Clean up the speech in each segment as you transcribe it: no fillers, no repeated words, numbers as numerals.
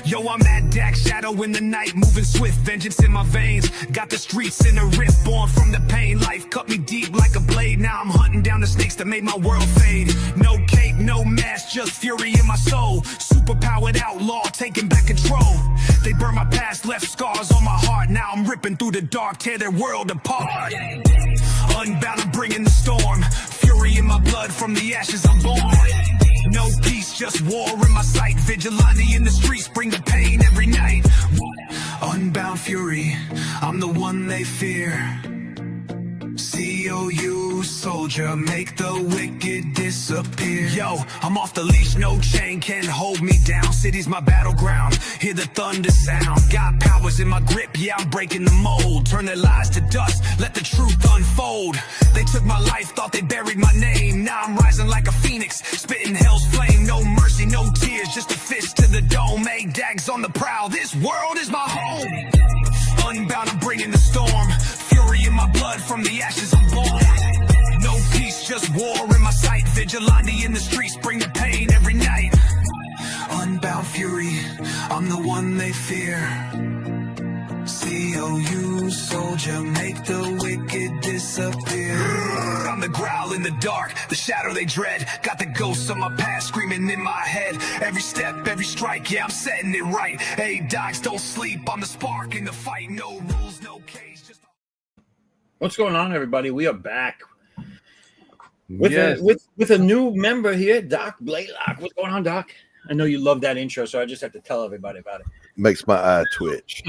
Yo, I'm that Dak shadow in the night, moving swift, vengeance in my veins. Got the streets in a rift, born from the pain. Life cut me deep like a blade. Now I'm hunting down the snakes that made my world fade. No cape, no mask, just fury in my soul. Superpowered outlaw, taking back control. They burn my past, left scars on my heart. Now I'm ripping through the dark, tear their world apart. Unbound, I'm bringing the storm. Fury in my blood, from the ashes I'm born. No peace, just war in my sight. Vigilante in the streets, bring the pain every night. Unbound fury, I'm the one they fear. C.O.U. soldier, make the wicked disappear. Yo, I'm off the leash, no chain can hold me down. City's my battleground, hear the thunder sound. Got powers in my grip, yeah, I'm breaking the mold. Turn their lies to dust, let the truth unfold. They took my life, thought they buried my name. Now I'm rising like a phoenix, spitting hell's flame. No mercy, no tears, just a fist to the dome. Make dags on the prowl, this world is my home. Unbound, I'm bringing the storm. Fury in my blood, from the ashes I'm born. No peace, just war in my sight. Vigilante in the streets, bring the pain every night. Unbound fury, I'm the one they fear. C.O.U. soldier, make the wicked disappear. I'm the growl in the dark, the shadow they dread. Got the ghosts of my past screaming in my head. Every step, every strike, yeah, I'm setting it right. Hey, docs, don't sleep, I'm the spark in the fight. No rules, no cage, just... What's going on, everybody? We are back with a new member here, Doc Blaylock. What's going on, Doc? I know you love that intro, so I just have to tell everybody about it. Makes my eye twitch.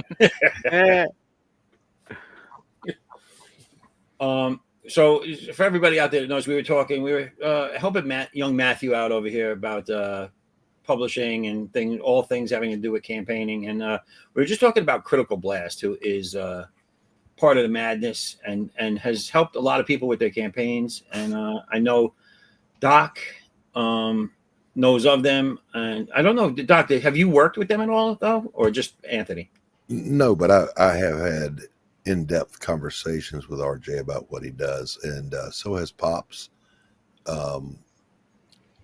So for everybody out there that knows, we were helping young Matthew out over here about publishing and all things having to do with campaigning, and we were just talking about Critical Blast, who is part of the madness and has helped a lot of people with their campaigns. And I know Doc knows of them, and I don't know, Doc, have you worked with them at all though, or just Anthony? No, but I have had in-depth conversations with RJ about what he does, and so has Pops. I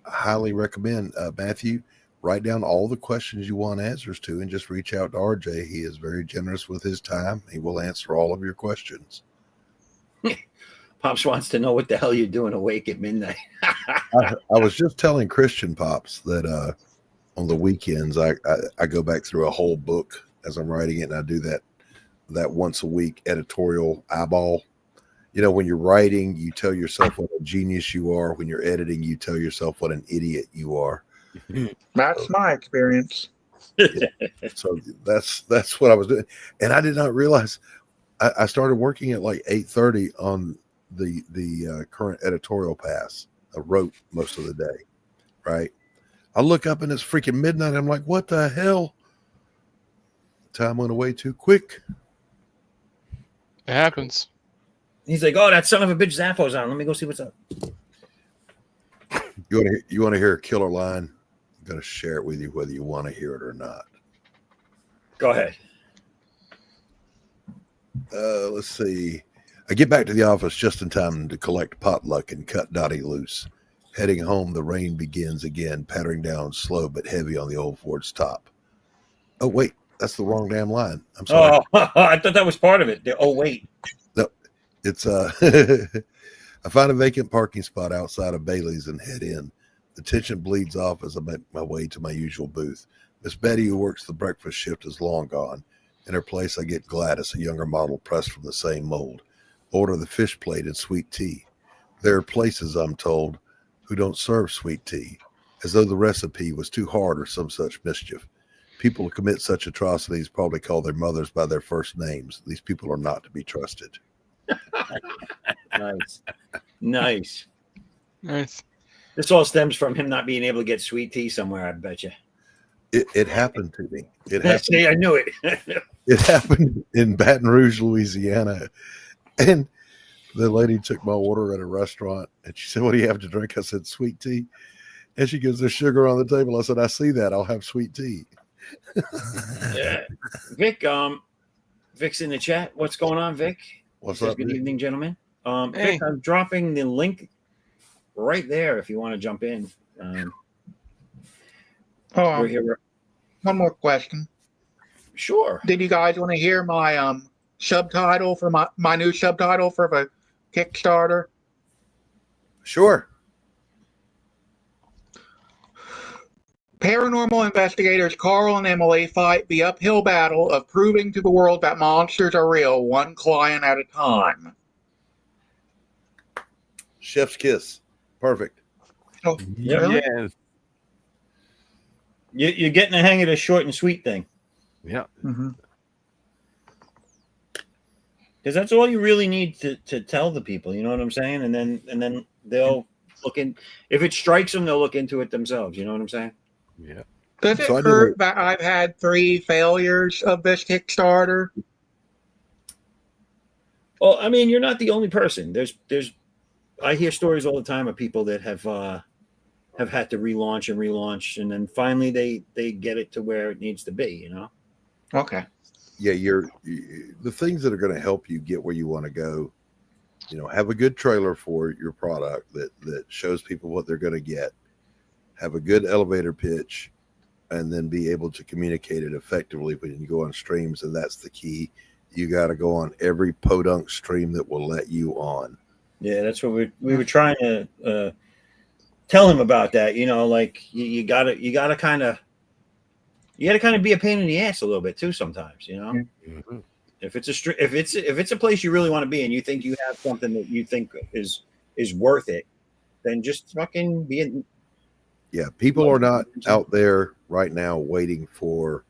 highly recommend, Matthew, write down all the questions you want answers to and just reach out to RJ. He is very generous with his time. He will answer all of your questions. Pops wants to know what the hell you're doing awake at midnight. I was just telling Christian Pops that on the weekends I go back through a whole book as I'm writing it, and I do that once a week editorial eyeball. You know, when you're writing, you tell yourself what a genius you are. When you're editing, you tell yourself what an idiot you are. That's my experience. Yeah. So that's what I was doing, and I did not realize I started working at like 8:30 on the current editorial pass. I wrote most of the day, right? I look up and it's freaking midnight. I'm like, what the hell? Time went away too quick. It happens. He's like, oh, that son of a bitch Zaffo's on. Let me go see what's up. You want to hear a killer line? I'm going to share it with you whether you want to hear it or not. Go ahead. Let's see. I get back to the office just in time to collect potluck and cut Dottie loose. Heading home, the rain begins again, pattering down slow but heavy on the old Ford's top. Oh, wait. That's the wrong damn line. I'm sorry. Oh, I thought that was part of it. Oh, wait. No, it's I find a vacant parking spot outside of Bailey's and head in. The tension bleeds off as I make my way to my usual booth. Miss Betty, who works the breakfast shift, is long gone. In her place, I get Gladys, a younger model pressed from the same mold. Order the fish plate and sweet tea. There are places, I'm told, who don't serve sweet tea, as though the recipe was too hard or some such mischief. People who commit such atrocities probably call their mothers by their first names. These people are not to be trusted. Nice. This all stems from him not being able to get sweet tea somewhere, I bet you. It happened to me. See, I knew it. It happened in Baton Rouge, Louisiana. And the lady took my order at a restaurant, and she said, what do you have to drink? I said, sweet tea. And she goes, there's sugar on the table. I said, I see that. I'll have sweet tea. Yeah. Vic, Vic's in the chat. What's going on, Vic? What's up? Good evening, gentlemen. Hey. Vic, I'm dropping the link right there if you want to jump in. We're here. one more question. Sure. Did you guys want to hear my subtitle for my new subtitle for the Kickstarter? Sure. Paranormal investigators Carl and Emily fight the uphill battle of proving to the world that monsters are real, one client at a time. Chef's kiss. Perfect. Oh, Yeah. really? Yes. You're getting the hang of the short and sweet thing. Yeah. Mm-hmm. Because that's all you really need to tell the people. You know what I'm saying? And then they'll look in. If it strikes them, they'll look into it themselves. You know what I'm saying? Yeah. Does it So I hurt that I've had 3 failures of this Kickstarter? Well, I mean, you're not the only person. I hear stories all the time of people that have had to relaunch, and then finally they get it to where it needs to be. You know? Okay. Yeah, the things that are going to help you get where you want to go. You know, have a good trailer for your product that shows people what they're going to get. Have a good elevator pitch, and then be able to communicate it effectively when you go on streams. And that's the key. You got to go on every podunk stream that will let you on. Yeah, that's what we were trying to tell him about that. You know, like you gotta kind of be a pain in the ass a little bit too sometimes. You know, Mm-hmm. if it's a place you really want to be and you think you have something that you think is worth it, then just fucking be in. Yeah, people are not out there right now waiting for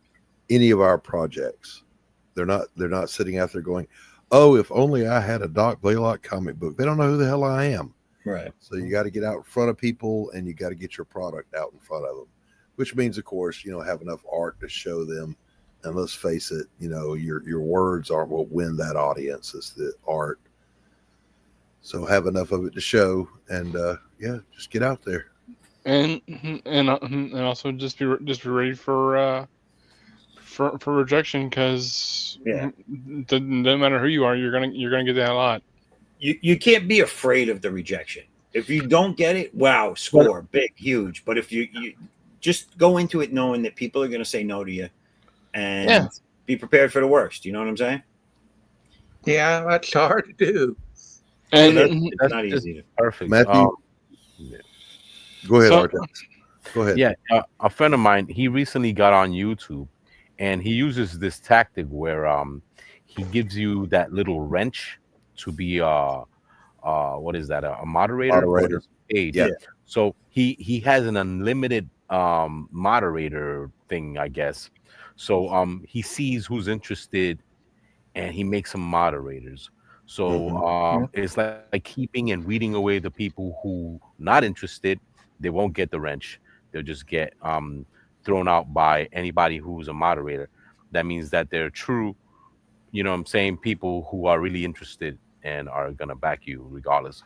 any of our projects. They're not sitting out there going, "Oh, if only I had a Doc Blaylock comic book." They don't know who the hell I am. Right. So you got to get out in front of people, and you got to get your product out in front of them, which means, of course, have enough art to show them. And let's face it, your words aren't what win that audience. It's the art. So have enough of it to show, and just get out there. And also just be ready for rejection, because doesn't matter who you are, you're gonna get that a lot. You can't be afraid of the rejection. If you don't get it, wow, score big, huge. But if you just go into it knowing that people are going to say no to you, and be prepared for the worst. You know what I'm saying? Yeah, that's hard to do. And it's not easy. Perfect. Matthew, go ahead, Art. Go ahead. Yeah, a friend of mine, he recently got on YouTube, and he uses this tactic where he gives you that little wrench to be what is that, a moderator for his page. Yeah. So he has an unlimited moderator thing, I guess. So he sees who's interested, and he makes them moderators. So it's like keeping and weeding away the people who not interested. They won't get the wrench. They'll just get thrown out by anybody who's a moderator. That means that they're true, you know what I'm saying, people who are really interested and are gonna back you regardless.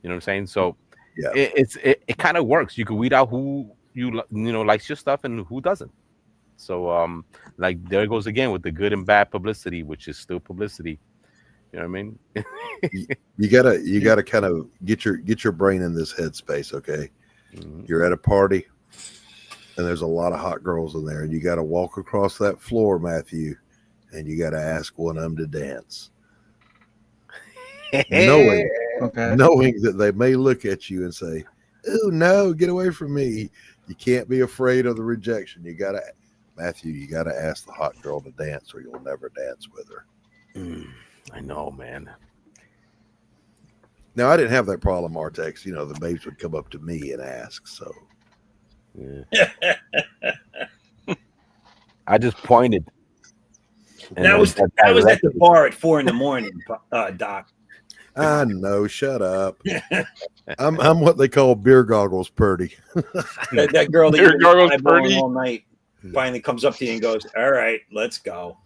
You know what I'm saying? So yeah, it kind of works. You can weed out who likes your stuff and who doesn't. So like there it goes again with the good and bad publicity, which is still publicity. You know what I mean? you gotta kind of get your brain in this headspace, okay? Mm-hmm. You're at a party and there's a lot of hot girls in there, and you got to walk across that floor, Matthew, and you got to ask one of them to dance, knowing that they may look at you and say, "Oh no, get away from me." You can't be afraid of the rejection. Matthew, you got to ask the hot girl to dance, or you'll never dance with her. I know, man. Now, I didn't have that problem, Artex. The babes would come up to me and ask. So, yeah. I just pointed. That was at the bar at 4 a.m, Doc. I know. Shut up. I'm what they call beer goggles purdy. that girl that beer goggles you've purdy all night finally comes up to you and goes, "All right, let's go."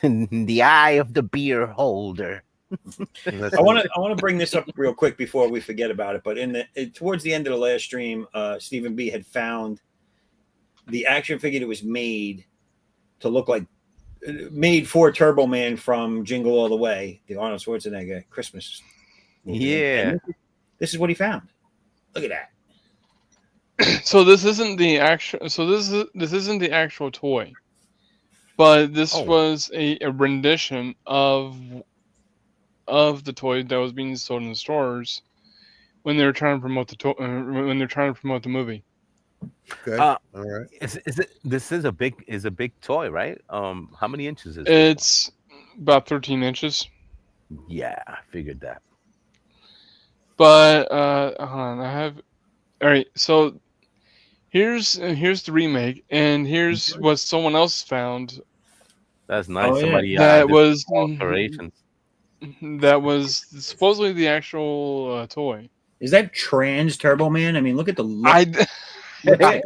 In the eye of the beer holder. I want to bring this up real quick before we forget about it. But towards the end of the last stream, Stephen B had found the action figure that was made for Turbo Man from Jingle All the Way, the Arnold Schwarzenegger Christmas movie. Yeah, this is what he found. Look at that. So this isn't the actual. So this isn't the actual toy, but this was a rendition of the toy that was being sold in the stores when they were trying to promote when they're trying to promote the movie. Okay. All right. This is a big toy, right? How many inches is It's about 13 inches. Yeah, I figured that. But hold on, I have. All right, so here's the remake, and here's what someone else found. That's nice. Somebody that was alterations. That was supposedly the actual toy. Is that Trans Turbo Man? I mean, look at the look. I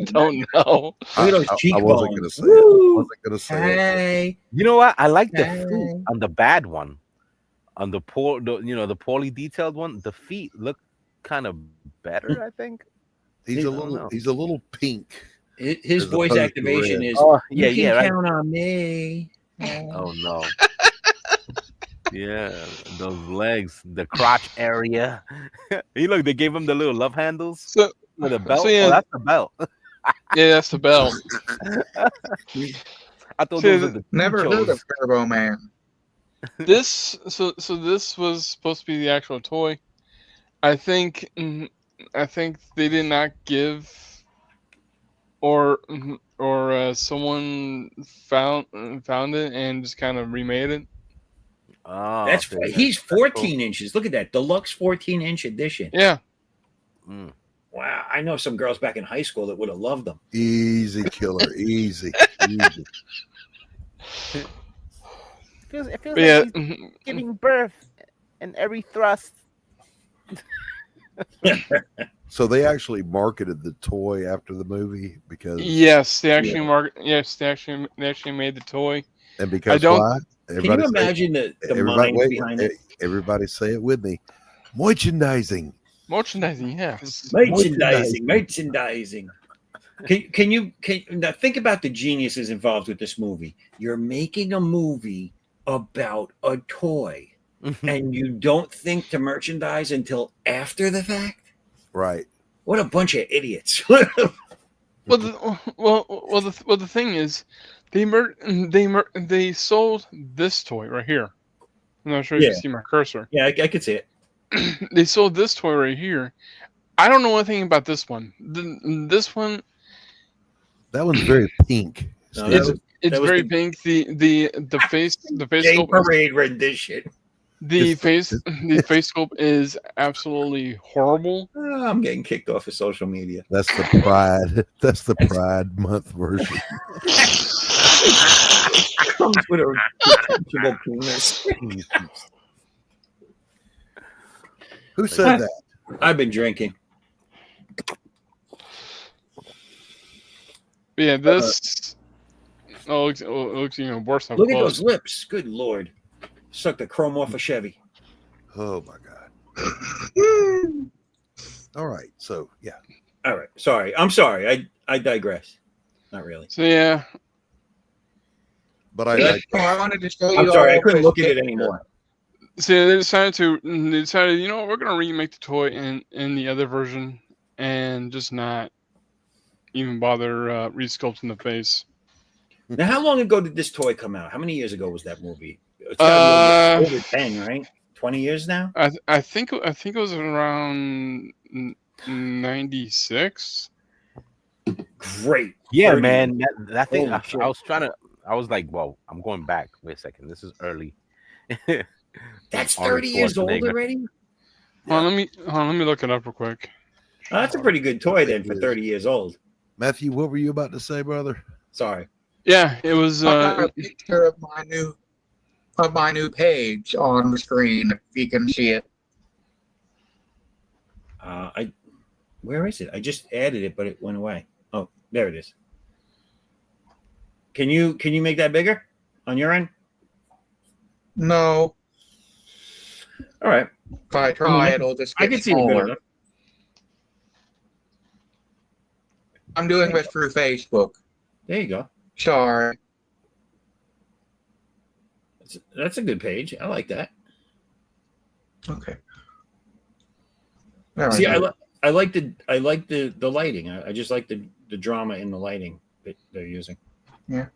don't know. Look at those cheekbones. I wasn't going to say it. I wasn't going to say it. You know what? I like the feet on the bad one. On the the poorly detailed one, the feet look kind of better, I think. He's a little pink. His voice activation is you can count on me. Oh no. Yeah, those legs, the crotch area. Look, they gave him the little love handles with a belt. yeah. That's the belt. Yeah, that's the belt. I thought those were the never heard of Turbo Man. This this was supposed to be the actual toy. I think they did not give, or someone found it and just kind of remade it. Oh, he's 14 inches. Look at that deluxe 14-inch edition. Yeah. Wow, I know some girls back in high school that would have loved them. Easy killer, easy. It feels like he's giving birth and every thrust. So they actually marketed the toy after the movie because they actually made the toy. And because why? Can you imagine the mind behind it? Everybody say it with me. Merchandising. Merchandising, yes. Merchandising. Can you now think about the geniuses involved with this movie? You're making a movie about a toy, and you don't think to merchandise until after the fact? Right. What a bunch of idiots. The thing is, they sold this toy right here. I'm not sure if you can see my cursor. Yeah, I could see it. They sold this toy right here. I don't know anything about this one. This one. That one's very pink. It's very pink. The face sculpt parade rendition. The face sculpt is absolutely horrible. I'm getting kicked off of social media. That's the pride. That's the Pride Month version. Comes with a detachable penis. Who said that? I've been drinking. Yeah, this. It looks even worse. Look at those lips. Good Lord. Suck the chrome off a Chevy. Oh, my God. All right. So, yeah. All right. Sorry. I'm sorry. I digress. Not really. So, yeah. But I wanted to show you. I'm sorry. I couldn't look at it anymore. So they decided, you know what, we're going to remake the toy in the other version and just not even bother resculpting the face. Now, how long ago did this toy come out? How many years ago was that movie? It's got to be over 10, right? 20 years now? I think it was around 96. Great. Yeah, man. That thing, I was like, well, I'm going back. Wait a second. This is early. That's 30 years old already? Hold on, let me look it up real quick. Oh, that's a pretty good toy then for 30 years old. Matthew, what were you about to say, brother? Sorry. Yeah, it was. I got a picture of my new page on the screen. If you can see it. Where is it? I just added it, but it went away. Oh, there it is. Can you make that bigger on your end? No. All right. If I try, it'll just get I can see it good smaller. enough. I'm doing it through Facebook. There you go. Sorry. That's a good page. I like that. Okay. See, I like the lighting. I just like the drama in the lighting that they're using. Yeah.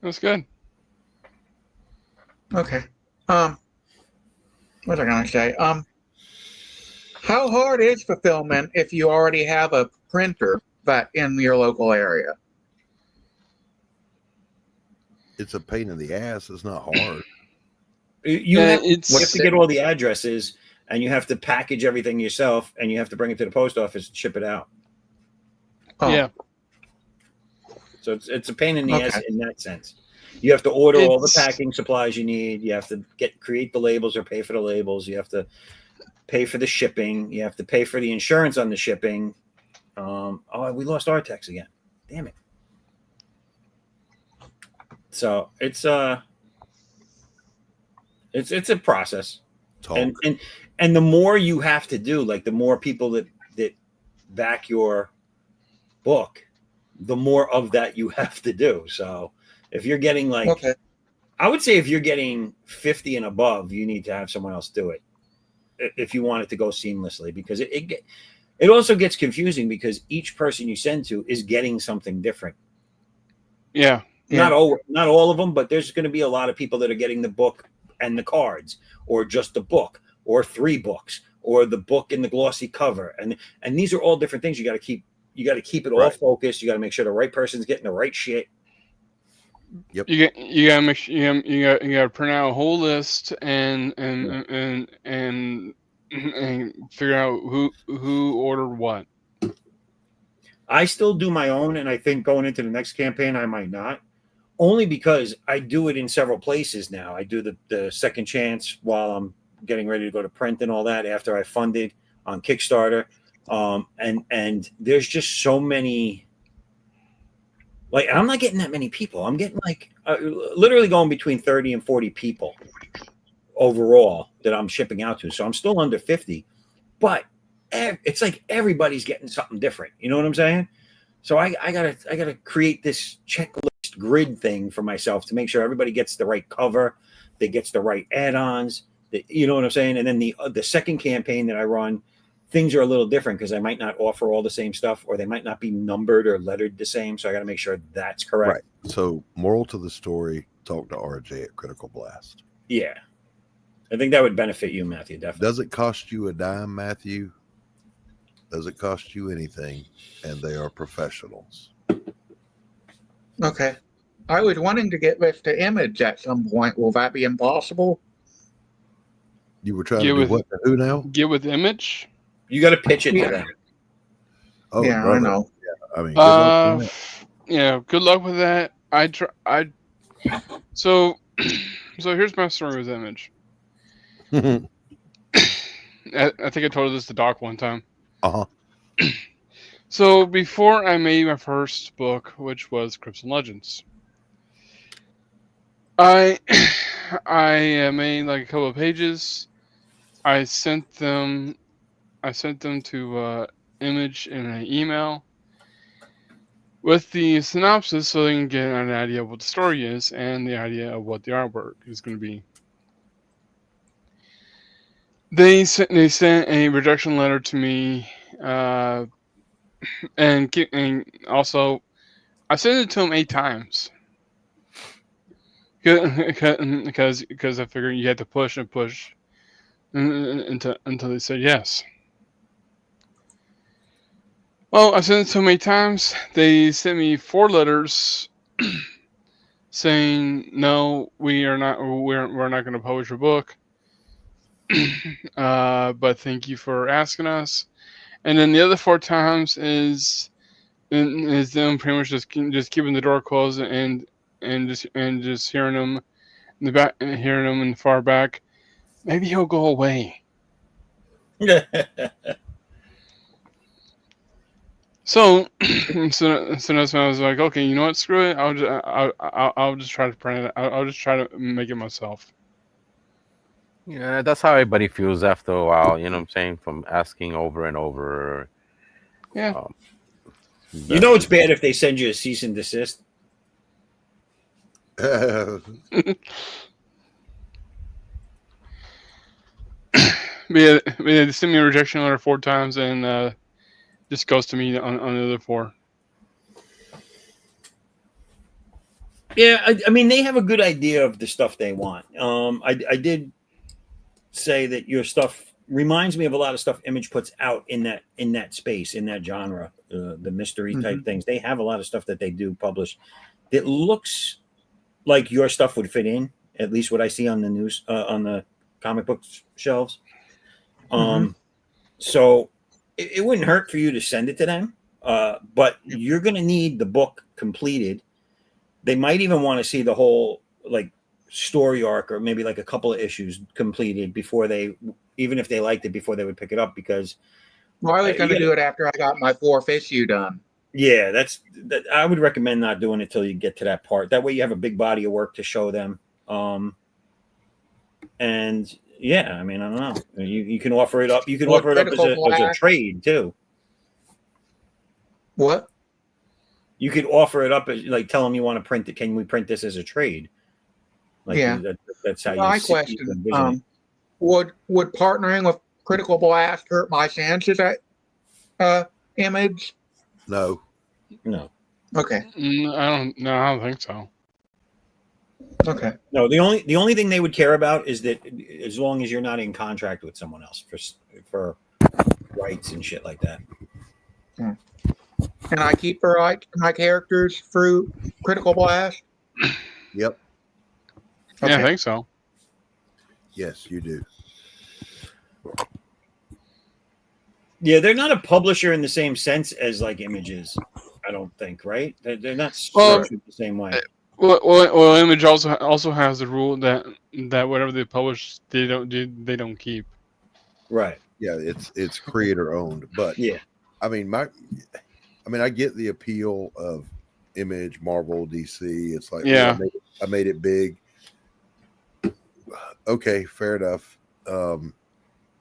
That's good. Okay. What was I gonna say? How hard is fulfillment if you already have a printer that in your local area? It's a pain in the ass. It's not hard. You Yeah, have to get all the addresses, and you have to package everything yourself, and you have to bring it to the post office and ship it out. Oh, Yeah. So it's a pain in the ass Okay. in that sense. You have to order all the It's- packing supplies you need. You have to create the labels or pay for the labels. You have to pay for the shipping. You have to pay for the insurance on the shipping. We lost our text again. Damn it. So it's a process. Talk. And the more you have to do, like the more people that back your book, the more of that you have to do. So if you're getting like, okay. I would say if you're getting 50 and above, you need to have someone else do it if you want it to go seamlessly, because it also gets confusing because each person you send to is getting something different. Yeah. Not all of them, but there's going to be a lot of people that are getting the book and the cards, or just the book, or 3 books, or the book and the glossy cover, and these are all different things. You got to keep it all Right. focused. You got to make sure the right person's getting the right shit. Yep. You gotta make sure you gotta print out a whole list and figure out who ordered what. I still do my own, and I think going into the next campaign, I might not, only because I do it in several places now. I do the second chance while I'm getting ready to go to print and all that after I funded on Kickstarter. And there's just so many, like, I'm not getting that many people. I'm getting like literally going between 30 and 40 people overall that I'm shipping out to. So I'm still under 50, but it's like everybody's getting something different. You know what I'm saying? So I gotta create this checklist grid thing for myself to make sure everybody gets the right cover, that gets the right add-ons. You know what I'm saying? And then the second campaign that I run, things are a little different because I might not offer all the same stuff, or they might not be numbered or lettered the same. So I got to make sure that's correct. Right. So, moral to the story: talk to RJ at Critical Blast. Yeah, I think that would benefit you, Matthew. Definitely. Does it cost you a dime, Matthew? Does it cost you anything? And they are professionals. Okay. I was wanting to get this to Image at some point. Will that be impossible? You were trying Get to do with- what? Who now? Get with Image. You got to pitch it Yeah. to them. Oh, yeah, brother. I know. Yeah, I mean, good luck with Yeah. Good luck with that. So here's my story with Image. that. I think I told this to Doc one time. Uh-huh. So before I made my first book, which was Crypts and Legends, I made like a couple of pages. I sent them to Image in an email with the synopsis so they can get an idea of what the story is and the idea of what the artwork is going to be. They sent a rejection letter to me, and also I sent it to them 8 times because I figured you had to push and push until they said yes. Well, I sent it to them 8 times. They sent me 4 letters saying no, we're not going to publish your book. But thank you for asking us. And then the other 4 times is them pretty much just keeping the door closed and just hearing them in the back, hearing them in the far back. Maybe he'll go away. So that's when I was like, okay, you know what? Screw it. I'll just try to print it. I'll just try to make it myself. Yeah, that's how everybody feels after a while. You know what I'm saying? From asking over and over. Yeah. You know it's bad if they send you a cease and desist. They sent me a rejection letter 4 times, and just goes to me on the other 4. Yeah, I mean, they have a good idea of the stuff they want. I did say that your stuff reminds me of a lot of stuff Image puts out in that space, in that genre, the mystery type things. They have a lot of stuff that they do publish that looks like your stuff would fit in, at least what I see on the news, on the comic book shelves. So it wouldn't hurt for you to send it to them, but you're going to need the book completed. They might even want to see the whole like story arc, or maybe like a couple of issues completed before they, even if they liked it, before they would pick it up. Because Riley's going to do it after I got my 4th issue done. Yeah, that. I would recommend not doing it till you get to that part. That way you have a big body of work to show them. And yeah, I mean, I don't know. You can offer it up. You can offer it up as a trade too. What? You could offer it up as, like, tell them you want to print it. Can we print this as a trade? Like, yeah, that's how my question. Would partnering with Critical Blast hurt my chances at Image? No. Okay. I don't think so. Okay. No, the only thing they would care about is that as long as you're not in contract with someone else for rights and shit like that. Can I keep the rights to my characters through Critical Blast? Yep. Yeah, Okay. I think so. Yes, you do. Yeah, they're not a publisher in the same sense as like Image is, I don't think, right? They're not structured the same way. Well, Image also has the rule that whatever they publish, they don't keep. Right. Yeah, it's creator owned, but yeah, I mean, I get the appeal of Image, Marvel, DC. It's like, yeah, I made it big. Okay, fair enough.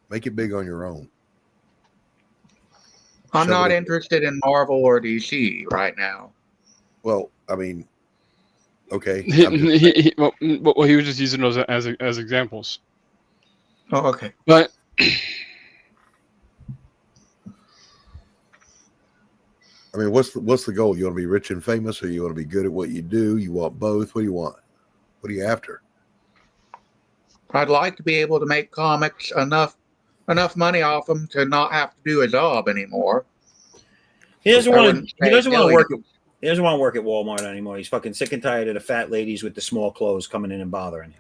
Make it big on your own. I'm not interested in Marvel or DC right now. Well, I mean, okay. he was just using those as examples. Oh, okay. But I mean, what's the goal? You want to be rich and famous, or you want to be good at what you do? You want both? What do you want? What are you after? I'd like to be able to make comics enough money off them to not have to do a job anymore. He doesn't want to work. He doesn't want to work at Walmart anymore. He's fucking sick and tired of the fat ladies with the small clothes coming in and bothering him.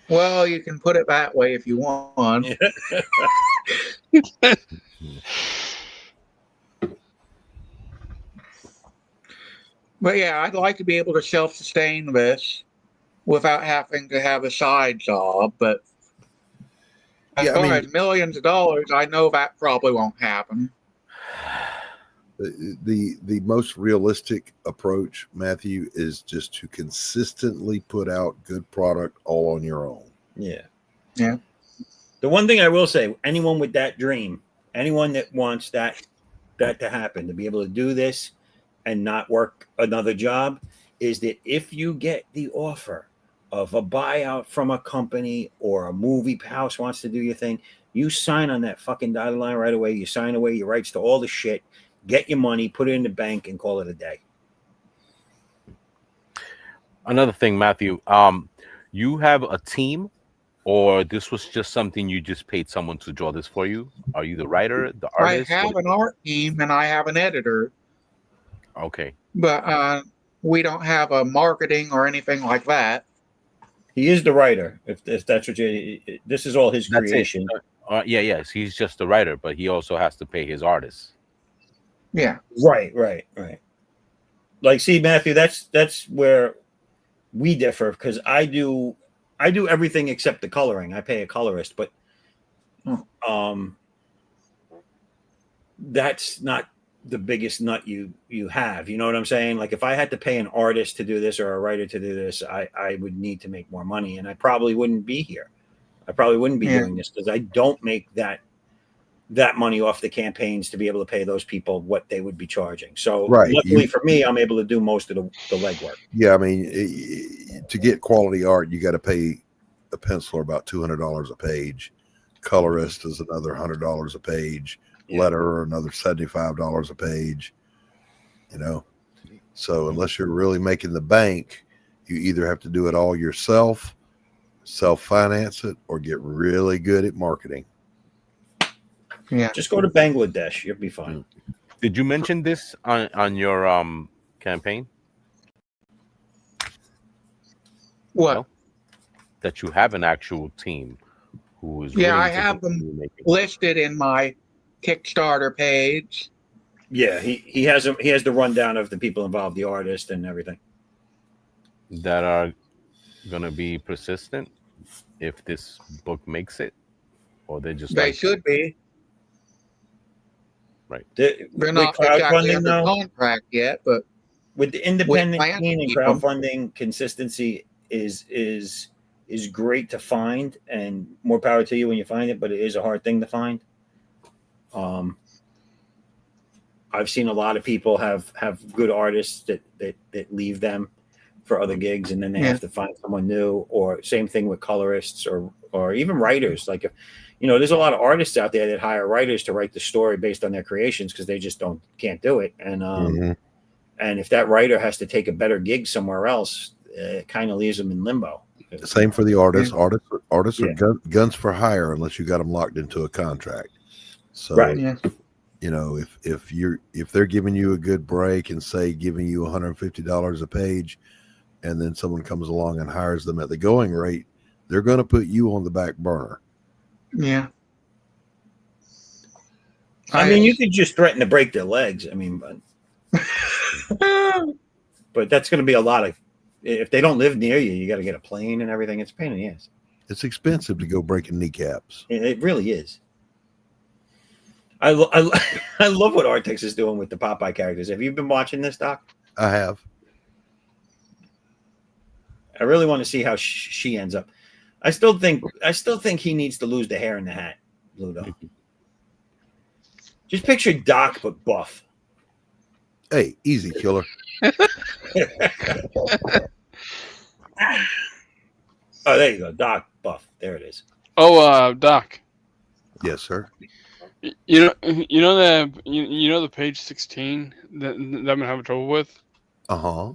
Well, you can put it that way if you want. But yeah, I'd like to be able to self-sustain this without having to have a side job. But as far as millions of dollars, I know that probably won't happen. The most realistic approach, Matthew, is just to consistently put out good product all on your own. Yeah. Yeah. The one thing I will say, anyone with that dream, anyone that wants that to happen, to be able to do this and not work another job, is that if you get the offer of a buyout from a company or a movie house wants to do your thing, you sign on that fucking dotted line right away. You sign away your rights to all the shit, get your money, put it in the bank, and call it a day. Another thing, Matthew, you have a team, or this was just something you just paid someone to draw this for you? Are you the writer, the artist? I have an art team and I have an editor. Okay. But we don't have a marketing or anything like that. He is the writer. If that's what this is all his creation. Yes, he's just the writer, but he also has to pay his artists. Yeah. Right. Like, see, Matthew, that's where we differ, because I do everything except the coloring. I pay a colorist, but that's not the biggest nut you have. You know what I'm saying? Like, if I had to pay an artist to do this or a writer to do this, I would need to make more money, and I probably wouldn't be here. I probably wouldn't be doing this, because I don't make that money off the campaigns to be able to pay those people what they would be charging. So luckily for me, I'm able to do most of the legwork. Yeah, I mean, to get quality art, you got to pay a penciler about $200 a page. Colorist is another $100 a page. Letterer another $75 a page. You know, so unless you're really making the bank, you either have to do it all yourself, self-finance it, or get really good at marketing. Yeah. Just go to Bangladesh. You'll be fine. Did you mention this on your campaign? What? No? That you have an actual team who is Yeah, willing I to have them continue making. listed in my Kickstarter page. Yeah, he has the rundown of the people involved, the artist and everything. That are going to be persistent if this book makes it, or they're just They like should be. right. They're not exactly under contract yet, but with the independent plan scene and to keep 'em. crowdfunding, consistency is great to find, and more power to you when you find it. But it is a hard thing to find. I've seen a lot of people have good artists that leave them for other gigs, and then they have to find someone new. Or same thing with colorists or even writers. Like, there's a lot of artists out there that hire writers to write the story based on their creations because they just can't do it. And and if that writer has to take a better gig somewhere else, it kind of leaves them in limbo. Same for the artists. Artists are guns for hire unless you got them locked into a contract. So, right. You know, if they're giving you a good break and say giving you $150 a page, and then someone comes along and hires them at the going rate, they're going to put you on the back burner. Yeah. I mean, you could just threaten to break their legs. I mean, but that's going to be a lot of. If they don't live near you, you got to get a plane and everything. It's a pain in the ass. It's expensive to go breaking kneecaps. It really is. I love what Artex is doing with the Popeye characters. Have you been watching this, Doc? I have. I really want to see how she ends up. I still think he needs to lose the hair in the hat, Ludo. Just picture Doc but buff. Hey, easy, killer. Oh, there you go, Doc buff. There it is. Oh, Doc. Yes, sir. You know the page 16 that I've been having trouble with. Uh-huh.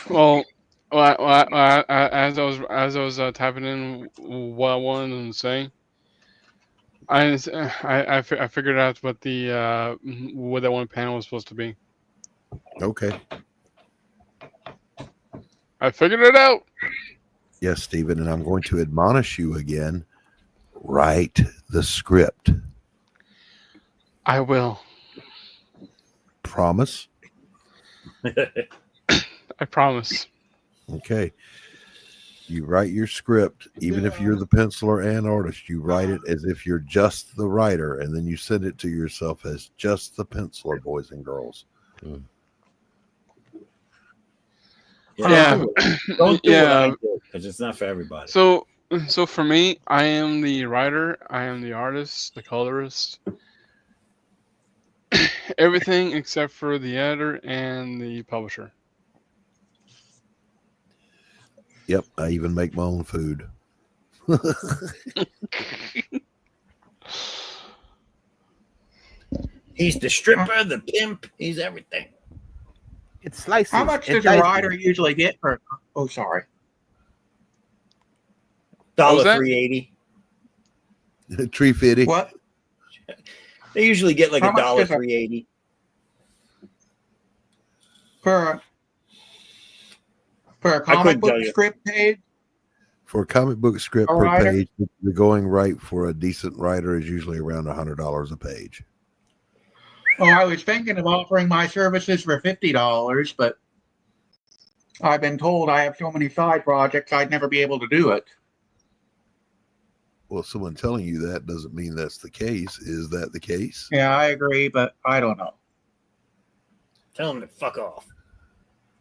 Well, as I was typing in what I wanted to say, I figured out what what that one panel was supposed to be. Okay. I figured it out. Yes, Stephen, and I'm going to admonish you again. Write the script. I will. Promise? I promise. Okay. You write your script, even if you're the penciler and artist, you write it as if you're just the writer, and then you send it to yourself as just the penciler, boys and girls. Yeah. Don't do what I do, because it's not for everybody. So for me, I am the writer, I am the artist, the colorist, everything except for the editor and the publisher. Yep, I even make my own food. He's the stripper, the pimp, he's everything. It's slices. How much does a writer usually get for? Oh, sorry. $3.80. $3.50. What? They usually get like How much does $3.80 for a comic book script page. For a comic book script A per writer? page, the going rate for a decent writer is usually around $100 a page. Oh, I was thinking of offering my services for $50, but I've been told I have so many side projects I'd never be able to do it. Well, someone telling you that doesn't mean that's the case. Is that the case? Yeah, I agree, but I don't know. Tell him to fuck off.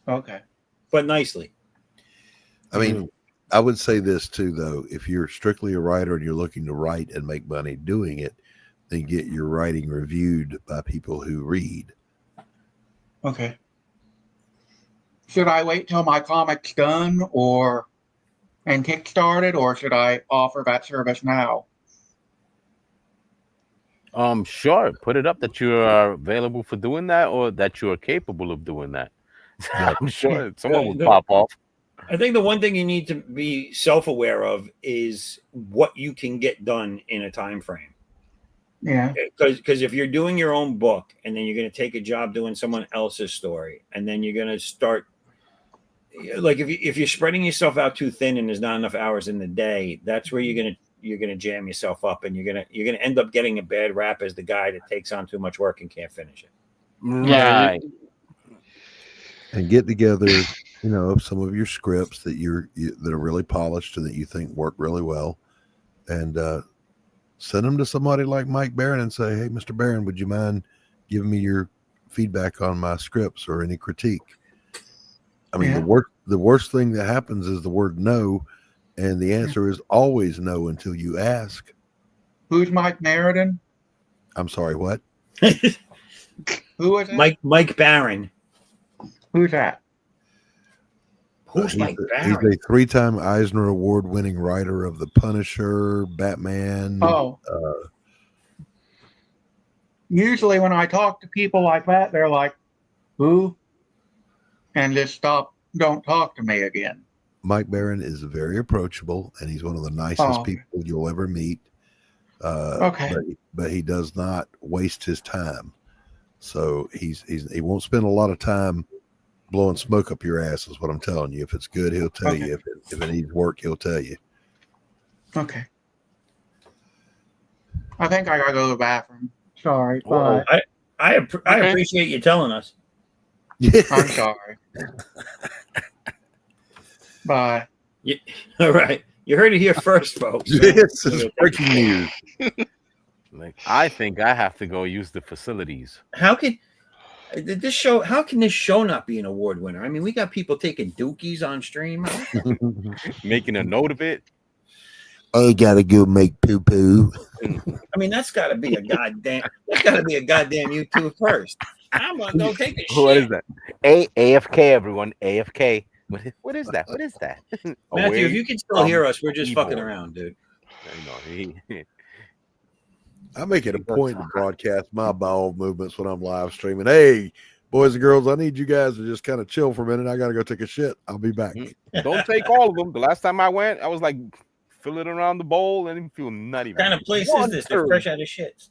Okay. But nicely. I mean, I would say this too, though. If you're strictly a writer and you're looking to write and make money doing it, then get your writing reviewed by people who read. Okay. Should I wait till my comic's done, or and kickstart it, or should I offer that service now? Sure. Put it up that you are available for doing that, or that you are capable of doing that. I'm sure someone would pop off. I think the one thing you need to be self-aware of is what you can get done in a time frame. Yeah. Because if you're doing your own book and then you're going to take a job doing someone else's story, and then you're going to start, like, if you're spreading yourself out too thin and there's not enough hours in the day, that's where you're gonna jam yourself up, and you're gonna end up getting a bad rap as the guy that takes on too much work and can't finish it. Right. And get together, some of your scripts that that are really polished and that you think work really well, and send them to somebody like Mike Barron and say, "Hey, Mr. Barron, would you mind giving me your feedback on my scripts or any critique?" I mean, the worst thing that happens is the word no, and the answer is always no until you ask. Who's Mike Meriden? I'm sorry, what? Who is it? Mike Barron. Who's that? Who's Mike Barron? He's a 3-time Eisner Award-winning writer of The Punisher, Batman. Oh. Usually when I talk to people like that, they're like, who? And just stop, don't talk to me again. Mike Barron is very approachable, and he's one of the nicest people you'll ever meet. Okay. But he does not waste his time. So he won't spend a lot of time blowing smoke up your ass, is what I'm telling you. If it's good, he'll tell you. If it needs work, he'll tell you. Okay. I think I gotta go to the bathroom. Sorry. Bye. I appreciate you telling us. I'm sorry. Bye. All right. You heard it here first, folks. This is breaking news. I think I have to go use the facilities. How can this show not be an award winner? I mean, we got people taking dookies on stream. Making a note of it. I gotta go make poo poo. I mean, that's gotta be a goddamn YouTube first. I'm gonna go take a shit. What is that? AFK, everyone. AFK. What is that? What is that? Matthew, if you can still hear us, we're just fucking around, dude. I make it a point to broadcast my bowel movements when I'm live streaming. Hey, boys and girls, I need you guys to just kind of chill for a minute. I gotta go take a shit. I'll be back. Don't take all of them. The last time I went, I was like, fill it around the bowl and feel nutty. What kind of place is this? They're fresh out of shit.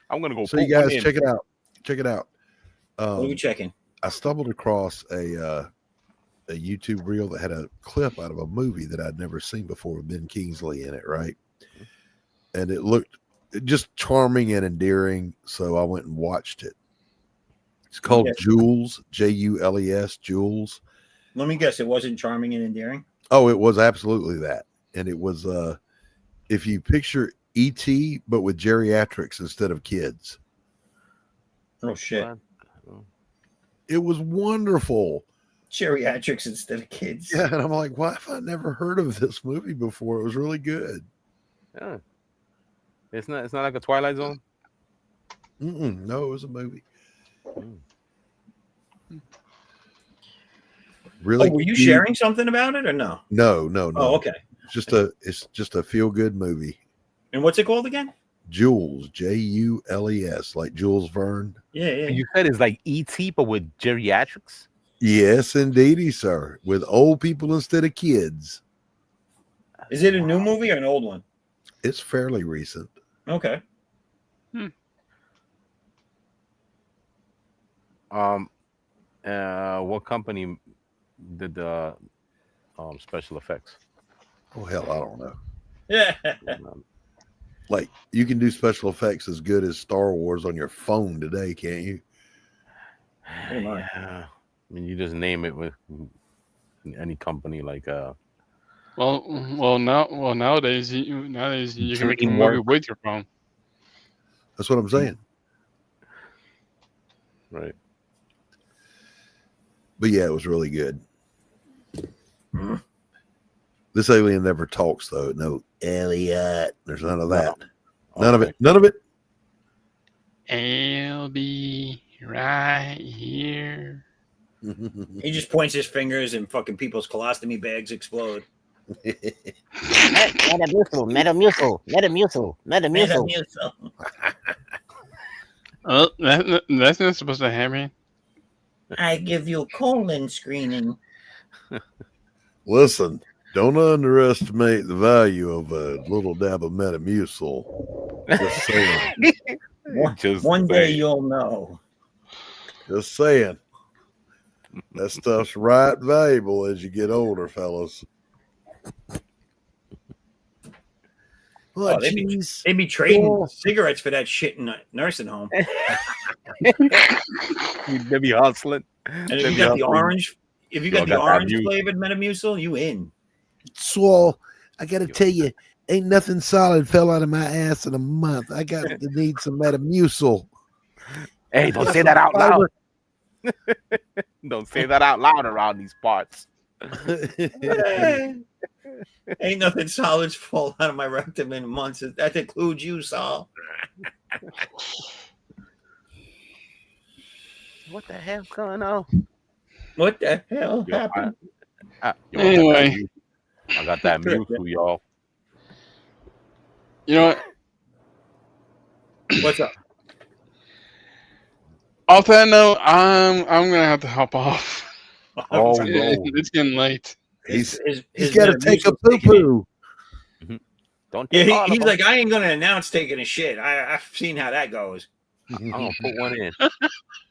I'm gonna go. So you guys check it out. Check it out. What are we checking? I stumbled across a YouTube reel that had a clip out of a movie that I'd never seen before with Ben Kingsley in it, right? And it looked just charming and endearing, so I went and watched it. It's called Jules, Jules, Jules. Let me guess, it wasn't charming and endearing? Oh, it was absolutely that. And it was, if you picture E.T., but with geriatrics instead of kids. Oh, shit. It was wonderful. Geriatrics instead of kids. Yeah, and I'm like, why have I never heard of this movie before? It was really good. Yeah. It's not like a Twilight Zone? No, it was a movie. Really? Oh, were you sharing something about it or no? No. Oh, okay. It's just a feel-good movie. And what's it called again? Jules, Jules, like Jules Verne. Yeah. You said it's like E.T., but with geriatrics? Yes, indeedy, sir. With old people instead of kids. Is it a new movie or an old one? It's fairly recent. Okay. What company did the special effects? Oh, hell, I don't know. Yeah. Like, you can do special effects as good as Star Wars on your phone today, can't you? Yeah. I mean, you just name it with any company like nowadays you can make a movie with your phone. That's what I'm saying. Right. But yeah, it was really good. This alien never talks, though. No, Elliot. There's none of that. None of it. None of it. I'll be right here. He just points his fingers and fucking people's colostomy bags explode. Metamucil. Metamucil. Oh, that's not supposed to happen. I give you colon screening. Listen, don't underestimate the value of a little dab of Metamucil. Just saying. One day you'll know. Just saying. That stuff's right valuable as you get older, fellas. Oh, they'd be trading cigarettes for that shit in a nursing home. They'd be hustling. And if you got the orange, flavored Metamucil, you in. So I gotta tell you, ain't nothing solid fell out of my ass in a month. I got to need some Metamucil. Hey, don't say that out loud. Don't say that out loud around these parts. Ain't nothing solid fall out of my rectum in months. That includes you, Saul. What the hell's going on? What the hell happened? Anyway, I got that Mewtwo, y'all. You know what? What's up? Off that note, I'm gonna have to hop off. Oh no, it's getting late. He's got to take a poo poo. Don't. Yeah, he's like, I ain't gonna announce taking a shit. I've seen how that goes. I'm gonna put one in.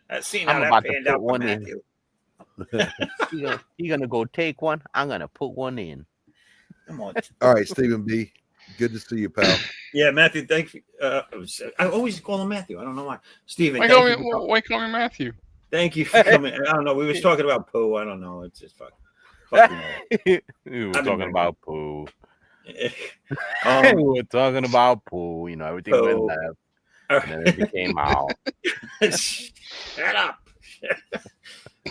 I've seen how that panned out for Matthew. You're gonna go take one. I'm gonna put one in. Come on. All right, Stephen B. Good to see you, pal. Yeah, Matthew. Thank you. I always call him Matthew. I don't know why. Stephen. Why call me Matthew? Thank you for coming. I don't know. We was talking about poo. I don't know. It's just fucking. We were talking about poo. We were talking about poo. You know, everything went left, and then it became out. Shut up.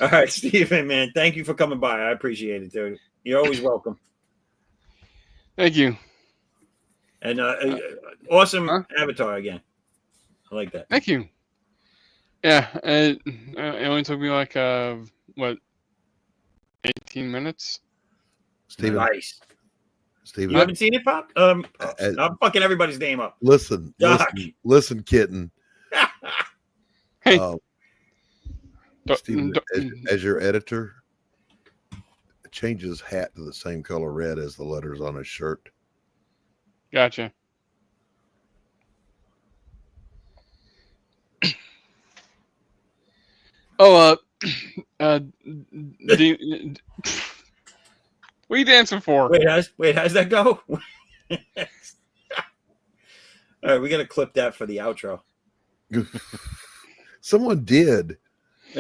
All right, Stephen, man. Thank you for coming by. I appreciate it, dude. You're always welcome. Thank you. And awesome avatar again. I like that. Thank you. Yeah, it only took me like 18 minutes. Steven, nice. Steven, you haven't seen it, Pop? I'm fucking everybody's name up. Listen, kitten. Hey, Steven, as your editor, change his hat to the same color red as the letters on his shirt. Gotcha. What are you dancing for? Wait, how's that go? All right, we got to clip that for the outro. Someone did.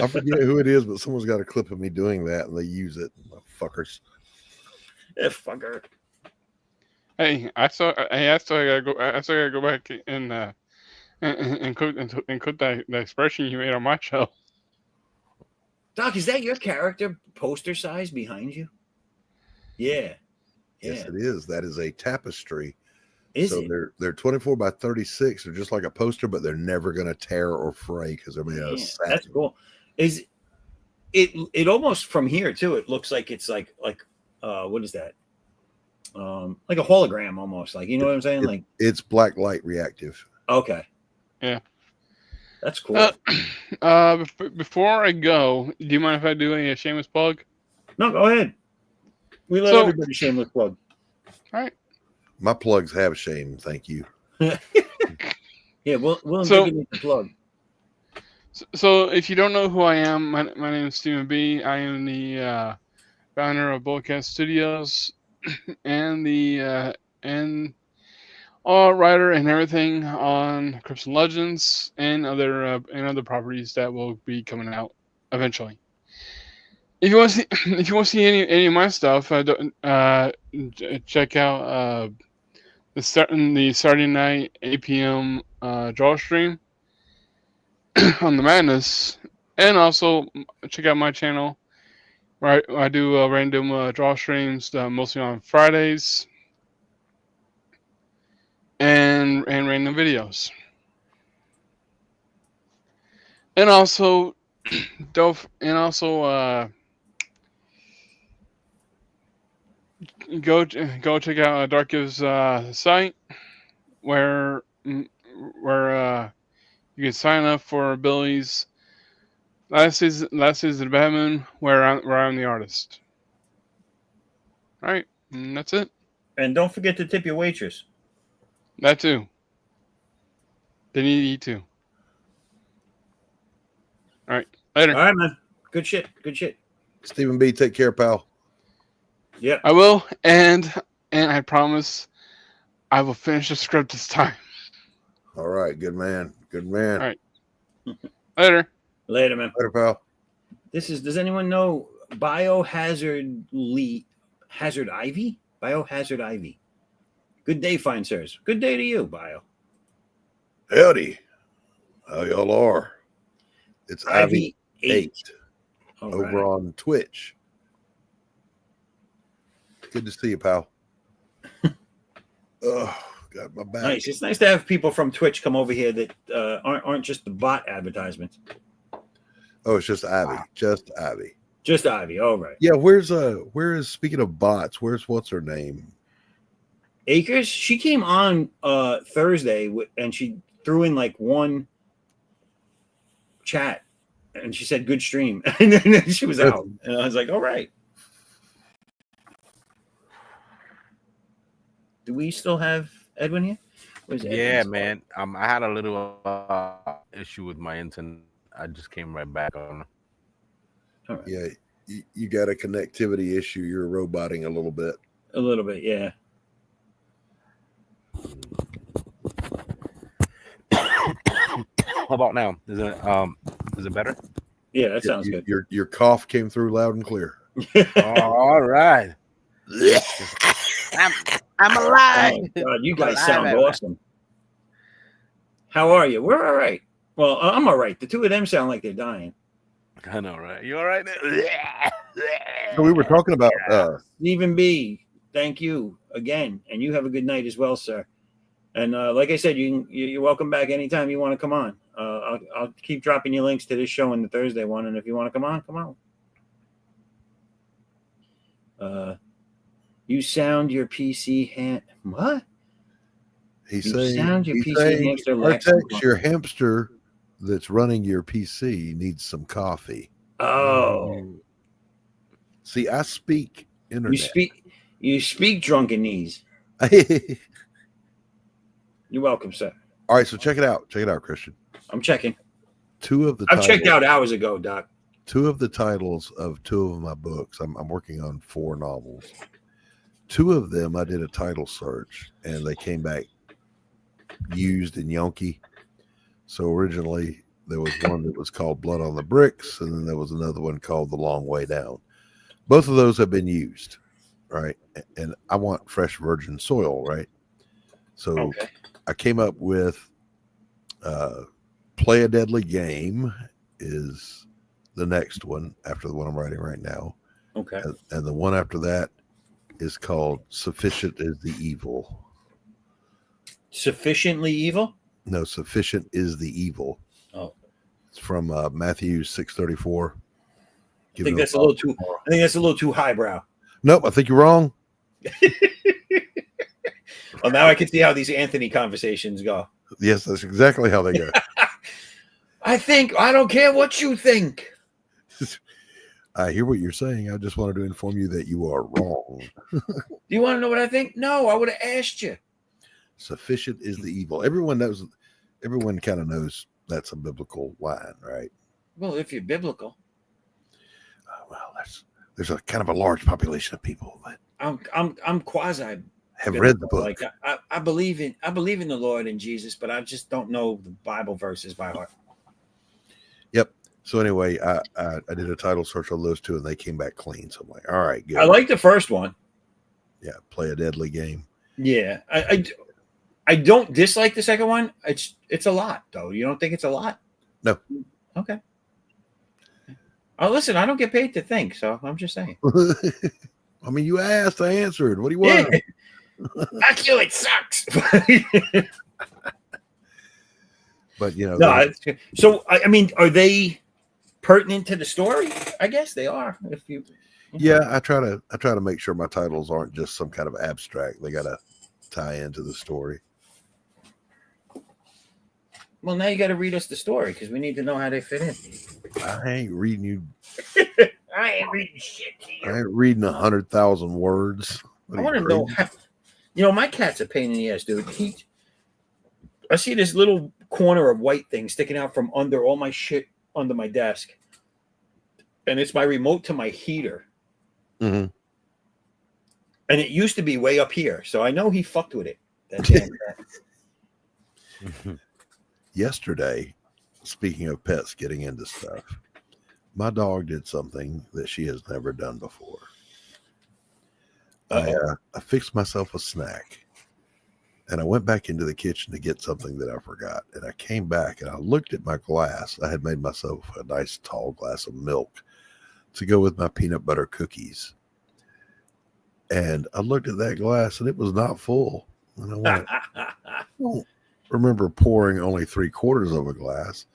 I forget who it is, but someone's got a clip of me doing that, and they use it. Fuckers. Yeah, fucker. Hey, I still gotta go back and cook that expression you made on my show. Doc, is that your character poster size behind you? Yeah. Yes, it is. That is a tapestry. Is it? They're 24 by 36. They're just like a poster, but they're never going to tear or fray because they're made out of satin. That's cool. Is it almost from here too? It looks like it's like what is that? Like a hologram almost. Like, you know what I'm saying? It's black light reactive. Okay. Yeah. That's cool. Before I go, do you mind if I do a shameless plug? No, go ahead. We let everybody shameless plug. All right. My plugs have shame, thank you. Yeah, we'll give you the plug. So if you don't know who I am, my name is Stephen B. I am the founder of Bullcat Studios and the writer and everything on Crypts and Legends and other properties that will be coming out eventually. If you want to see any of my stuff, check out the Saturday night 8 p.m. draw stream on the Madness, and also check out my channel where I do random draw streams mostly on Fridays and random videos. And also And also go check out Dark Give's site where you can sign up for Billy's last season of Batman, where I'm the artist. All right, and that's it. And don't forget to tip your waitress. That too. They need to eat too. All right, later. All right, man. Good shit. Good shit. Stephen B, take care, pal. Yep. I will, and I promise I will finish the script this time. All right, good man. Good man. All right. Later. Later, man. Later, pal. Does anyone know Biohazard Ivy? Biohazard Ivy. Good day, fine sirs. Good day to you, Bio. Howdy. How y'all are? It's Ivy 8 over on Twitch. Good to see you, pal. Oh, got my back. Nice. It's nice to have people from Twitch come over here that aren't just the bot advertisements. Oh, it's just Ivy. Just Ivy. Just Ivy. All right. Yeah, where is speaking of bots, what's her name? Acres. She came on Thursday and she threw in like one chat and she said good stream and then she was out and I was like, all right. Do we still have Edwin here? Yeah, man. I had a little issue with my internet. I just came right back on. Right. Yeah, you got a connectivity issue. You're roboting a little bit. A little bit, yeah. How about now? Is it better? Yeah, that sounds good. Your cough came through loud and clear. All right. I'm alive. Oh, God, you guys sound awesome. How are you? We're all right. Well, I'm all right. The two of them sound like they're dying. I know, right? You all right there? So we were talking about Stephen B, thank you again. And you have a good night as well, sir. And like I said, you're welcome back anytime you want to come on. I'll keep dropping you links to this show and the Thursday one. And if you want to come on, come on. You sound your PC hand. What? He's saying hamster Artex, your hamster that's running your PC needs some coffee. Oh. See, I speak internet. You speak drunkenese. You're welcome, sir. All right, so check it out. Check it out, Christian. I'm checking. I've checked out hours ago, Doc. 2 of the titles of 2 of my books. I'm working on 4 novels. 2 of them I did a title search and they came back used in Yonkie. So originally there was one that was called Blood on the Bricks, and then there was another one called The Long Way Down. Both of those have been used, right? And I want fresh virgin soil, right? So I came up with Play a Deadly Game is the next one after the one I'm writing right now. Okay. And the one after that is called Sufficient is the Evil. Sufficiently evil? No, Sufficient is the Evil. Oh. It's from Matthew 6:34. I think that's a little too highbrow. Nope, I think you're wrong. Well, now I can see how these Anthony conversations go. Yes, that's exactly how they go. I don't care what you think. I hear what you're saying. I just wanted to inform you that you are wrong. Do you want to know what I think? No, I would have asked you. Sufficient is the evil. Everyone kind of knows that's a biblical line, right? Well, if you're biblical. Well, there's a kind of a large population of people that I'm quasi have read the book. Like I believe in the Lord and Jesus, but I just don't know the Bible verses by heart. Yep. So anyway, I did a title search on those 2 and they came back clean. So I'm like, all right, good. I like the first one. Yeah, Play a Deadly Game. Yeah. I don't dislike the second one. It's a lot, though. You don't think it's a lot? No. Okay. Oh, listen, I don't get paid to think, so I'm just saying. I mean, you asked, I answered. What do you want? Yeah. Fuck you, it sucks. But, you know. No, so, I mean, are they pertinent to the story. I guess they are. If you, Yeah, I try to make sure my titles aren't just some kind of abstract. They got to tie into the story. well, now you got to read us the story because we need to know how they fit in. I ain't reading you. I ain't reading shit to you. I ain't reading 100,000 words. I want to know how. You know, my cat's a pain in the ass, dude. I see this little corner of white thing sticking out from under all my shit under my desk, and it's my remote to my heater. Mm-hmm. And it used to be way up here, so I know he fucked with it. That damn cat. Yesterday, speaking of pets getting into stuff, my dog did something that she has never done before. I fixed myself a snack, and I went back into the kitchen to get something that I forgot. And I came back and I looked at my glass. I had made myself a nice tall glass of milk to go with my peanut butter cookies. And I looked at that glass and it was not full. And I went, I don't remember pouring only 3/4 of a glass.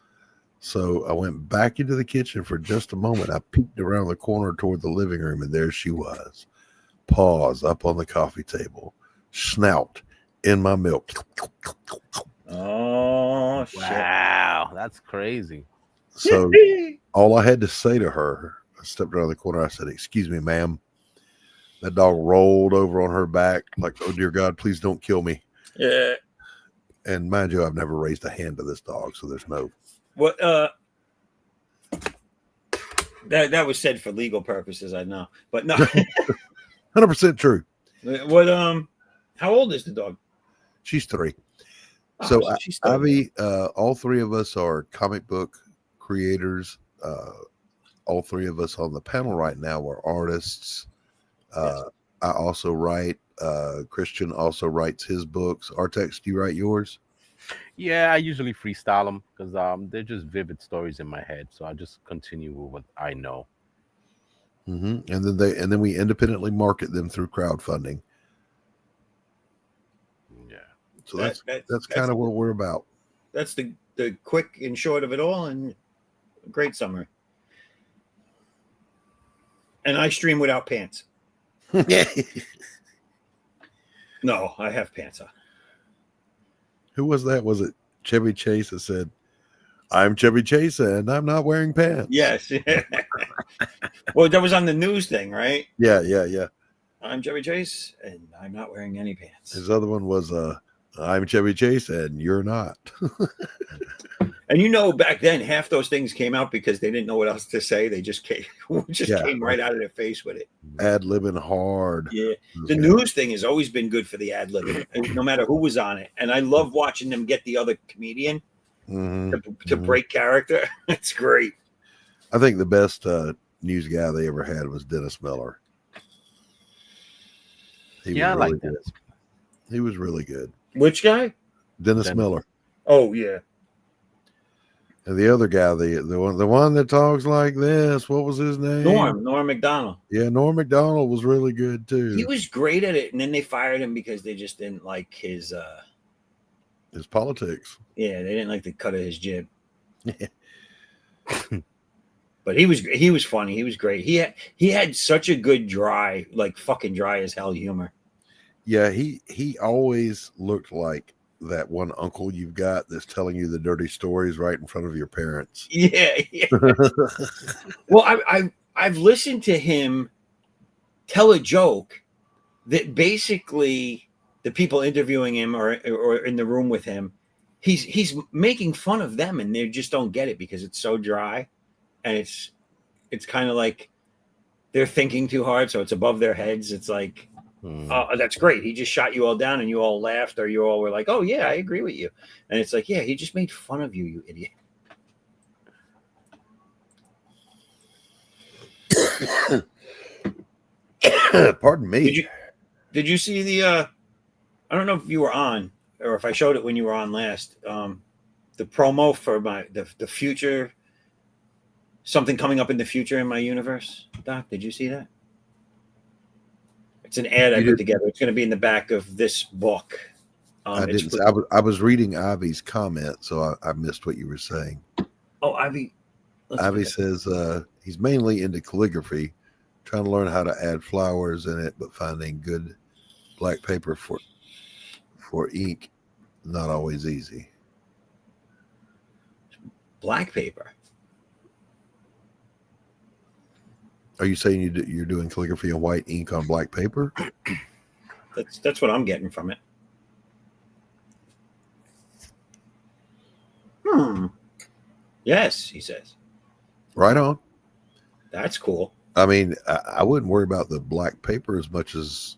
So I went back into the kitchen for just a moment. I peeked around the corner toward the living room, and there she was. Paws up on the coffee table, snout in my milk. Oh, shit. Wow, that's crazy. So all I had to say to her, I stepped around the corner. I said, "Excuse me, ma'am." That dog rolled over on her back like, "Oh, dear God, please don't kill me." Yeah. And mind you, I've never raised a hand to this dog, so there's no. What? That was said for legal purposes, I know, but no. 100% true. What? How old is the dog? She's 3. Oh, So she's still Ivy, all 3 of us are comic book creators. All 3 of us on the panel right now are artists. Yes. I also write. Christian also writes his books. Artex, do you write yours? Yeah, I usually freestyle them because they're just vivid stories in my head. So I just continue with what I know. Mm-hmm. And then we independently market them through crowdfunding. Yeah. So that's kind of what we're about. That's the quick and short of it all, and a great summary. And I stream without pants. No, I have pants on. Who was that? Was it Chevy Chase that said, "I'm Chevy Chase and I'm not wearing pants"? Yes. Well, that was on the news thing, right? Yeah. I'm Chevy Chase and I'm not wearing any pants. His other one was, "I'm Chevy Chase and you're not." And you know, back then, half those things came out because they didn't know what else to say. They just came right out of their face with it. Ad-libbing hard. Yeah. The news thing has always been good for the ad-libbing, no matter who was on it. And I love watching them get the other comedian to break character. It's great. I think the best news guy they ever had was Dennis Miller. I like that. He was really good. Which guy? Dennis Miller. Oh, yeah. And the other guy, the one that talks like this, what was his name? Norm McDonald. Yeah, Norm McDonald was really good too. He was great at it, and then they fired him because they just didn't like his politics. Yeah, they didn't like the cut of his jib. But he was funny. He was great. He had such a good dry, like fucking dry as hell humor. Yeah, he always looked like that one uncle you've got that's telling you the dirty stories right in front of your parents. Yeah. Well, I've listened to him tell a joke that basically the people interviewing him or in the room with him, he's making fun of them, and they just don't get it because it's so dry, and it's kind of like they're thinking too hard, so it's above their heads. It's like, oh, that's great. He just shot you all down and you all laughed, or you all were like, oh, yeah, I agree with you. And it's like, yeah, he just made fun of you, you idiot. Pardon me. Did you see the, I don't know if you were on or if I showed it when you were on last, the promo for the future, something coming up in the future in my universe. Doc, did you see that? It's an ad I put together. It's going to be in the back of this book. I didn't. I was reading Ivy's comment, so I missed what you were saying. Oh, Ivy, Ivy says he's mainly into calligraphy, trying to learn how to add flowers in it, but finding good black paper for ink not always easy. Black paper. Are you saying you're doing calligraphy in white ink on black paper? That's what I'm getting from it. Yes, he says. Right on. That's cool. I mean, I wouldn't worry about the black paper as much as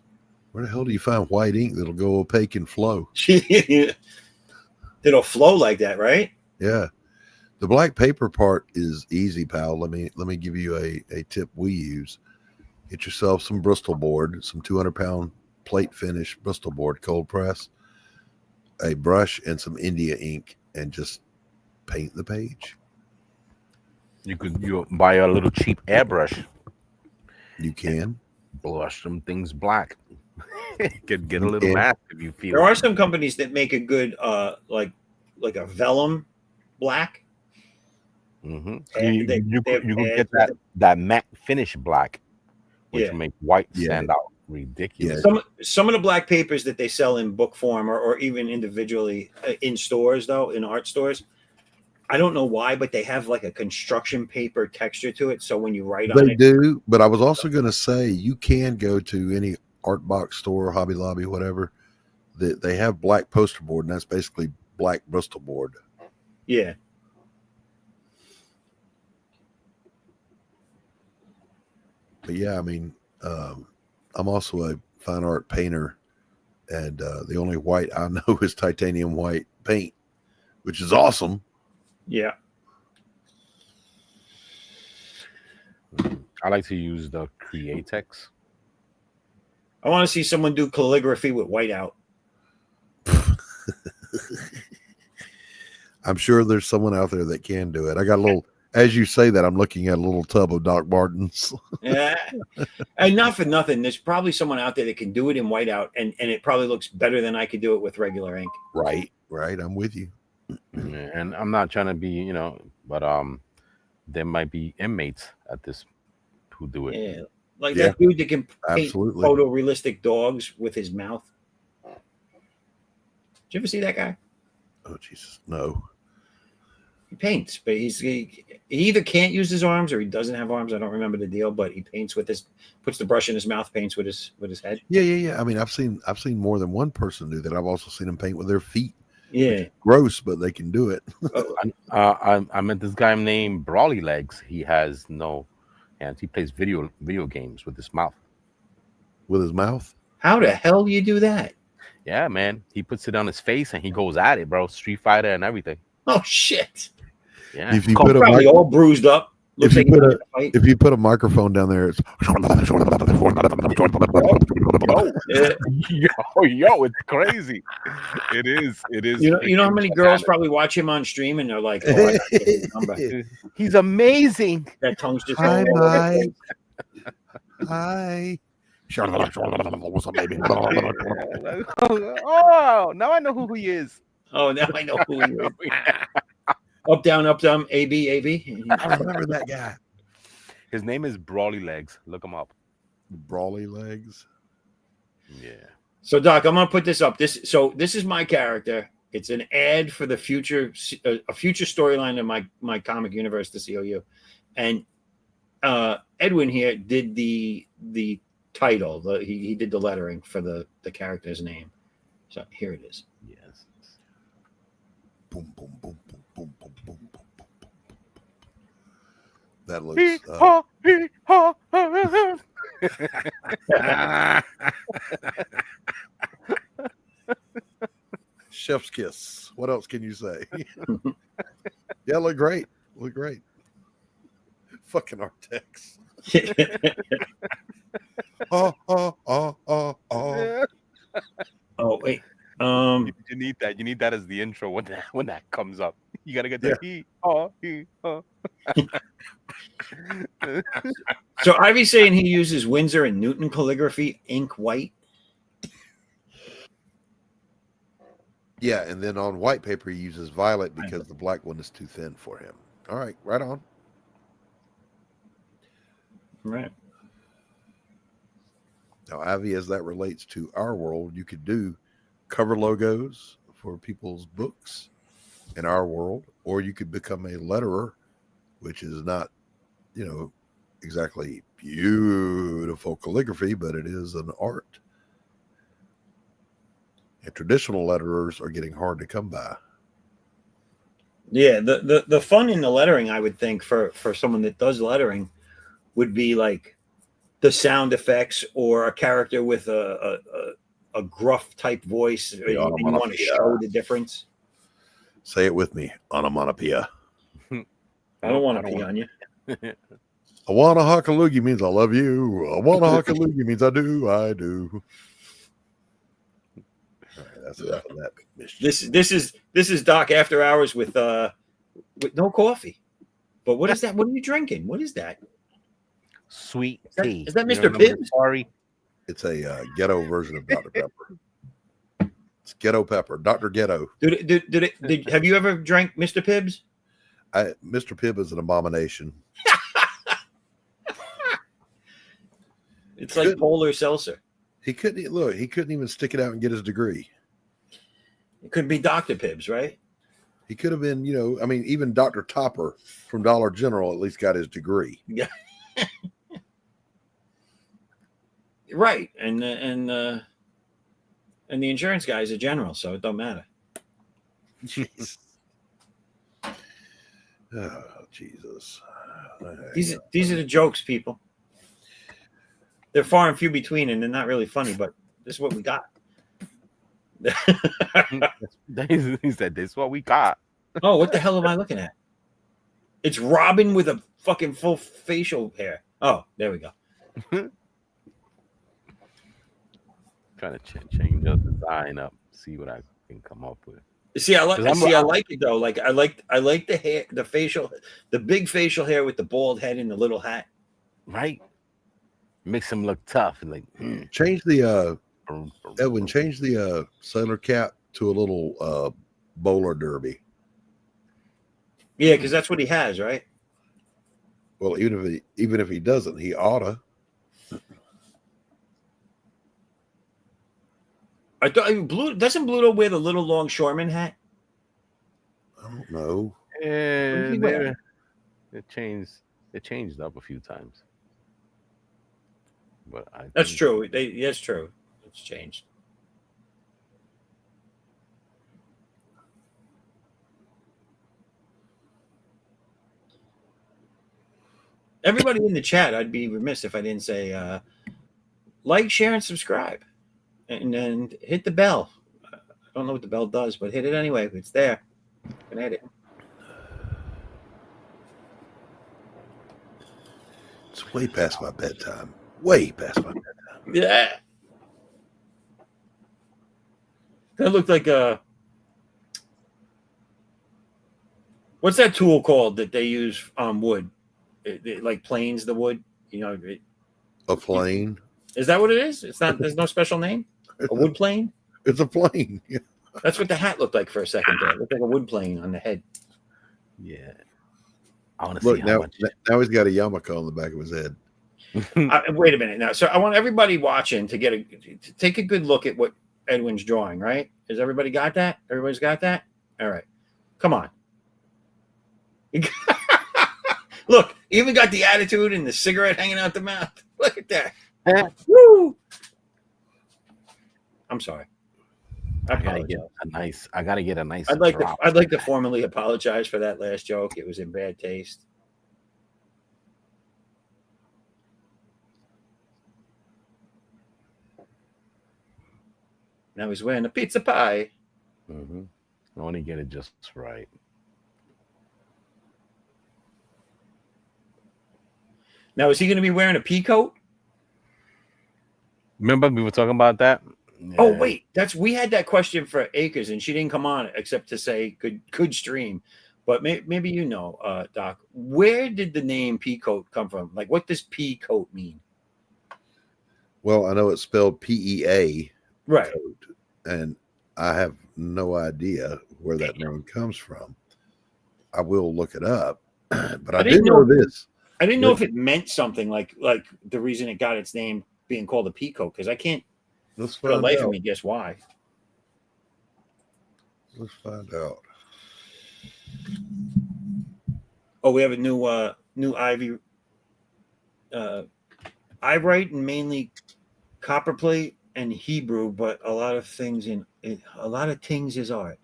where the hell do you find white ink that'll go opaque and flow? It'll flow like that, right? Yeah. The black paper part is easy, pal. Let me give you a tip we use. Get yourself some Bristol board, some 200-pound plate finish Bristol board, cold press, a brush, and some India ink, and just paint the page. You buy a little cheap airbrush. You can blush some things black. Get a little mask if you feel. There are some companies that make a good like a vellum black. Mm-hmm. You can get that matte finish black, which will make white stand out ridiculous. Some of the black papers that they sell in book form or even individually in stores, though, in art stores, I don't know why, but they have like a construction paper texture to it. So when you write on it, they do. But I was also going to say you can go to any art box store, Hobby Lobby, whatever. They have black poster board, and that's basically black Bristol board. Yeah. But yeah, I mean, I'm also a fine art painter, and the only white I know is titanium white paint, which is awesome. Yeah. I like to use the Createx. I want to see someone do calligraphy with whiteout. I'm sure there's someone out there that can do it. I got a little, as you say that, I'm looking at a little tub of Doc Martens. Yeah. And not for nothing, there's probably someone out there that can do it in whiteout, and it probably looks better than I could do it with regular ink. Right. I'm with you. And I'm not trying to be, but there might be inmates at this who do it. Yeah. Like that dude that can paint photorealistic dogs with his mouth. Did you ever see that guy? Oh, Jesus. No. He paints, but he either can't use his arms or he doesn't have arms. I don't remember the deal, but he paints with puts the brush in his mouth, paints with his head. Yeah. I mean, I've seen more than one person do that. I've also seen them paint with their feet. Yeah. Gross, but they can do it. I met this guy named Brawly Legs. He has no hands. He plays video games with his mouth. With his mouth? How the hell do you do that? Yeah, man. He puts it on his face and he goes at it, bro. Street Fighter and everything. Oh shit! Yeah. If you put probably all bruised up. If you put a microphone down there, it's yo, it's crazy. It is. You know how many girls probably watch him on stream and they're like, "Oh, I gotta get his number." He's amazing. That tongue's just hi. Oh, now I know who he is. Oh, now I know who he is. Up, down, A, B, A, B. I remember that guy. His name is Brawly Legs. Look him up. Brawly Legs. Yeah. So, Doc, I'm gonna put this up. This is my character. It's an ad for the future, a future storyline of my comic universe, the C.O.U. And Edwin here did the title. He did the lettering for the character's name. So here it is. Yes. Boom, boom, boom, boom, boom, boom, boom, boom, boom, boom. That looks. Chef's kiss. What else can you say? Yeah, look great. Look great. Fucking Artex. Oh. Oh wait. You need that. You need that as the intro when that comes up. You gotta get the So Ivy's saying he uses Winsor and Newton calligraphy ink white. Yeah, and then on white paper he uses violet because the black one is too thin for him. All right, right on. Right. Now, Ivy, as that relates to our world, you could do cover logos for people's books in our world, or you could become a letterer, which is not, exactly beautiful calligraphy, but it is an art. And traditional letterers are getting hard to come by. Yeah, the fun in the lettering, I would think, for someone that does lettering would be like the sound effects or a character with a gruff type voice, and you want to show the difference. Say it with me, onomatopoeia. I don't want to pee on you. Awana hakalugi means I love you. Awana hakalugi means I do. All right, that's enough of that. This is Doc After Hours with no coffee. But what is that? What are you drinking? What is that? Sweet tea. Is that Mr. Pibbs? Sorry. It's a ghetto version of Dr. Pepper. It's Ghetto Pepper, Dr. Ghetto. Have you ever drank Mr. Pibbs? Mr. Pibb is an abomination. It's like polar seltzer. He couldn't even stick it out and get his degree. It could be Dr. Pibbs, right? He could have been, even Dr. Topper from Dollar General at least got his degree. Yeah. Right. And the insurance guy is a general, so it don't matter. Jeez. Oh, Jesus. These are the jokes, people. They're far and few between, and they're not really funny, but this is what we got. He said, "This is what we got." Oh, what the hell am I looking at? It's Robin with a fucking full facial hair. Oh, there we go. Trying to change the design up, see what I can come up with. See, I like it though. Like I like the hair, the big facial hair with the bald head and the little hat. Right. Makes him look tough and like change the Edwin, change the sailor cap to a little bowler derby. Yeah, because that's what he has, right? Well, even if he doesn't, he oughta. I thought doesn't Bluto wear the little longshoreman hat? I don't know. Yeah, it changed up a few times. But that's true. That's true. It's changed. Everybody in the chat, I'd be remiss if I didn't say like, share, and subscribe. And then hit the bell. I don't know what the bell does, but hit it anyway. It's there. You can hit it. It's way past my bedtime. Way past my bedtime. Yeah. That looked like a... What's that tool called that they use on wood? It like planes the wood? A plane? Is that what it is? It's not. There's no special name? A wood plane? It's a plane. That's what the hat looked like for a second there. It looked like a wood plane on the head. Yeah. I want to see how much. Now he's got a yarmulke on the back of his head. Wait a minute now. So I want everybody watching to take a good look at what Edwin's drawing, right? Has everybody got that? Everybody's got that? All right. Come on. Look, even got the attitude and the cigarette hanging out the mouth. Look at that. Woo! I'm sorry. I gotta get a nice. I'd like to formally apologize for that last joke. It was in bad taste. Now he's wearing a pizza pie. Mm-hmm. I want to get it just right. Now, is he going to be wearing a pea coat? Remember we were talking about that? Yeah. Oh, wait. We had that question for Akers, and she didn't come on except to say good stream. But maybe Doc, where did the name pea coat come from? Like, what does pea coat mean? Well, I know it's spelled PEA. Right. Coat, and I have no idea where that name comes from. I will look it up. But I do know this. I didn't know if it meant something like the reason it got its name being called a peacoat, because I can't Let's for the find life out. of me guess why. Let's find out. Oh, we have a new Ivy. I write in mainly copperplate and Hebrew, but a lot of things is art.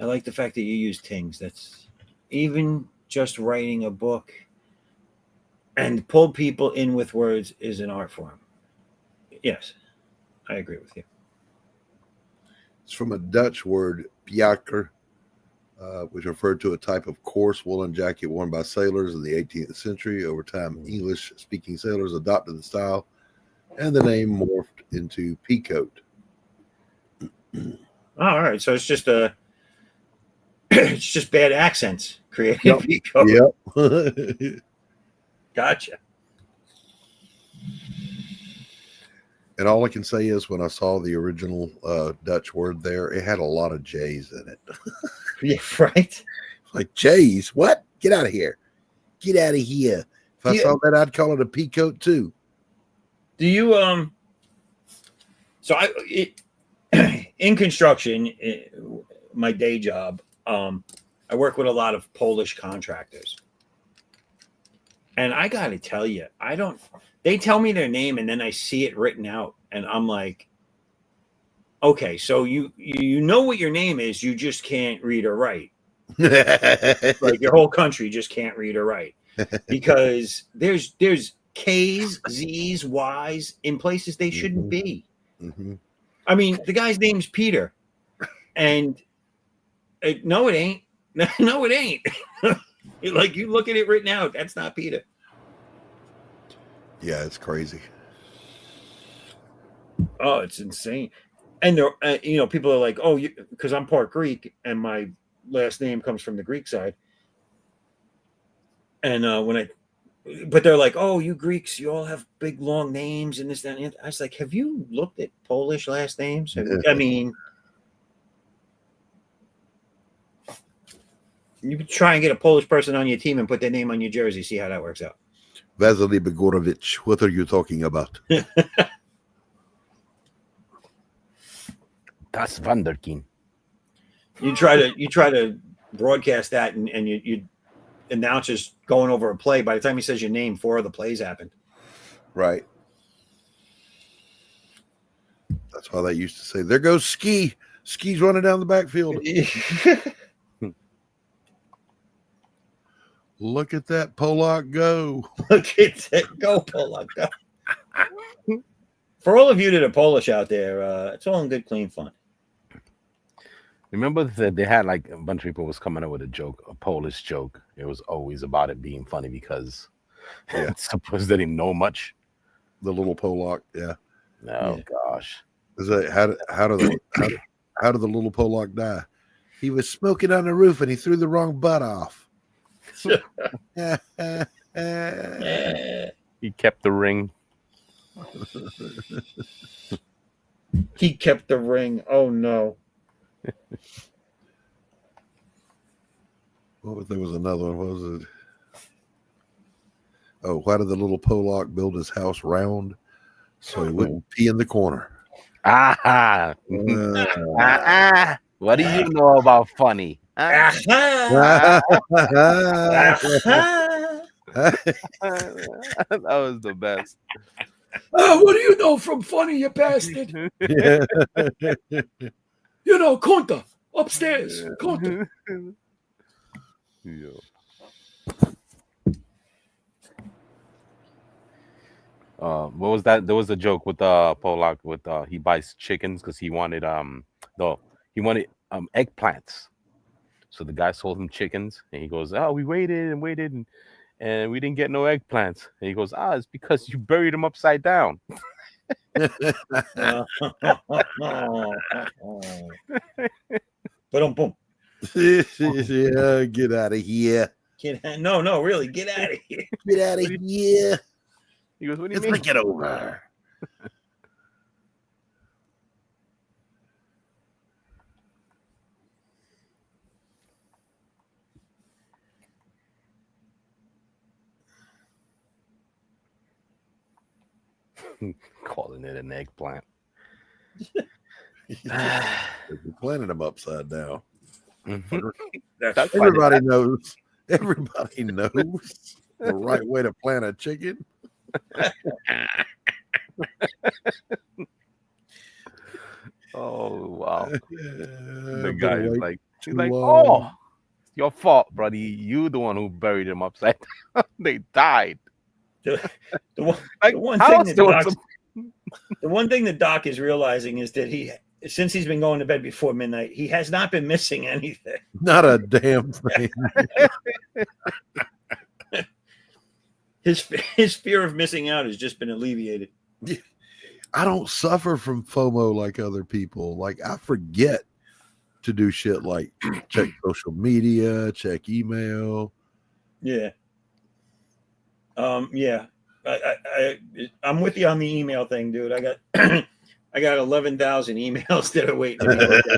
I like the fact that you use things. That's even just writing a book and pull people in with words is an art form. Yes, I agree with you. It's from a Dutch word, pjakker, which referred to a type of coarse woolen jacket worn by sailors in the 18th century. Over time, English-speaking sailors adopted the style, and the name morphed into peacoat. All right, so it's just bad accents creating peacoat. Yep. Gotcha. And all I can say is when I saw the original Dutch word there, it had a lot of J's in it. Yeah, right. Like, J's? What? Get out of here. Get out of here. If I saw that, I'd call it a peacoat too. Do you so in construction, my day job, I work with a lot of Polish contractors. And I got to tell you, they tell me their name and then I see it written out and I'm like, okay, so you know what your name is, you just can't read or write. Like your whole country just can't read or write because there's K's, Z's, Y's in places they shouldn't be. Mm-hmm. I mean, the guy's name's Peter, and no, it ain't. No, it ain't. Like you look at it written out, that's not Peter. Yeah, it's crazy. Oh, it's insane. And there, people are like, oh, because I'm part Greek and my last name comes from the Greek side. And but they're like, oh, you Greeks, you all have big long names and this, that, and I was like, have you looked at Polish last names? I mean, you try and get a Polish person on your team and put their name on your jersey, see how that works out. Vasily Begorovich, what are you talking about? Das Wunderkind. You try to broadcast that and you announcers going over a play. By the time he says your name, 4 of the plays happened. Right. That's why they used to say, there goes Ski. Ski's running down the backfield. Look at that Polak go. Look at that go, Polak go. For all of you that are Polish out there, it's all in good, clean fun. Remember that they had like a bunch of people was coming up with a Polish joke. It was always about it being funny because suppose they didn't know much. The little Polak, yeah. Oh gosh. Is that how did the little Polak die? He was smoking on the roof and he threw the wrong butt off. He kept the ring. He kept the ring. Oh no. There was another one. What was it? Oh, why did the little Polak build his house round? So he wouldn't pee in the corner. What do you know about funny? That was the best. What do you know from funny, you bastard? You know, Conta upstairs. Conta. Yeah. What was that? There was a joke with Polak with he buys chickens because he wanted eggplants. So the guy sold him chickens and he goes, oh, we waited and we didn't get no eggplants. And he goes, it's because you buried them upside down. Boom. Yeah, get out of here. No, really, get out of here. Get out of here. He goes, what do you mean? Think it over. Calling it an eggplant. We're planting them upside down. Mhm. That's That's funny. Everybody knows. Everybody knows the right way to plant a chicken. Oh wow. The I've guy been is waiting like, he's too like, long. oh, it's your fault, buddy. You the one who buried them upside down. They died. The, the one, Like, the one how thing else that there was Doc's, the one thing that Doc is realizing is that since he's been going to bed before midnight, he has not been missing anything. Not a damn thing. His fear of missing out has just been alleviated. I don't suffer from FOMO like other people. Like, I forget to do shit like check social media, check email. Yeah. Yeah. I'm with you on the email thing, dude. I got I got 11,000 emails that are waiting to be looked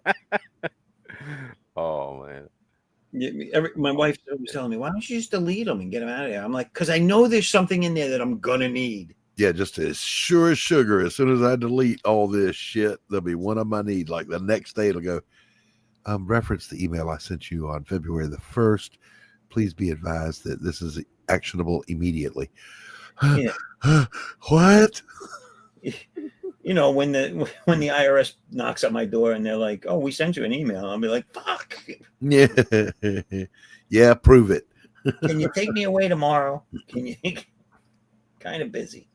at. Oh man. My wife was telling me, why don't you just delete them and get them out of there? I'm like, because I know there's something in there that I'm gonna need. Yeah, just as sure as sugar. As soon as I delete all this shit, there'll be one of them I need. Like the next day, it'll go, reference the email I sent you on February the 1st. Please be advised that this is actionable immediately. Yeah. What? You know, when the IRS knocks at my door and they're like, "Oh, we sent you an email," I'll be like, "Fuck." Yeah, yeah, prove it. Can you take me away tomorrow? Can you? Kind of busy.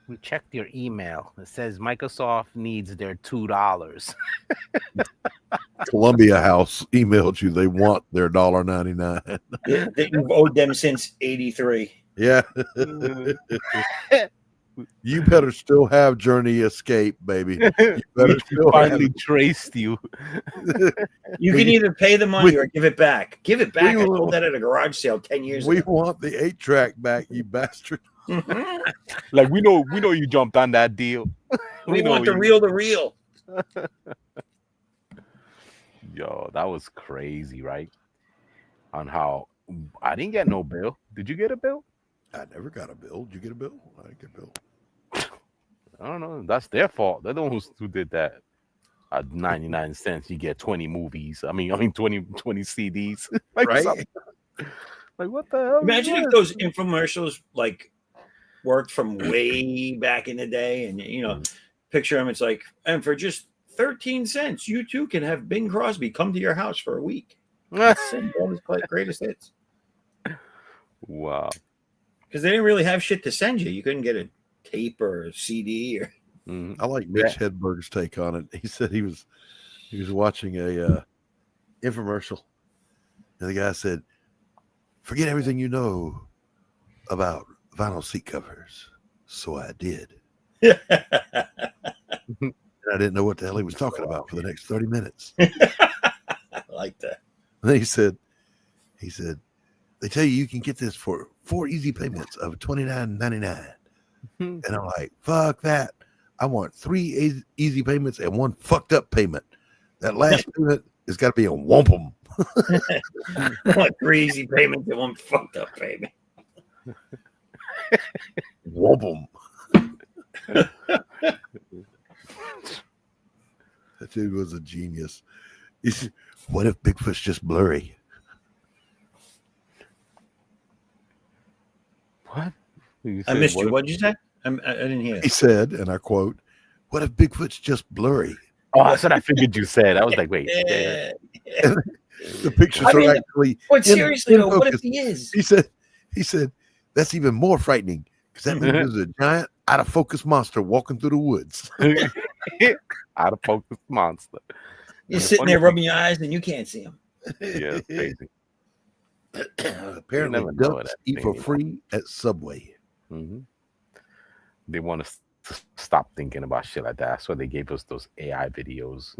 We checked your email. It says Microsoft needs their $2. Columbia House emailed you. They want their $1.99. Yeah, that you've owed them since '83. Yeah. You better still have Journey Escape, baby. You better still finally have traced you. You can either pay the money or give it back. Give it back. I will- sold that at a garage sale 10 years We ago. want the 8-track back, you bastard. Like we know you jumped on that deal. We know want the you- real to real. Yo, that was crazy, right? On how I didn't get no bill. Did you get a bill? I never got a bill. Did you get a bill? I didn't get a bill. I don't know. That's their fault. They're the ones who did that. At 99 cents, you get 20 movies. I mean 20 CDs. Like, Right? like what the hell? Imagine if those infomercials like worked from way back in the day, and picture them. It's like, and for just 13 cents, you too can have Bing Crosby come to your house for a week. Send all his greatest hits. Wow. Because they didn't really have shit to send you. You couldn't get a tape or a CD or. I like Mitch Hedberg's take on it. He said he was watching a infomercial, and the guy said, "Forget everything you know about vinyl seat covers." So I did. And I didn't know what the hell he was talking about for the next 30 minutes. I like that. And then he said, they tell you can get this for 4 easy payments of $29.99. And I'm like, fuck that. I want 3 easy payments and 1 fucked up payment. That last payment has got to be a wampum. I want 3 easy payments and 1 fucked up payment. Wampum. That dude was a genius. He said, what if Bigfoot's just blurry? What? I missed you. What did you say? I didn't hear it. He said, and I quote, what if Bigfoot's just blurry? Oh, that's what I figured you said. I was like, wait. Yeah. The pictures are actually. But seriously, though, what if he is? He said, that's even more frightening because that means there's a giant out of focus monster walking through the woods. Out of focus monster. You're sitting there rubbing your eyes and you can't see him. Yeah, it's crazy. Apparently, never know ducks that eat for thing. free at Subway. Mm-hmm. They want us to stop thinking about shit like that. That's why they gave us those AI videos.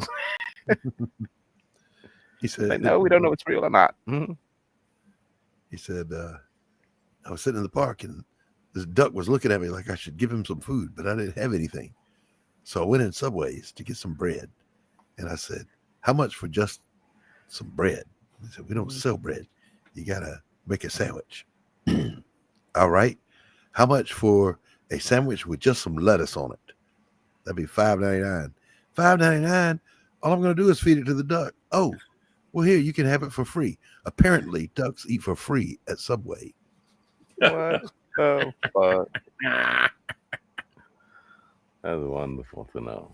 He said, like, no, we don't know if it's real or not. Mm-hmm. He said, I was sitting in the park and this duck was looking at me like I should give him some food, but I didn't have anything. So I went in Subways to get some bread. And I said, how much for just some bread? He said, we don't sell bread. You got to make a sandwich. All right. How much for a sandwich with just some lettuce on it? That'd be $5.99. $5.99. All I'm going to do is feed it to the duck. Oh, well, here, you can have it for free. Apparently, ducks eat for free at Subway. What the fuck? That's wonderful to know.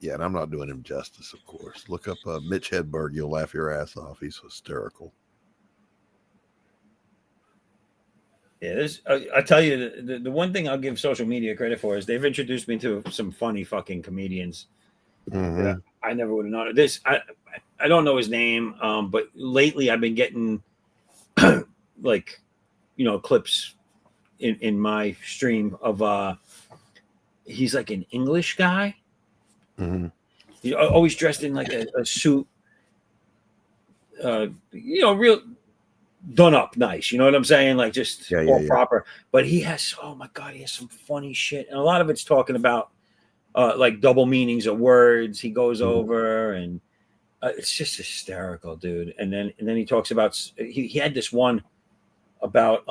Yeah, and I'm not doing him justice, of course. Look up Mitch Hedberg. You'll laugh your ass off. He's hysterical. Yeah, I tell you, the one thing I'll give social media credit for is they've introduced me to some funny fucking comedians. Mm-hmm. Yeah, I never would have known this. I don't know his name, but lately I've been getting like, clips in my stream of he's like an English guy. Mm-hmm. He's always dressed in like a suit, real done up nice. You know what I'm saying? Like just all proper. But he has, oh my God, he has some funny shit. And a lot of it's talking about like double meanings of words he goes over, and it's just hysterical, dude. And then he talks about, he had this one about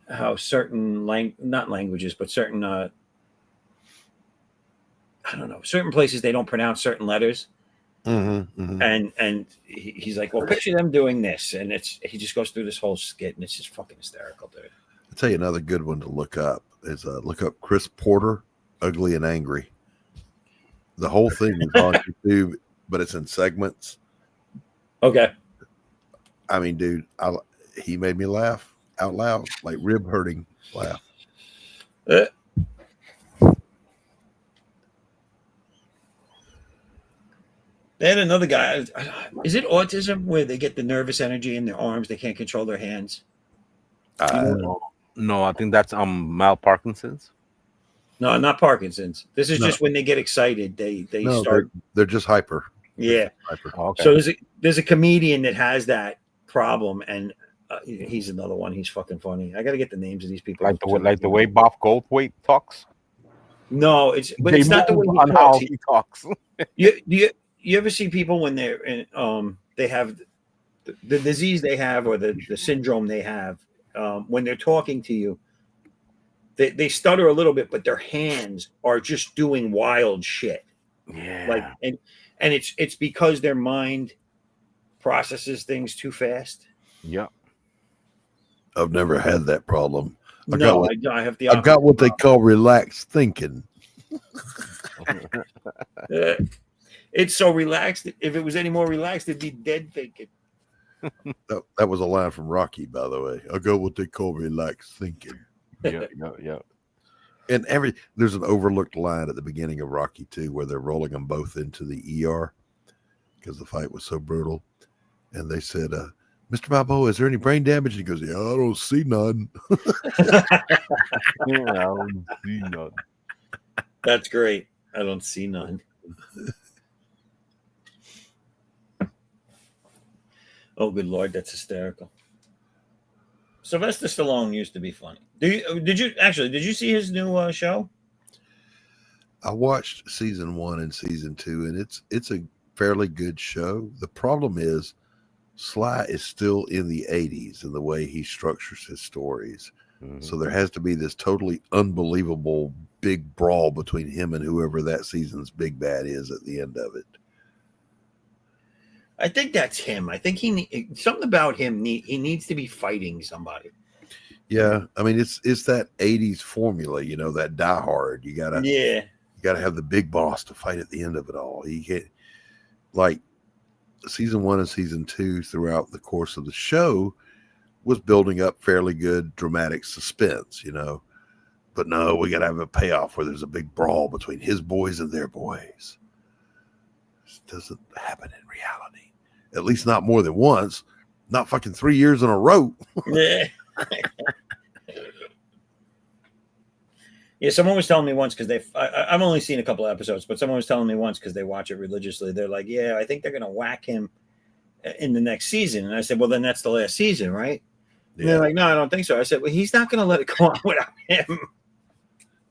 how certain not languages, but certain I don't know, certain places they don't pronounce certain letters. Mm-hmm, mm-hmm. And he's like, well, picture them doing this, and he just goes through this whole skit, and it's just fucking hysterical, dude. I'll tell you another good one to look up is look up Chris Porter, Ugly and Angry. The whole thing is on YouTube, but it's in segments. Okay. I mean, dude, he made me laugh out loud, like rib hurting laugh. They had another guy. Is it autism where they get the nervous energy in their arms? They can't control their hands. No, I think that's Parkinson's. No, not Parkinson's. This is just when they get excited. They start. They're just hyper. Yeah. Hyper. Oh, okay. So there's a comedian that has that problem, and he's another one. He's fucking funny. I got to get the names of these people. Like the way Bob Goldthwait talks. No, it's not the way he talks. You ever see people when they're in, they have the disease they have, or the syndrome they have, when they're talking to you, they stutter a little bit, but their hands are just doing wild shit. Yeah. Like, and it's because their mind processes things too fast. Yeah. I've never had that problem. I have the. I've got what they call relaxed thinking. It's so relaxed. If it was any more relaxed, it'd be dead thinking. That was a line from Rocky, by the way. I got what they call relaxed thinking. Yeah. And there's an overlooked line at the beginning of Rocky 2 where they're rolling them both into the ER because the fight was so brutal. And they said, Mr. Balboa, is there any brain damage? And he goes, yeah, I don't see none. Yeah, I don't see none. That's great. I don't see none. Oh, good Lord, that's hysterical. Sylvester Stallone used to be funny. Did you see his new show? I watched season 1 and season 2, and it's a fairly good show. The problem is Sly is still in the 80s in the way he structures his stories. Mm-hmm. So there has to be this totally unbelievable big brawl between him and whoever that season's big bad is at the end of it. I think that's him. I think something about him. He needs to be fighting somebody. Yeah, I mean it's that 80s formula, that Die Hard. You gotta have the big boss to fight at the end of it all. He can't, like season 1 and season 2 throughout the course of the show was building up fairly good dramatic suspense, But no, we gotta have a payoff where there's a big brawl between his boys and their boys. This doesn't happen in reality. At least not more than once. Not fucking 3 years in a row. Yeah. Yeah, someone was telling me once because I've only seen a couple of episodes, but someone was telling me once because they watch it religiously. They're like, yeah, I think they're going to whack him in the next season. And I said, well, then that's the last season, right? Yeah. And they're like, no, I don't think so. I said, well, he's not going to let it go on without him.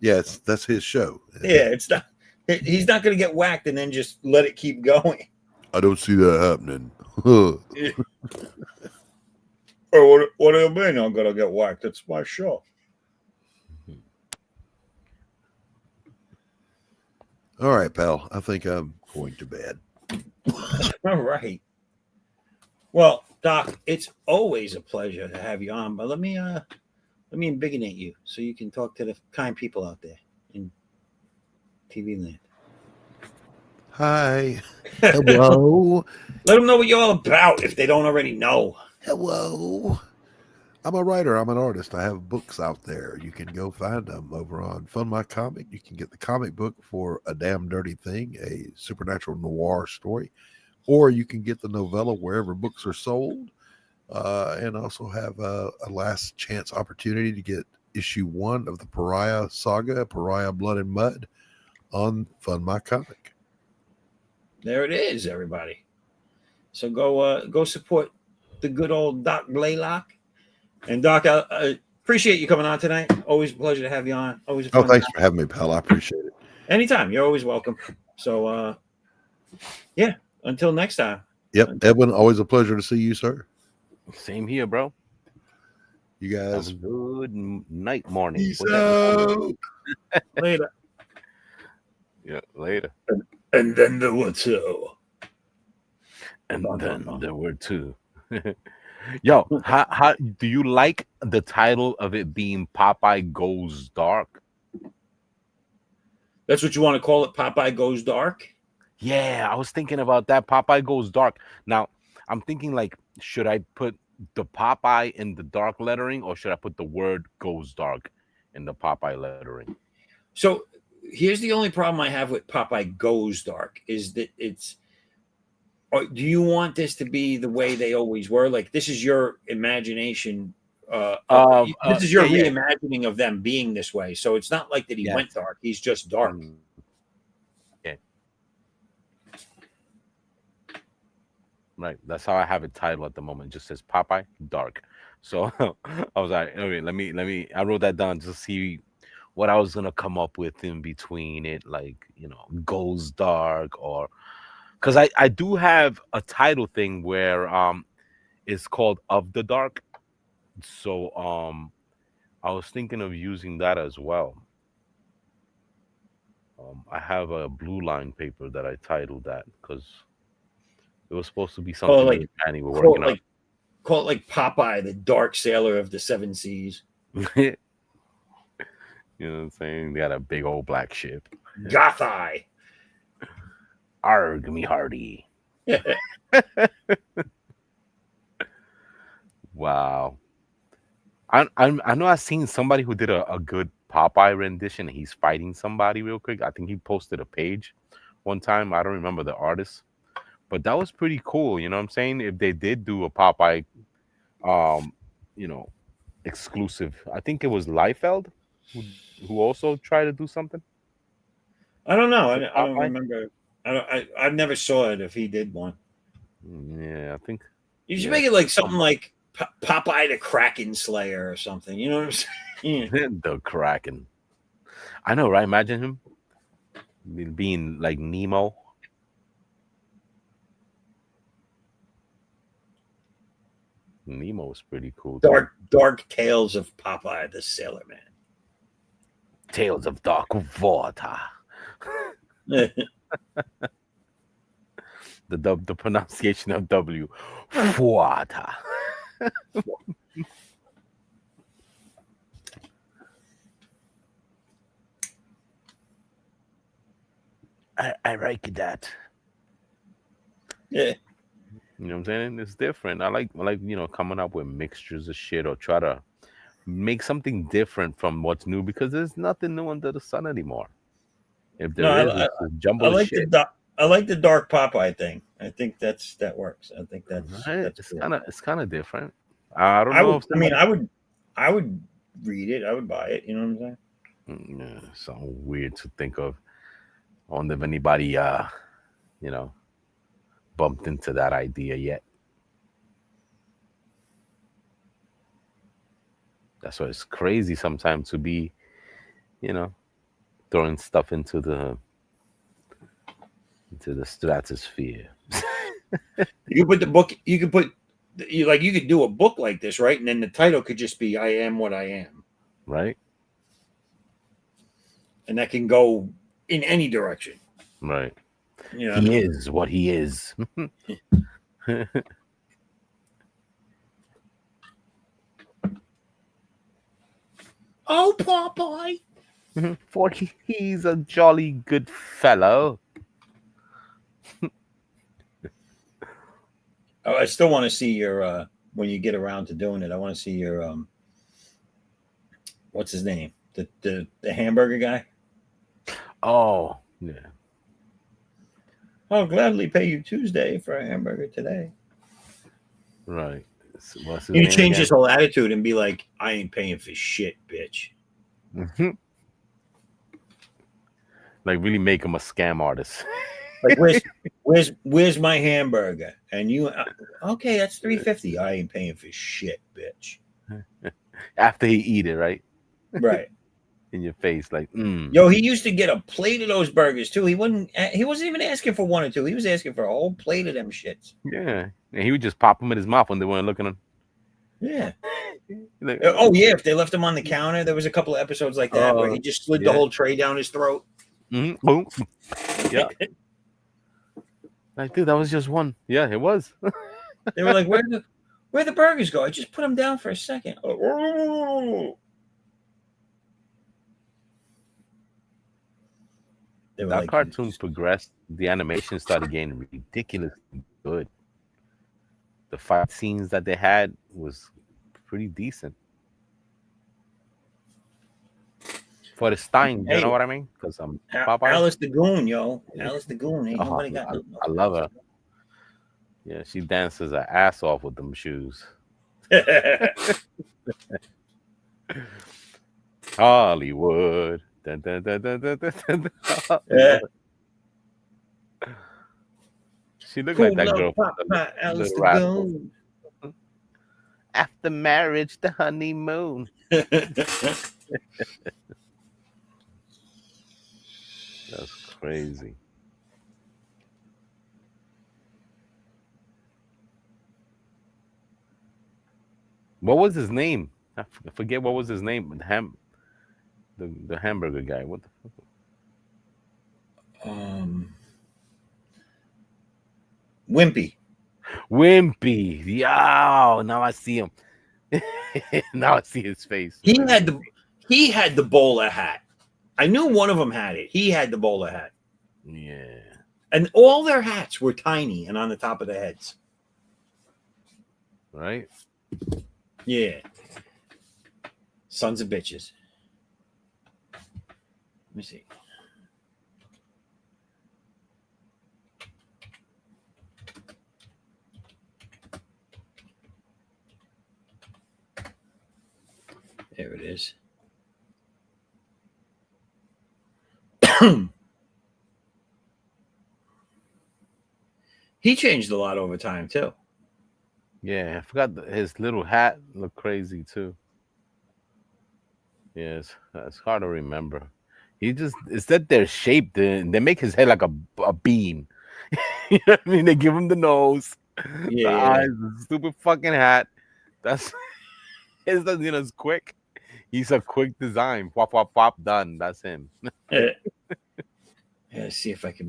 Yeah, that's his show. Yeah, he's not going to get whacked and then just let it keep going. I don't see that happening. Oh, what do you mean I'm gonna get whacked? It's my show. All right, pal. I think I'm going to bed. All right. Well, Doc, it's always a pleasure to have you on. But let me embiggenate you so you can talk to the kind people out there in TV land. Hi. Hello. Let them know what you're all about if they don't already know. Hello. I'm a writer. I'm an artist. I have books out there. You can go find them over on Fund My Comic. You can get the comic book for A Damn Dirty Thing, a supernatural noir story, or you can get the novella wherever books are sold. And also have a last chance opportunity to get issue 1 of the Pariah Saga, Pariah Blood and Mud, on Fund My Comic. There it is, everybody. So go support the good old Doc Blaylock. And Doc, I appreciate you coming on tonight. Always a pleasure to have you on. Always a fun thanks time. for having me, pal. I appreciate it. Anytime. You're always welcome. So, yeah, until next time. Yep. Edwin, always a pleasure to see you, sir. Same here, bro. You guys. Have a good night, morning. Peace out. Later. Yeah, later. And then there were two. And then there were two. Yo, how do you like the title of it being Popeye Goes Dark? That's what you want to call it, Popeye Goes Dark? Yeah, I was thinking about that. Popeye Goes Dark. Now, I'm thinking like, should I put the Popeye in the dark lettering, or should I put the word Goes Dark in the Popeye lettering? So here's the only problem I have with Popeye Goes Dark is that it's, do you want this to be the way they always were? Like, this is your imagination. This is your reimagining of them being this way. So it's not like that he went dark. He's just dark. Yeah. Right. That's how I have it titled at the moment. It just says Popeye Dark. So I was like, okay, let me, I wrote that down to see what I was going to come up with in between it. Like, Goes Dark, or, because I do have a title thing where it's called Of the Dark. So I was thinking of using that as well. I have a blue line paper that I titled that because it was supposed to be something like Annie were working on. Call it like Popeye, the dark sailor of the 7 seas. You know what I'm saying? They got a big old black ship. Gothai. Arg me hearty. Wow. I know I've seen somebody who did a good Popeye rendition. He's fighting somebody real quick. I think he posted a page one time. I don't remember the artist, but that was pretty cool. You know what I'm saying? If they did do a Popeye, exclusive, I think it was Liefeld who also tried to do something. I don't know. I don't remember. I never saw it if he did one. Yeah, I think you should make it like something like Popeye the Kraken Slayer or something. You know what I'm saying? The Kraken. I know, right? Imagine him being like Nemo. Nemo was pretty cool. Dark Tales of Popeye the Sailor Man. Tales of Dark Water. The pronunciation of W. Water. I like that. Yeah. You know what I'm saying? It's different. I like coming up with mixtures of shit, or try to make something different from what's new, because there's nothing new under the sun anymore. If there is, it's jumble of shit. I like the dark Popeye thing. I think that works. I think that's it's kind of different. I don't know. I would read it. I would buy it. You know what I'm saying? Yeah, something weird to think of. I wonder if anybody, bumped into that idea yet. That's why it's crazy sometimes to be, throwing stuff into the stratosphere. You can put you could do a book like this, right? And then the title could just be "I Am What I Am," right? And that can go in any direction. Right. Yeah. He is what he is. Oh, Popeye. For he's a jolly good fellow. Oh, I still want to see your when you get around to doing it. I want to see your what's his name? The hamburger guy. Oh, yeah. I'll gladly pay you Tuesday for a hamburger today. Right. What's his You name change again? his whole attitude and be like, I ain't paying for shit, bitch. Like really make him a scam artist. Like, where's my hamburger? And you, okay, that's $3.50. I ain't paying for shit, bitch. After he eat it, right? Right. In your face, like, Yo, he used to get a plate of those burgers too. He wasn't even asking for one or two. He was asking for a whole plate of them shits. Yeah. And he would just pop them in his mouth when they weren't looking at him. Yeah. Like, Oh yeah, if they left him on the counter, there was a couple of episodes like that where he just slid the whole tray down his throat. Boom. Yeah. Like, dude, that was just one. Yeah, it was. They were like, where the burgers go? I just put them down for a second. That like, cartoon progressed. The animation started getting ridiculously good. The fight scenes that they had was pretty decent. For the Stein, you know what I mean? Because I'm Alice the Goon, yo. Alice the Goon. Ain't nobody got I love her. Yeah, she dances her ass off with them shoes. Hollywood. Dun, dun, dun, dun, dun, dun, dun. Yeah. She looked like that girl. Alice the Goon. After marriage, the honeymoon. That's crazy. What was his name? I forget what was his name. The hamburger guy. What the fuck? Wimpy. Yeah. Now I see him. Now I see his face. He had the bowler hat. I knew one of them had it. He had the bowler hat. Yeah. And all their hats were tiny and on the top of their heads. Right? Yeah. Sons of bitches. Let me see. There it is. He changed a lot over time too. Yeah, I forgot his little hat looked crazy too. Yes, it's hard to remember. It's that they're shaped. They make his head like a bean. You know what I mean? They give him the nose, the eyes, the stupid fucking hat. That's it's quick. He's a quick design. Wop wop wop, done. That's him. Yeah, see if I can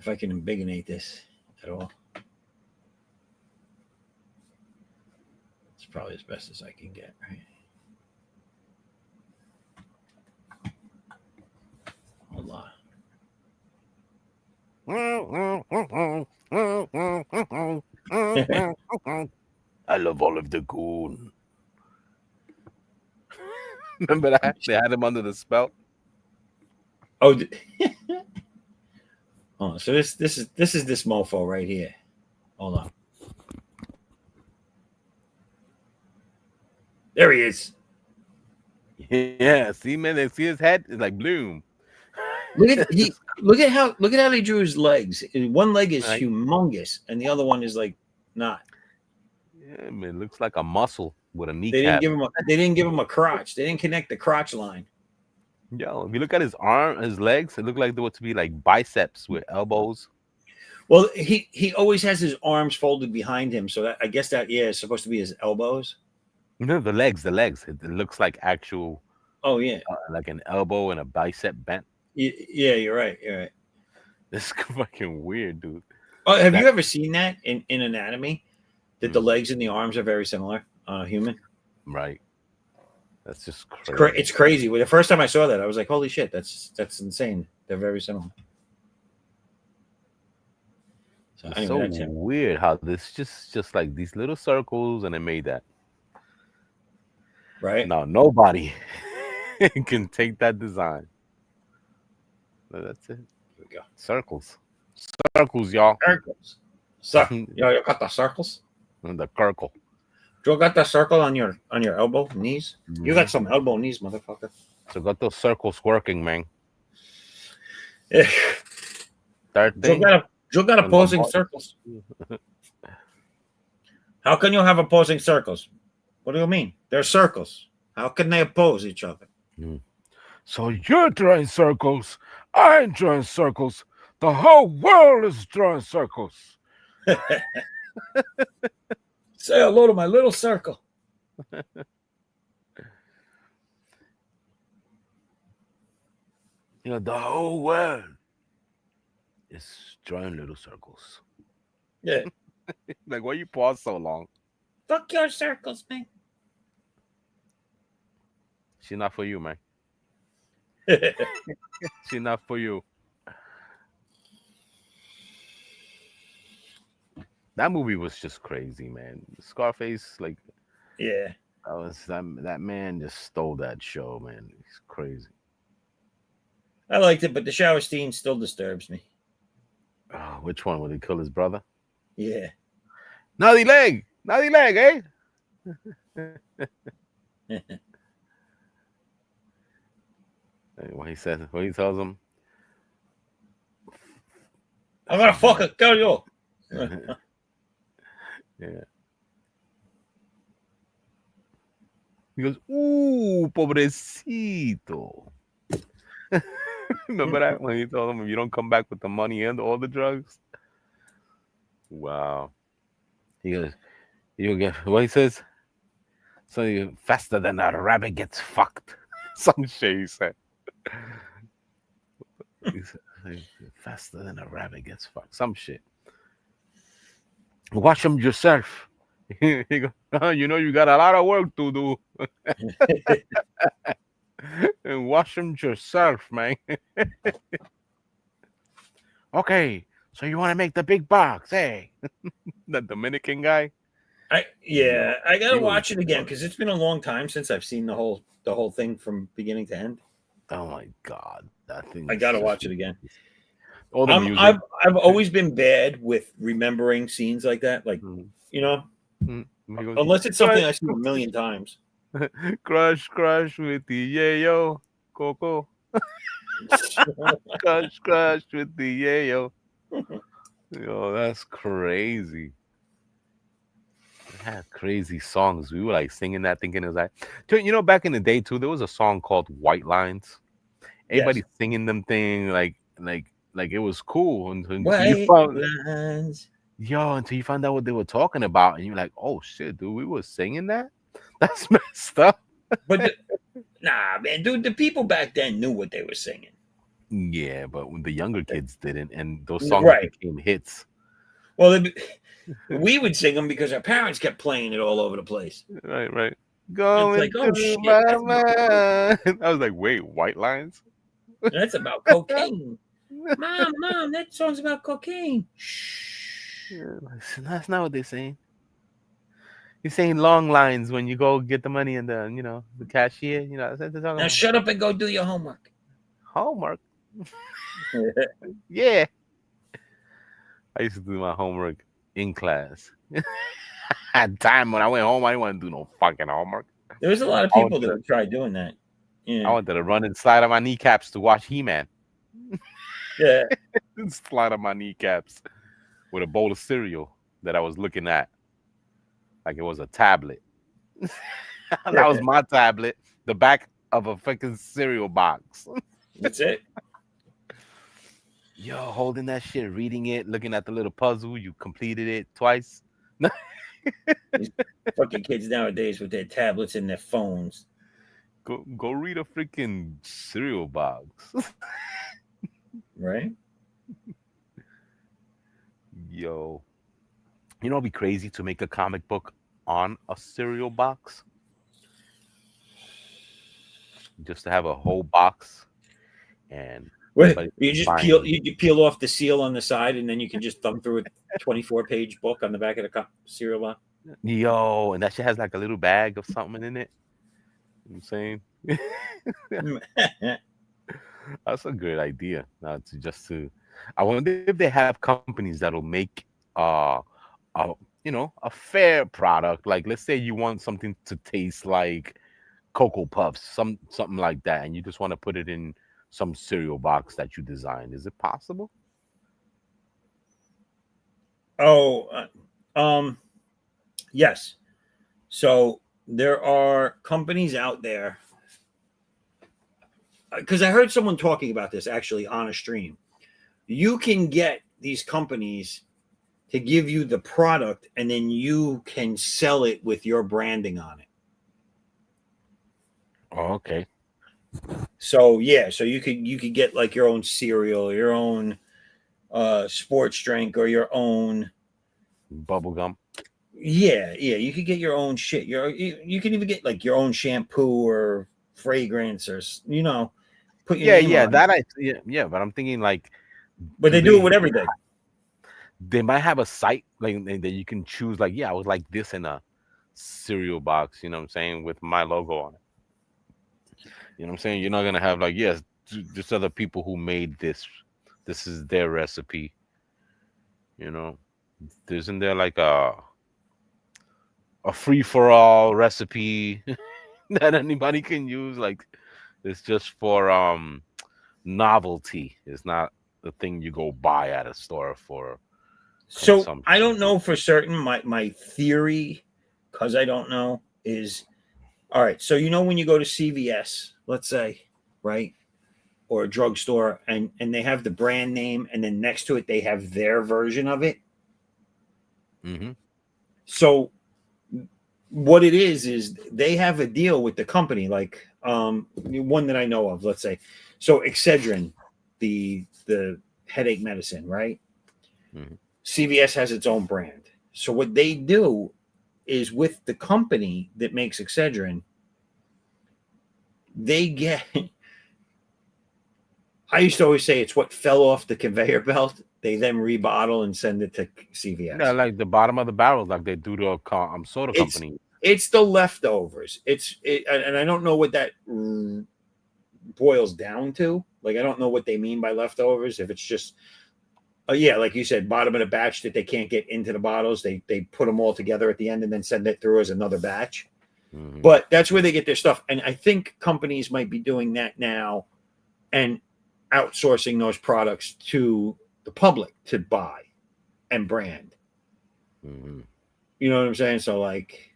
embiggenate this at all. It's probably as best as I can get, right? Hold on. I love Olive the Goon. Remember that? They had him under the spell. Oh, oh, so this is this mofo right here. Hold on. There he is. Yeah, see, man, they see his head. It's like bloom. Look at how he drew his legs. One leg is humongous, and the other one is like not. Yeah, man, it looks like a muscle with a kneecap. They didn't give him a crotch. They didn't connect the crotch line. Yo, if you look at his legs, it looked like they were to be like biceps with elbows. Well, he always has his arms folded behind him, so that, I guess that is supposed to be his elbows. No, the legs, the legs. It looks like actual, Oh yeah, like an elbow and a bicep bent. yeah. You're right. You're right. This is fucking weird, dude. Oh, have That- you ever seen that in anatomy? That the Mm. legs and the arms are very similar on a human. Right. That's just crazy. It's crazy. Well, the first time I saw that, I was like, "Holy shit, that's insane." They're very similar. So It's anyway, so that's him. weird how this just like these little circles and it made that. Right? Now nobody can take that design. But that's it. Here we go. Circles. Circles, y'all. Circles. So, you got the circles. And the circle. Joe got that circle on your elbow, knees. You got some elbow knees, motherfucker. So got those circles working, man. Yeah. Third thing. Joe got opposing circles. How can you have opposing circles? What do you mean? They're circles. How can they oppose each other? So you're drawing circles. I'm drawing circles. The whole world is drawing circles. Say hello to my little circle. You know, the whole world is drawing little circles. Yeah. Like, why you pause so long? Fuck your circles, man. She's not for you, man. She's not for you. That movie was just crazy, man. Scarface, like, Yeah. that man just stole that show, man. He's crazy. I liked it, but the shower scene still disturbs me. Oh, which one? Would he kill his brother? Yeah. Naughty leg, eh? What he says, what he tells him. I'm gonna fucking kill you. Yeah. He goes, "Ooh, pobrecito." Remember that when he told him, "If you don't come back with the money and all the drugs." Wow. He goes, "You get what he says." So you faster than a rabbit gets fucked. Some shit he said. He said, faster than a rabbit gets fucked. Some shit. Watch them yourself. He goes, "Oh, you know you got a lot of work to do." And wash them yourself, man. Okay, so you want to make the big box, hey? The Dominican guy. I gotta He watch was it again funny. because it's been a long time since I've seen the whole thing from beginning to end. Oh my god, that thing! I gotta watch it again. All the music. I've always been bad with remembering scenes like that, like you know, He goes, unless it's something I see a million times. Crush with the yayo, Coco. Crush with the yayo. Yo, that's crazy. They had crazy songs. We were like singing that, thinking it was like, you know, back in the day too, there was a song called White Lines. Everybody singing them thing like it was cool until you found, until you found out what they were talking about, and you're like, oh shit, dude, we were singing that? That's messed up. But nah, man, dude, the people back then knew what they were singing. Yeah, but when the younger kids didn't, and those songs became hits. Well, we would sing them because our parents kept playing it all over the place. Right. Going like, oh, to shit, my mind. I was like, wait, White Lines? That's about cocaine. Mom, that song's about cocaine. Yeah, that's not what they're saying. You're saying long lines when you go get the money and the cashier. Now shut up and go do your homework. Homework? Yeah. I used to do my homework in class. At time when I went home, I didn't want to do no fucking homework. There was a lot of people that would try doing that. Yeah. I wanted to run and slide on my kneecaps to watch He-Man. Yeah. Slide on my kneecaps with a bowl of cereal that I was looking at like it was a tablet. That was my tablet, the back of a fucking cereal box. That's it. Yo, holding that shit, reading it, looking at the little puzzle, you completed it twice. These fucking kids nowadays with their tablets and their phones. Go read a freaking cereal box. Right? Yo, you know, it'd be crazy to make a comic book on a cereal box. Just to have a whole box and What everybody you just buying. you peel off the seal on the side, and then you can just thumb through a 24-page book on the back of the cereal box. Yo, and that shit has like a little bag of something in it. You know what I'm saying? That's a great idea. I wonder if they have companies that'll make a a fair product. Like let's say you want something to taste like Cocoa Puffs, something like that, and you just want to put it in some cereal box that you designed. Is it possible? Oh, yes. So there are companies out there, because I heard someone talking about this actually on a stream. You can get these companies to give you the product, and then you can sell it with your branding on it. Oh, okay. So yeah, so you could get like your own cereal, your own sports drink, or your own Bubblegum. Yeah, you could get your own shit. You can even get like your own shampoo or fragrance, or put your name on it. But I'm thinking like, But they do it with everything. They might have a site like that you can choose. Like, I would like this in a cereal box. You know what I'm saying, with my logo on it. You know what I'm saying? You're not gonna have like, yes, just other people who made this. This is their recipe. You know, isn't there like a free for all recipe that anybody can use? Like, it's just for novelty. It's not the thing you go buy at a store for So I don't know for certain. My theory, because I don't know, is all right. So when you go to CVS, let's say, right, or a drugstore, and they have the brand name, and then next to it they have their version of it. Mm-hmm. So what it is they have a deal with the company, like one that I know of. Let's say, so Excedrin, the headache medicine, right? Mm-hmm. CVS has its own brand. So what they do is, with the company that makes Excedrin, they get. I used to always say it's what fell off the conveyor belt. They then rebottle and send it to CVS. Yeah, like the bottom of the barrel, like they do to soda company. It's the leftovers. And I don't know what that boils down to. Like, I don't know what they mean by leftovers. If it's just, like you said, bottom of the batch that they can't get into the bottles, they put them all together at the end and then send it through as another batch. Mm-hmm. But that's where they get their stuff. And I think companies might be doing that now and outsourcing those products to the public to buy and brand. Mm-hmm. You know what I'm saying? So like,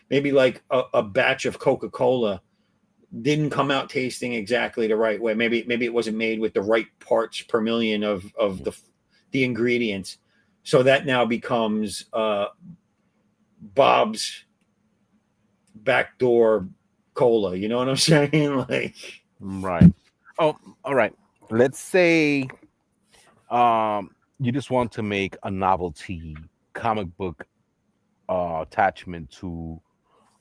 maybe like a batch of Coca-Cola didn't come out tasting exactly the right way. Maybe it wasn't made with the right parts per million of the ingredients. So that now becomes Bob's backdoor cola. You know what I'm saying? Like, right. Oh, all right. Let's say you just want to make a novelty comic book attachment to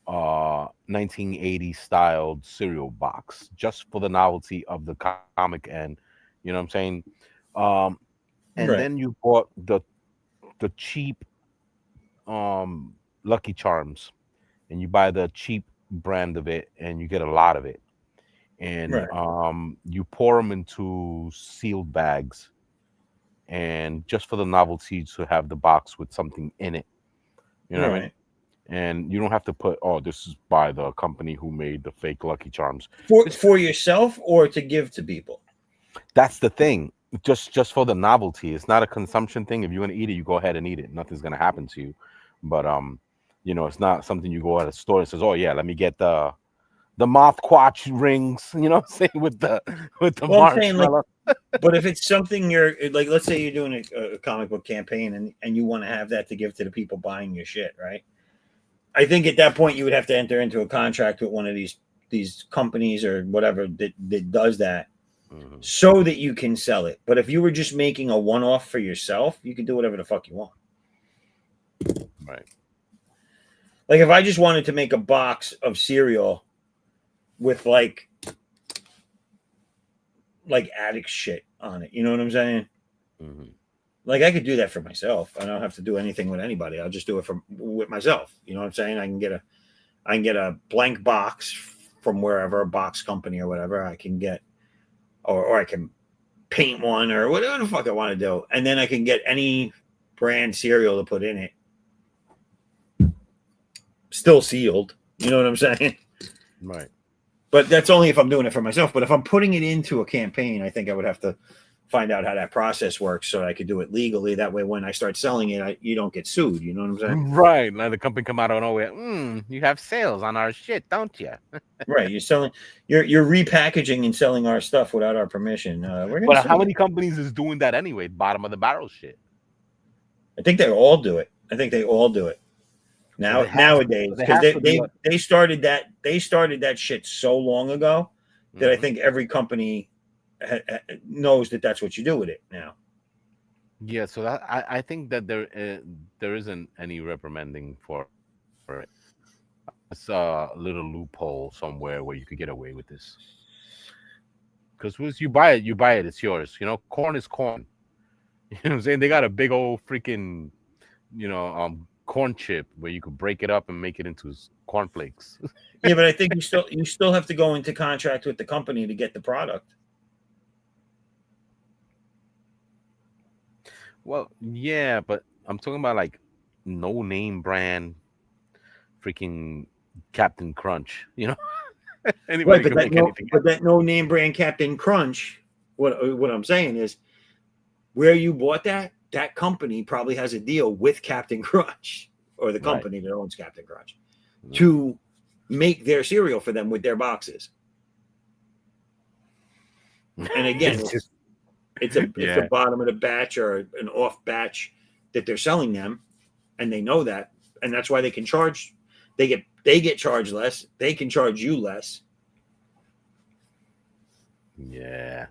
1980 styled cereal box, just for the novelty of the comic, and you know what I'm saying. And right. Then you bought the cheap Lucky Charms, and you buy the cheap brand of it, and you get a lot of it, and right. You pour them into sealed bags, and just for the novelty to have the box with something in it, you know right. what I mean. And you don't have to put, this is by the company who made the fake Lucky Charms. For yourself or to give to people? That's the thing. Just for the novelty. It's not a consumption thing. If you want to eat it, you go ahead and eat it. Nothing's going to happen to you. But, it's not something you go at a store and says, oh, yeah, let me get the the mouthwash rings, you know what I'm saying, with the Well, I'm saying, like, marshmallow. but if it's something you're like, let's say you're doing a comic book campaign and you want to have that to give to the people buying your shit, right? I think at that point you would have to enter into a contract with one of these companies or whatever that does that, so that you can sell it. But if you were just making a one-off for yourself, you can do whatever the fuck you want. Right. Like if I just wanted to make a box of cereal with like addict shit on it, you know what I'm saying? Like I could do that for myself. I don't have to do anything with anybody. I'll just do it with myself. You know what I'm saying? I can get a blank box from wherever, a box company or whatever. I can get, or I can paint one or whatever the fuck I want to do, and then I can get any brand cereal to put in it, still sealed. You know what I'm saying? Right. But that's only if I'm doing it for myself. But if I'm putting it into a campaign, I think I would have to find out how that process works so I could do it legally. That way, when I start selling it, you don't get sued. You know what I'm saying? Right. Now the company come out of nowhere. You have sales on our shit, don't you? Right. You're repackaging and selling our stuff without our permission. But how many companies is doing that anyway? Bottom of the barrel shit. I think they all do it. Nowadays, because they started that shit so long ago that I think every company knows that that's what you do with it now. Yeah, so that I think that there isn't any reprimanding for it. It's a little loophole somewhere where you could get away with this. Because once you buy it, it's yours. You know, corn is corn. You know what I'm saying? They got a big old freaking, corn chip where you could break it up and make it into cornflakes. Yeah, but I think you still have to go into contract with the company to get the product. Well, yeah, but I'm talking about like no name brand freaking Captain Crunch, you know? Anybody can make anything. But that no name brand Captain Crunch, what I'm saying is, where you bought that company probably has a deal with Captain Crunch, or the company that owns Captain Crunch, to make their cereal for them with their boxes. And again, it's the bottom of the batch or an off batch that they're selling them, and they know that, and that's why they can charge. They get charged less. They can charge you less. Yeah,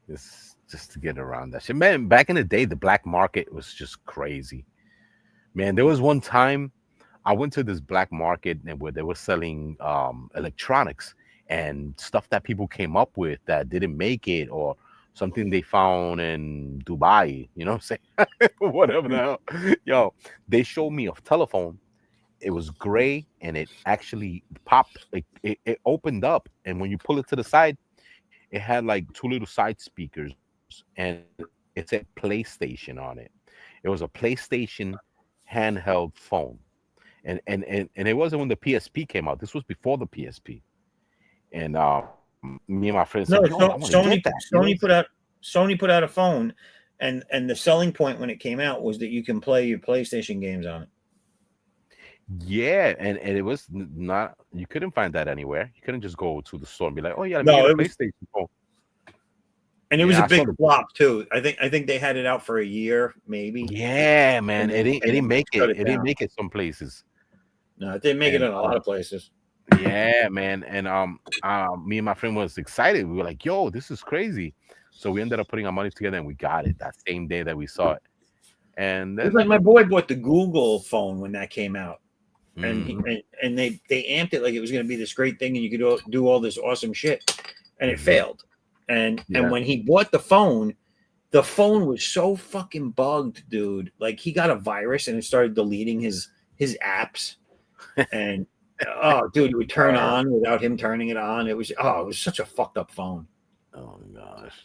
it's just to get around that shit, man. Back in the day, the black market was just crazy, man. There was one time I went to this black market where they were selling electronics and stuff that people came up with that didn't make it, or something they found in Dubai, you know what I'm saying? Whatever the hell. Yo, they showed me a telephone. It was gray and it actually popped. It opened up, and when you pull it to the side, it had like two little side speakers, and it said PlayStation on it. It was a PlayStation handheld phone, and it wasn't when the PSP came out. This was before the PSP, and me and my friends said, Sony put out a phone, and the selling point when it came out was that you can play your PlayStation games on it. Yeah, and it was not, you couldn't find that anywhere. You couldn't just go to the store and be like, oh yeah, let me get a PlayStation phone. And it was a big flop too. I think they had it out for a year, maybe. Yeah, man. It didn't make it. It didn't make it some places. No, it didn't make it in a lot of places. Yeah, man. And me and my friend was excited. We were like, yo, this is crazy. So we ended up putting our money together and we got it that same day that we saw it. And then, it's like my boy bought the Google phone when that came out. And they amped it like it was going to be this great thing, and you could do all this awesome shit, and it failed. And when he bought the phone was so fucking bugged, dude. Like he got a virus and it started deleting his apps, and dude, it would turn on without him turning it on. It was such a fucked up phone. Oh my gosh.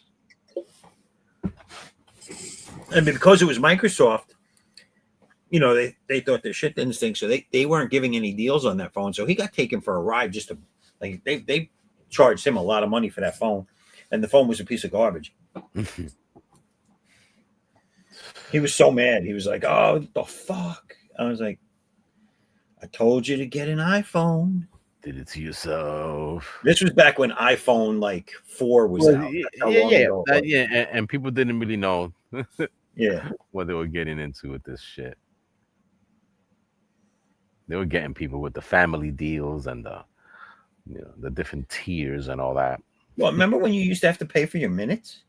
And because it was Microsoft, you know, they thought their shit didn't stink, so they weren't giving any deals on that phone. So he got taken for a ride just to, like, they charged him a lot of money for that phone, and the phone was a piece of garbage. He was so mad. He was like, "Oh, what the fuck!" I was like, "I told you to get an iPhone." Did it to yourself. This was back when iPhone like 4 was Well, out. That's how long ago it was. yeah, and people didn't really know Yeah. what they were getting into with this shit. They were getting people with the family deals and the different tiers and all that. Well, remember when you used to have to pay for your minutes?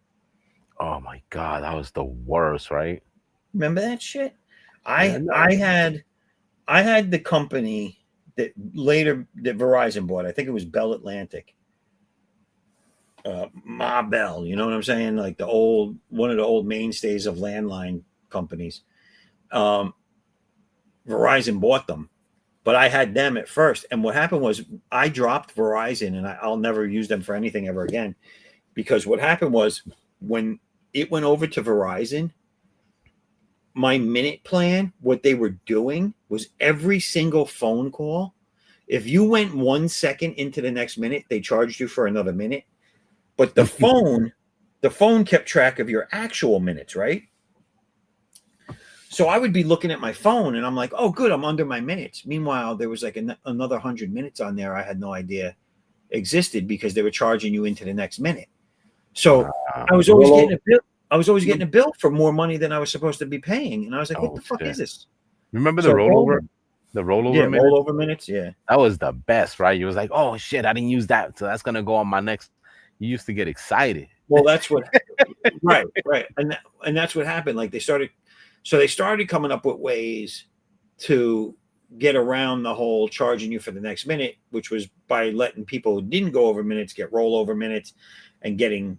Oh my god, that was the worst, right? Remember that shit? Yeah, no. I had the company that Verizon bought. I think it was Bell Atlantic. Ma Bell, you know what I'm saying? Like one of the old mainstays of landline companies. Verizon bought them, but I had them at first. And what happened was I dropped Verizon, and I'll never use them for anything ever again, because what happened was when it went over to Verizon, my minute plan, what they were doing was every single phone call, if you went 1 second into the next minute, they charged you for another minute. But the phone kept track of your actual minutes, right? So I would be looking at my phone and I'm like, oh, good, I'm under my minutes. Meanwhile, there was like another 100 minutes on there I had no idea existed because they were charging you into the next minute. So I was always getting a bill. I was always getting a bill for more money than I was supposed to be paying. And I was like, what the fuck is this? Remember the rollover? The rollover minutes? Rollover minutes, yeah. That was the best, right? You was like, oh shit, I didn't use that. So that's gonna go on my next. You used to get excited. Well, that's what right. And that's what happened. Like they started coming up with ways to get around the whole charging you for the next minute, which was by letting people who didn't go over minutes get rollover minutes and getting,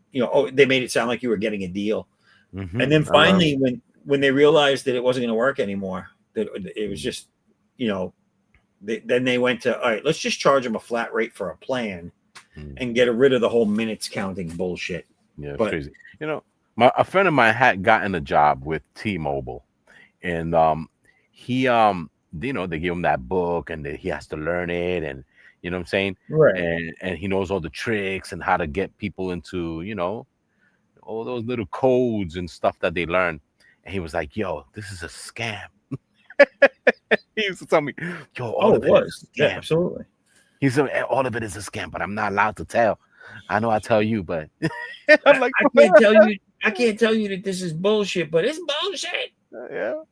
they made it sound like you were getting a deal. Mm-hmm. And then finally, when they realized that it wasn't going to work anymore, that it was just, then they went to, all right, let's just charge them a flat rate for a plan and get rid of the whole minutes counting bullshit. Yeah, it's crazy. A friend of mine had gotten a job with T-Mobile, and he they give him that book and he has to learn it, and you know what I'm saying, right? And he knows all the tricks and how to get people into all those little codes and stuff that they learn. And he was like, "Yo, this is a scam." He used to tell me, "Yo, all of it is a scam." Yeah, absolutely. He said, "All of it is a scam, but I'm not allowed to tell. I know I tell you, but I'm like, I can't tell you that this is bullshit, but it's bullshit." Yeah.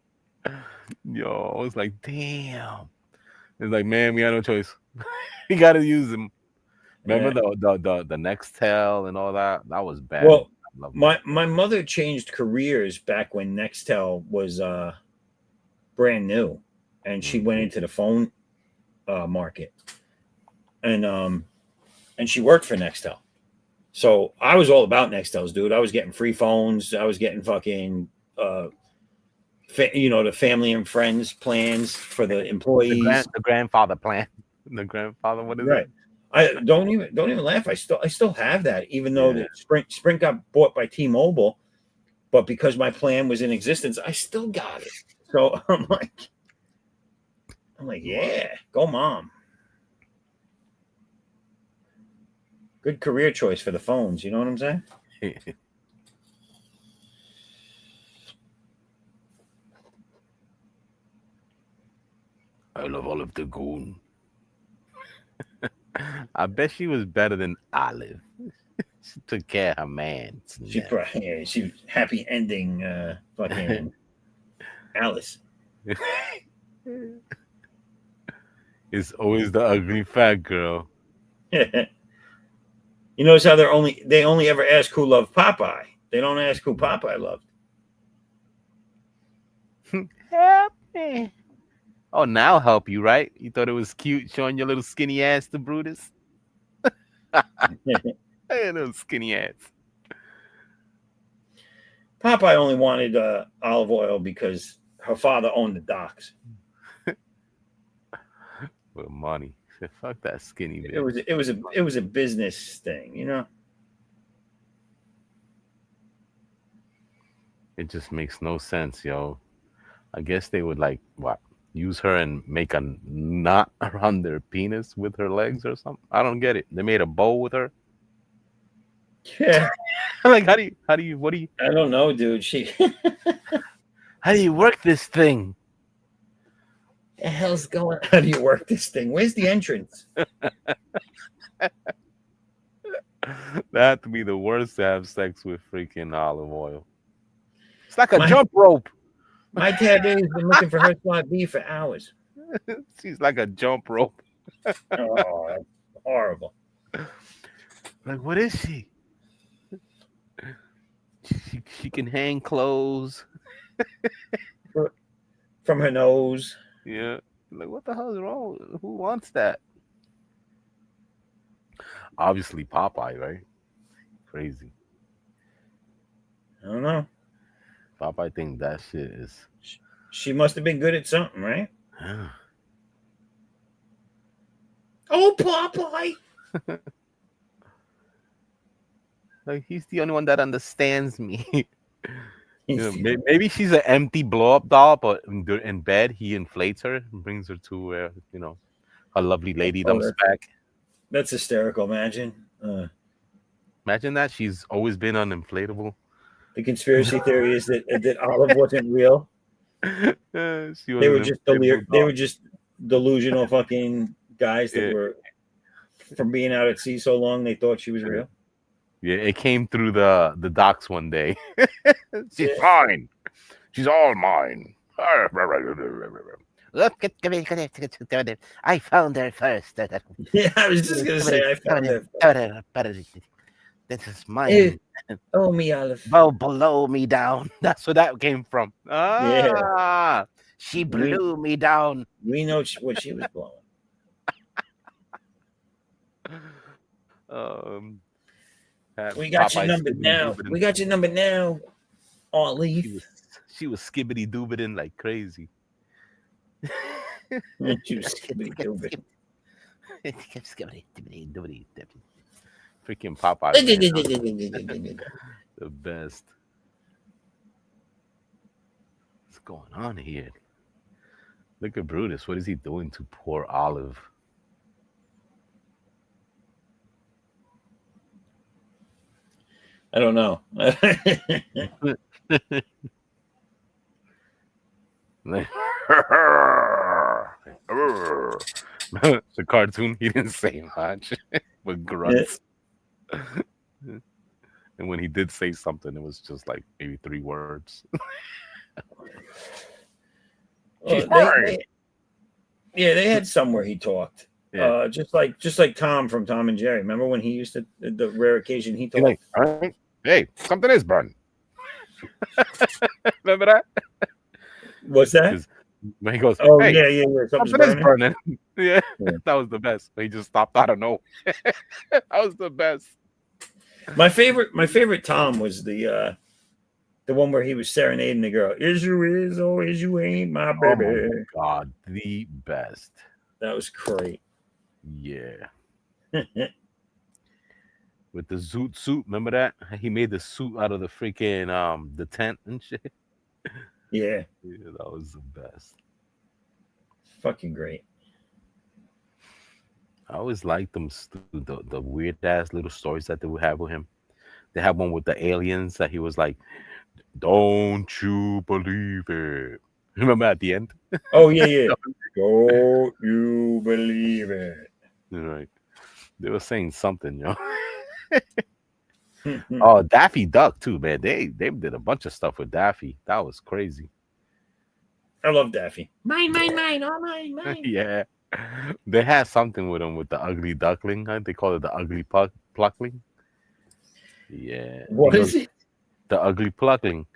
Yo, I was like, damn. It's like, man, we got no choice. We got to use them. Remember the Nextel and all that? That was bad. Well, my mother changed careers back when Nextel was brand new, and she went into the phone market, and she worked for Nextel. So I was all about Nextels, dude. I was getting free phones. I was getting fucking, the family and friends plans for the employees. The grandfather plan. The grandfather, what is it? I don't even laugh. I still have that, even though the Sprint got bought by T-Mobile, but because my plan was in existence, I still got it. So I'm like, yeah, go mom. Good career choice for the phones. You know what I'm saying? I love Olive the Goon. I bet she was better than Olive. She took care of her man. She was happy ending fucking Alice. It's always the ugly fat girl. You notice how they only ever ask who loved Popeye. They don't ask who Popeye loved. Help me. Oh, now I'll help you, right? You thought it was cute showing your little skinny ass to Brutus? Little skinny ass. Popeye only wanted olive oil because her father owned the docks. With money. Fuck that skinny bitch. It was a business thing, It just makes no sense, yo. I guess they would use her and make a knot around their penis with her legs or something. I don't get it. They made a bow with her. Yeah. What do you? I don't know, dude. How do you work this thing? The hell's going? How do you work this thing? Where's the entrance? That had to be the worst to have sex with freaking olive oil. It's like a My- jump rope. My taboo's been looking for her spot B for hours. She's like a jump rope. Oh, that's horrible. Like, what is she? She can hang clothes. From her nose. Yeah. Like, what the hell is wrong? Who wants that? Obviously Popeye, right? Crazy. I don't know. Popeye think that shit is. She must have been good at something, right? Yeah. Oh, Popeye! Like, he's the only one that understands me. You know, He's- maybe she's an empty blow up doll, but in bed he inflates her and brings her to where her lovely lady dumps back. That's hysterical. Imagine. Imagine that she's always been uninflatable. The conspiracy theory is that Olive wasn't real. She They were was just an inflatable they doll. were just delusional fucking guys that were from being out at sea so long they thought she was real. Yeah, it came through the docks one day. She's Yeah. mine. She's all mine. Look at I found her first. Yeah, I was just gonna say I found her. This is mine. Oh, me, Olive. Well, below me down. That's where that came from. Ah, She blew me down. We know what she was blowing. We got your number now. We got your number now. Olive. She was skibbity doobiting like crazy. You skibbity-doobidy. Freaking Popeye. Man, the best. What's going on here? Look at Brutus. What is he doing to poor Olive? I don't know. The cartoon, he didn't say much, but grunts. And when he did say something, it was just like maybe 3 words. They had somewhere he talked. Yeah. Just like Tom from Tom and Jerry. Remember when he used to the rare occasion he He's talked? like, all right, hey, something is burning. Remember that? What's that? When he goes, Oh hey, yeah. something is burning. Yeah, that was the best. He just stopped out of nowhere. That was the best. My favorite Tom was the one where he was serenading the girl. Is you is or is you ain't my baby. Oh my God, the best. That was great. Yeah. With the zoot suit, remember that? He made the suit out of the freaking the tent and shit. Yeah. Yeah, that was the best. Fucking great. I always liked them the weird ass little stories that they would have with him. They had one with the aliens that he was like, "Don't you believe it?" Remember at the end? Oh yeah. Don't you believe it? Right. They were saying something, Oh, Daffy Duck too, man. They did a bunch of stuff with Daffy. That was crazy. I love Daffy. Mine, all mine. Yeah. They had something with him with the ugly duckling. They call it the ugly pluckling. Yeah. What is it? The ugly pluckling.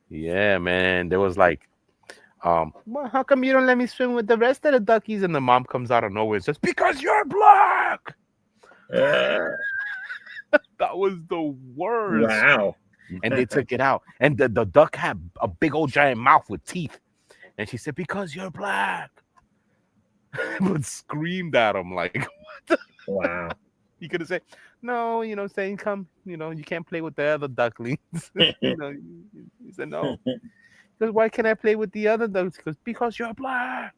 Yeah, man. There was like, well, how come you don't let me swim with the rest of the duckies? And the mom comes out of nowhere and says, because you're black. That was the worst. Wow. And they took it out. And the duck had a big old giant mouth with teeth. And she said, because you're black. But screamed at him like, what? Wow. You could have said, no, saying, come, you can't play with the other ducklings. He said, no. Because why can't I play with the other ducks? Because you're black.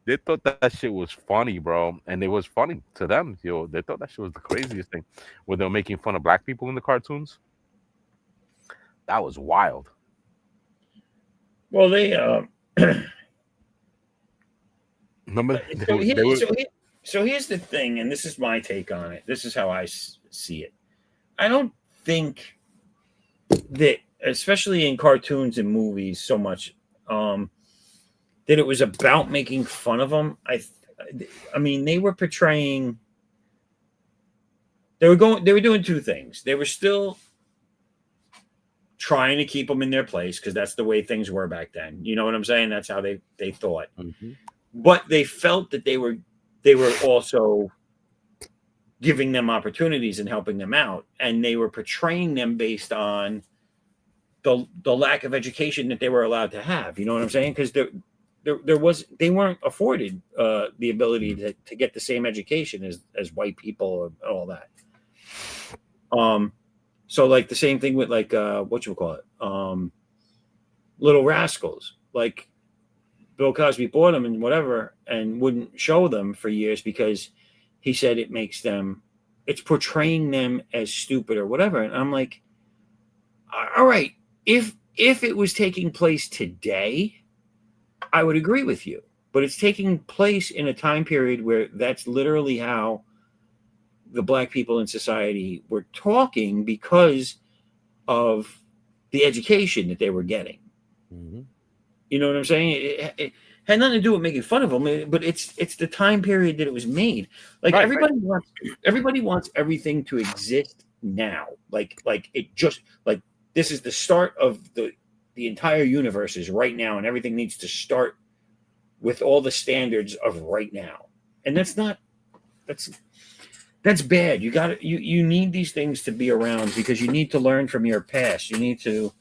They thought that shit was funny, bro. And it was funny to them. They thought that shit was the craziest thing. When they were making fun of black people in the cartoons. That was wild. Well, they Remember, so here's the thing, and this is my take on it. This is how I see it. I don't think that, especially in cartoons and movies, so much that it was about making fun of them. I mean, they were portraying. They were doing two things. They were still trying to keep them in their place because that's the way things were back then. You know what I'm saying? That's how they thought. Mm-hmm. But they felt that they were also giving them opportunities and helping them out, and they were portraying them based on the lack of education that they were allowed to have. You know what I'm saying? Because they weren't afforded the ability to get the same education as white people and all that. So like the same thing with like what you call it, Little Rascals. Like Bill Cosby bought them and whatever, and wouldn't show them for years because he said it's portraying them as stupid or whatever. And I'm like, all right, if it was taking place today, I would agree with you. But it's taking place in a time period where that's literally how the black people in society were talking because of the education that they were getting. Mm-hmm. You know what I'm saying? It had nothing to do with making fun of them, but it's the time period that it was made. Like everybody wants everything to exist now. Like it just like this is the start of the entire universe is right now, and everything needs to start with all the standards of right now. And that's bad. You need these things to be around because you need to learn from your past. You need to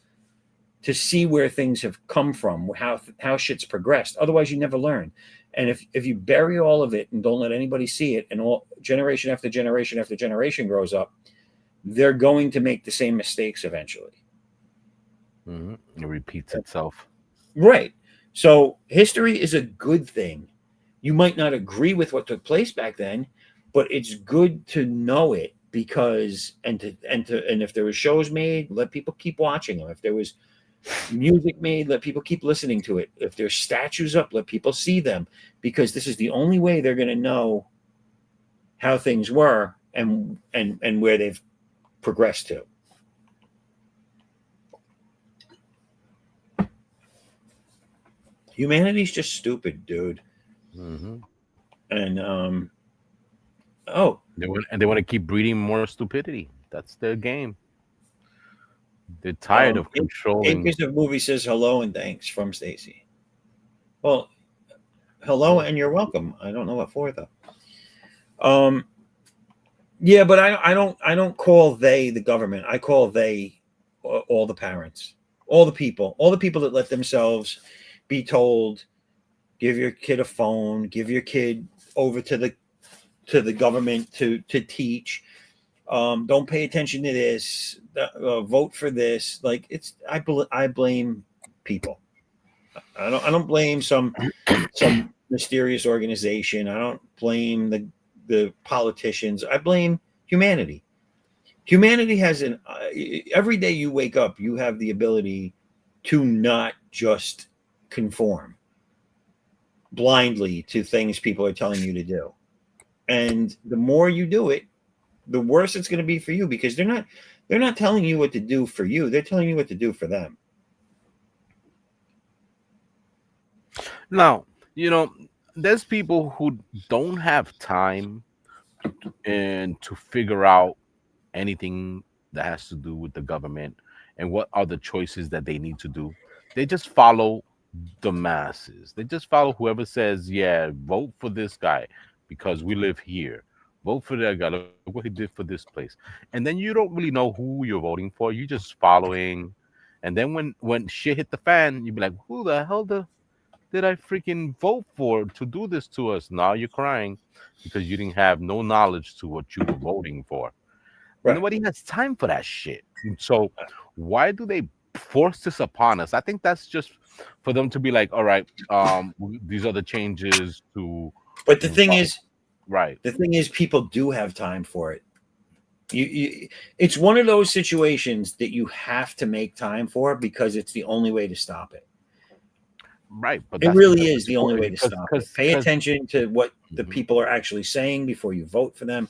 see where things have come from, how shit's progressed. Otherwise, you never learn. And if you bury all of it and don't let anybody see it, and all generation after generation after generation grows up, they're going to make the same mistakes eventually. Mm-hmm. It repeats itself. Right. So history is a good thing. You might not agree with what took place back then, but it's good to know it because and if there were shows made, let people keep watching them. If there was music made, let people keep listening to it. If there's statues up, let people see them, because this is the only way they're going to know how things were and where they've progressed to. Humanity's just stupid, dude. Mm-hmm. And they want to keep breeding more stupidity. That's their game. They're tired of controlling. Acres of Movie says hello and thanks from Stacy. Well, hello and you're welcome. I don't know what for though. Yeah, but I don't call they the government. I call they all the parents, all the people that let themselves be told, give your kid a phone, give your kid over to the government to teach. Don't pay attention to this. Vote for this. Like I blame people. I don't blame some mysterious organization. I don't blame the politicians. I blame humanity. Humanity has every day you wake up, you have the ability to not just conform blindly to things people are telling you to do. And the more you do it, the worse it's going to be for you, because they're not telling you what to do for you. They're telling you what to do for them. Now, there's people who don't have time and to figure out anything that has to do with the government and what are the choices that they need to do. They just follow the masses. They just follow whoever says, yeah, vote for this guy because we live here. Vote for that guy. Look what he did for this place. And then you don't really know who you're voting for. You're just following. And then when shit hit the fan, you be like, who the hell did I freaking vote for to do this to us? Now you're crying because you didn't have no knowledge to what you were voting for. Right. Nobody has time for that shit. So why do they force this upon us? I think that's just for them to be like, all right, these are the changes to. But the thing is, right. The thing is, people do have time for it. It's one of those situations that you have to make time for because it's the only way to stop it. Right, but It that's really because is the only way to stop it. Pay attention to what the people are actually saying before you vote for them.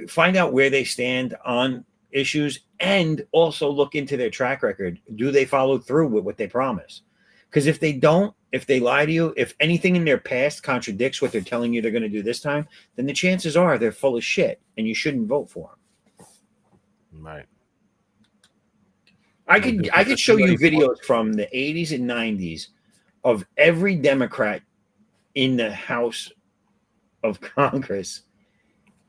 Find out where they stand on issues, and also look into their track record. Do they follow through with what they promise? Because if they don't, if they lie to you, if anything in their past contradicts what they're telling you they're going to do this time, then the chances are they're full of shit, and you shouldn't vote for them. Right. I could show you videos from the 80s and 90s of every Democrat in the House of Congress,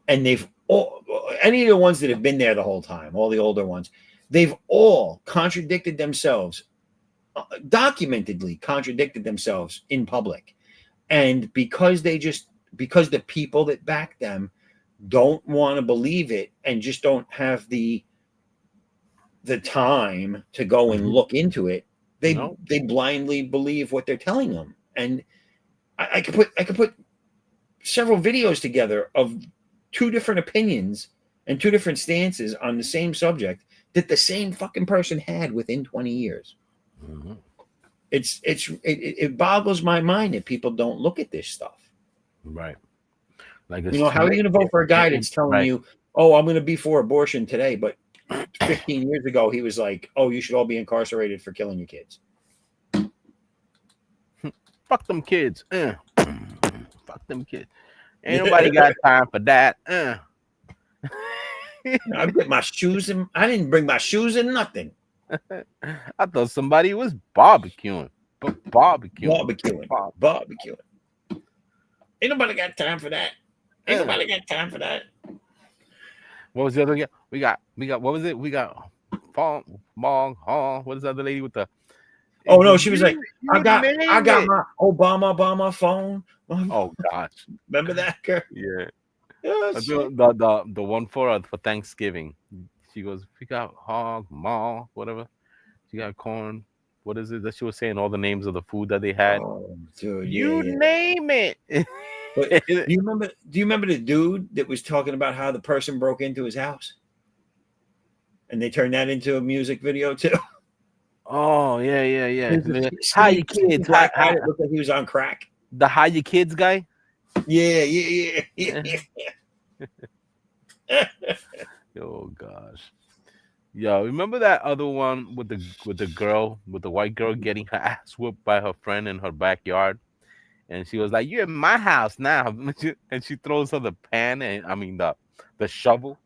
and they've all, any of the ones that have been there the whole time, all the older ones, they've all contradicted themselves, documentedly contradicted themselves in public. And because the people that back them don't want to believe it and just don't have the time to go and look into it, they blindly believe what they're telling them. And I could put several videos together of two different opinions and two different stances on the same subject that the same fucking person had within 20 years. Mm-hmm. It boggles my mind that people don't look at this stuff. Right. Like, how are you going to vote for a guy that's telling you, oh, I'm going to be for abortion today, but 15 years ago he was like, oh, you should all be incarcerated for killing your kids. Fuck them kids. Fuck them kids. Ain't nobody got time for that. I put my shoes in. I didn't bring my shoes in nothing. I thought somebody was barbecuing. Barbecuing. Ain't nobody got time for that. Ain't nobody got time for that. What was the other guy? We got. What was it? We got. What is the other lady with the? Oh no, she was like, I got my Obama phone. Oh gosh, remember that girl? Yeah. The one for Thanksgiving. She goes, we got hog, maw, whatever. She got corn. What is it that she was saying? All the names of the food that they had. Oh, dude, name it. But do you remember the dude that was talking about how the person broke into his house? And they turned that into a music video too. Oh, yeah. How your kids? How it looked like he was on crack. The how your kids guy? Yeah. Oh gosh. Yo, remember that other one with the white girl getting her ass whooped by her friend in her backyard? And she was like, "You're in my house now." And she throws her the pan and the shovel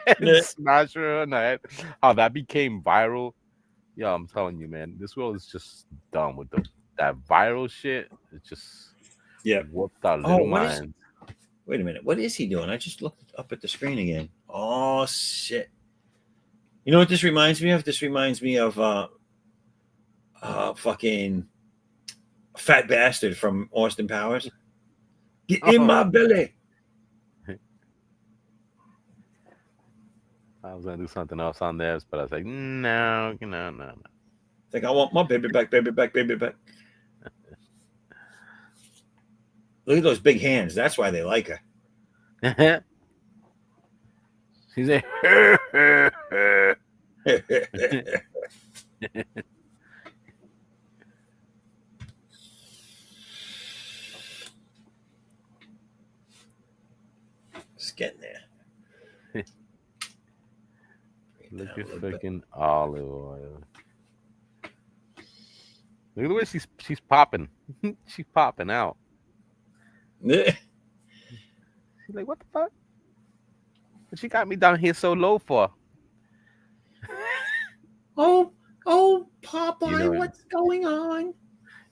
and smash her in the head. How that became viral. Yo, I'm telling you, man, this world is just dumb with that viral shit. It's just whooped our little minds. Wait a minute, what is he doing? I just looked up at the screen again. Oh shit! You know what this reminds me of? This reminds me of fucking fat bastard from Austin Powers. Get in my belly. I was gonna do something else on this, but I was like, no. It's like, I want my baby back. Look at those big hands. That's why they like her. She's like, just getting there. Look at freaking olive oil. Look at the way she's popping. She's popping out. She's like, what the fuck? What she got me down here so low for? Oh, Popeye, what's going on?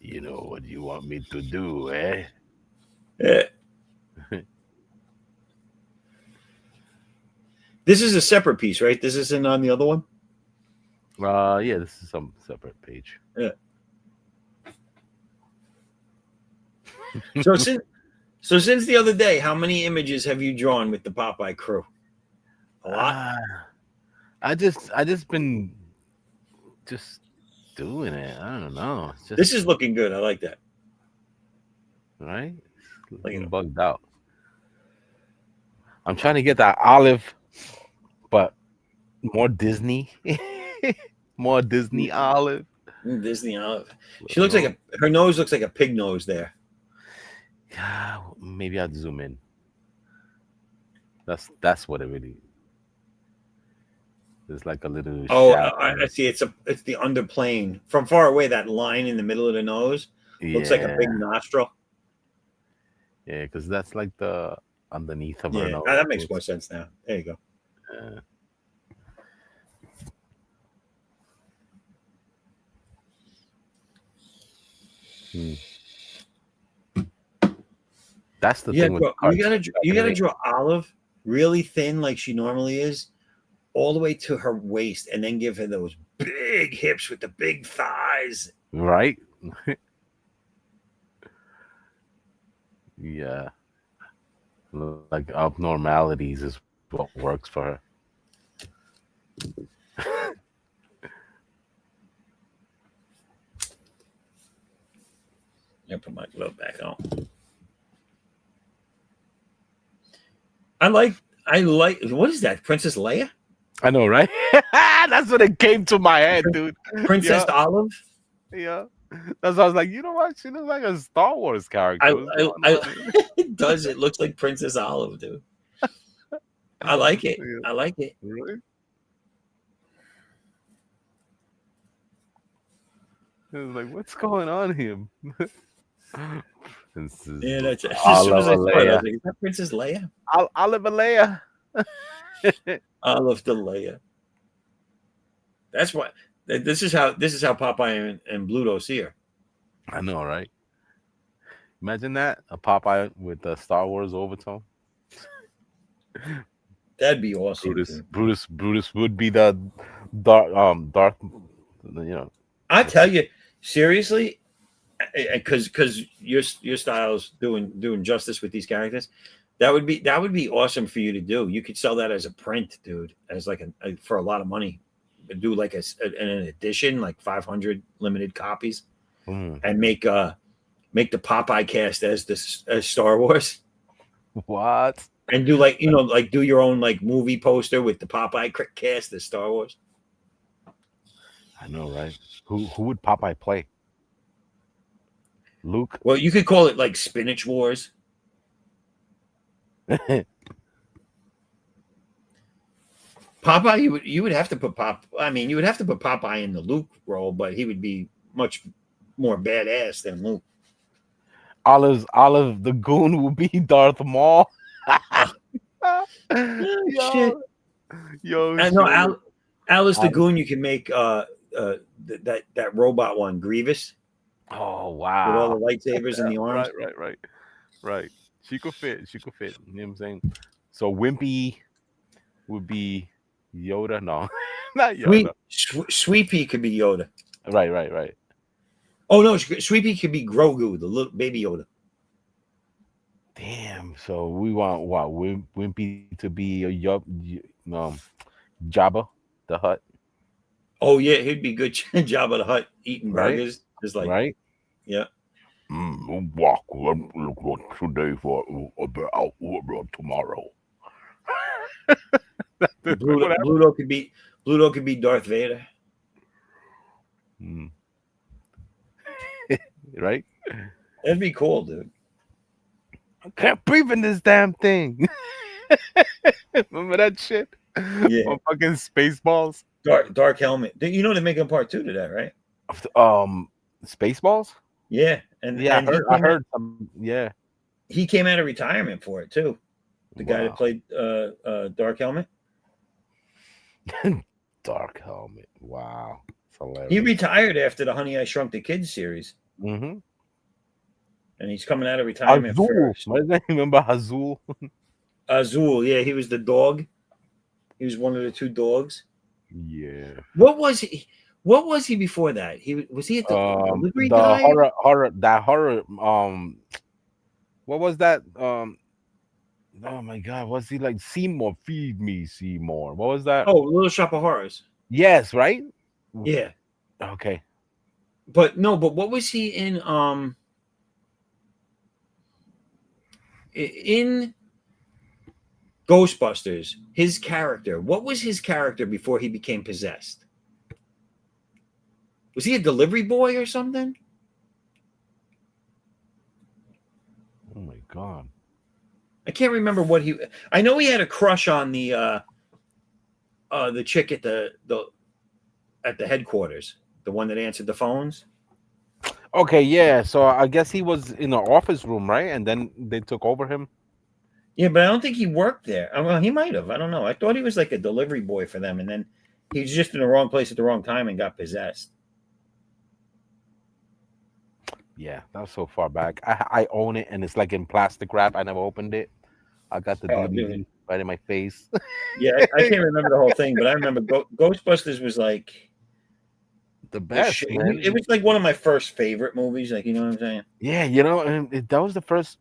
You know what you want me to do, eh? Yeah. This is a separate piece, right? This isn't on the other one? Yeah, this is some separate page. Yeah. So since the other day, how many images have you drawn with the Popeye crew? A lot. I just been doing it. I don't know. This is looking good. I like that. Right? Looking bugged out. I'm trying to get that olive, but more Disney. More Disney olive. Disney Olive. She looks like her nose looks like a pig nose there. Yeah, maybe I'd zoom in. That's what it really. There's like a little. Oh, shadow. I see. It's the underplane from far away. That line in the middle of the nose looks like a big nostril. Yeah, because that's like the underneath of her nose. That makes more sense now. There you go. That's the thing with you gotta draw Olive really thin like she normally is, all the way to her waist, and then give her those big hips with the big thighs. Right? Yeah. Like abnormalities is what works for her. I put my glove back on. I like what is that? Princess Leia? I know, right? That's what it came to my head, dude. Princess Olive? Yeah. That's why I was like, you know what? She looks like a Star Wars character. It does. It looks like Princess Olive, dude. I like it. I like it. Really? It was like, what's going on here? Yeah, that's it. As soon as I saw it, I was like, is that Princess Leia? Olive Leia. Olive the Leia. That's what. This is how Popeye and Bluto see her. I know, right? Imagine that, a Popeye with the Star Wars overtone. That'd be awesome. Brutus would be the dark. You know. I tell you, seriously, because your style's doing justice with these characters. That would be awesome for you to do. You could sell that as a print, dude, as like for a lot of money. Do like an edition, like 500 limited copies, and make the Popeye cast as Star Wars. What? And do like do your own like movie poster with the Popeye cast as Star Wars. I know, right? Who would Popeye play? Luke? Well, you could call it like Spinach Wars. Popeye, you would have to put you would have to put Popeye in the Luke role, but he would be much more badass than Luke. Olive the Goon will be Darth Maul. Shit. Yo, I know Alice the Goon. You can make that robot one, Grievous. Oh wow! With all the lightsabers in the arms. Right. She could fit. You know what I'm saying? So Wimpy would be Yoda. No, not Yoda. Sweet Pea could be Yoda. Right. Oh no, Sweet Pea could be Grogu, the little baby Yoda. Damn. So we want what? Wimpy to be Jabba the Hutt. Oh yeah, he'd be good. Jabba the Hutt eating burgers, just like right. Yeah. Walk today for about tomorrow. Bluto could be Darth Vader. Right? That'd be cool, dude. I can't breathe in this damn thing. Remember that shit? Yeah. On fucking Spaceballs. Dark Helmet. You know they're making a part 2 to that, right? Spaceballs? Yeah. I heard some. Yeah. He came out of retirement for it too. The guy that played Dark Helmet. Dark Helmet. Wow. It's hilarious. He retired after the Honey I Shrunk the Kids series. Mm-hmm. And he's coming out of retirement first. What does that remember? Azul. Azul, yeah, he was the dog. He was one of the 2 dogs. Yeah. What was he? What was he before that? Was he at the delivery guy? Horror. What was that? Oh my God, was he like Seymour? Feed me, Seymour. What was that? Oh, Little Shop of Horrors. Yes, right. Yeah. Okay. But what was he in? In Ghostbusters, his character. What was his character before he became possessed? Was he a delivery boy or something? Oh my god. I can't remember what he. I know he had a crush on the chick at the headquarters, the one that answered the phones. Okay, yeah. So I guess he was in the office room, right? And then they took over him. Yeah, but I don't think he worked there. Well, he might have. I don't know. I thought he was like a delivery boy for them, and then he was just in the wrong place at the wrong time and got possessed. Yeah, that was so far back. I own it, and it's like in plastic wrap. I never opened it. I got the DVD right in my face. Yeah, I can't remember the whole thing, but I remember Ghostbusters was like the best, man. It was like one of my first favorite movies. Like, you know what I'm saying? Yeah, and that was the first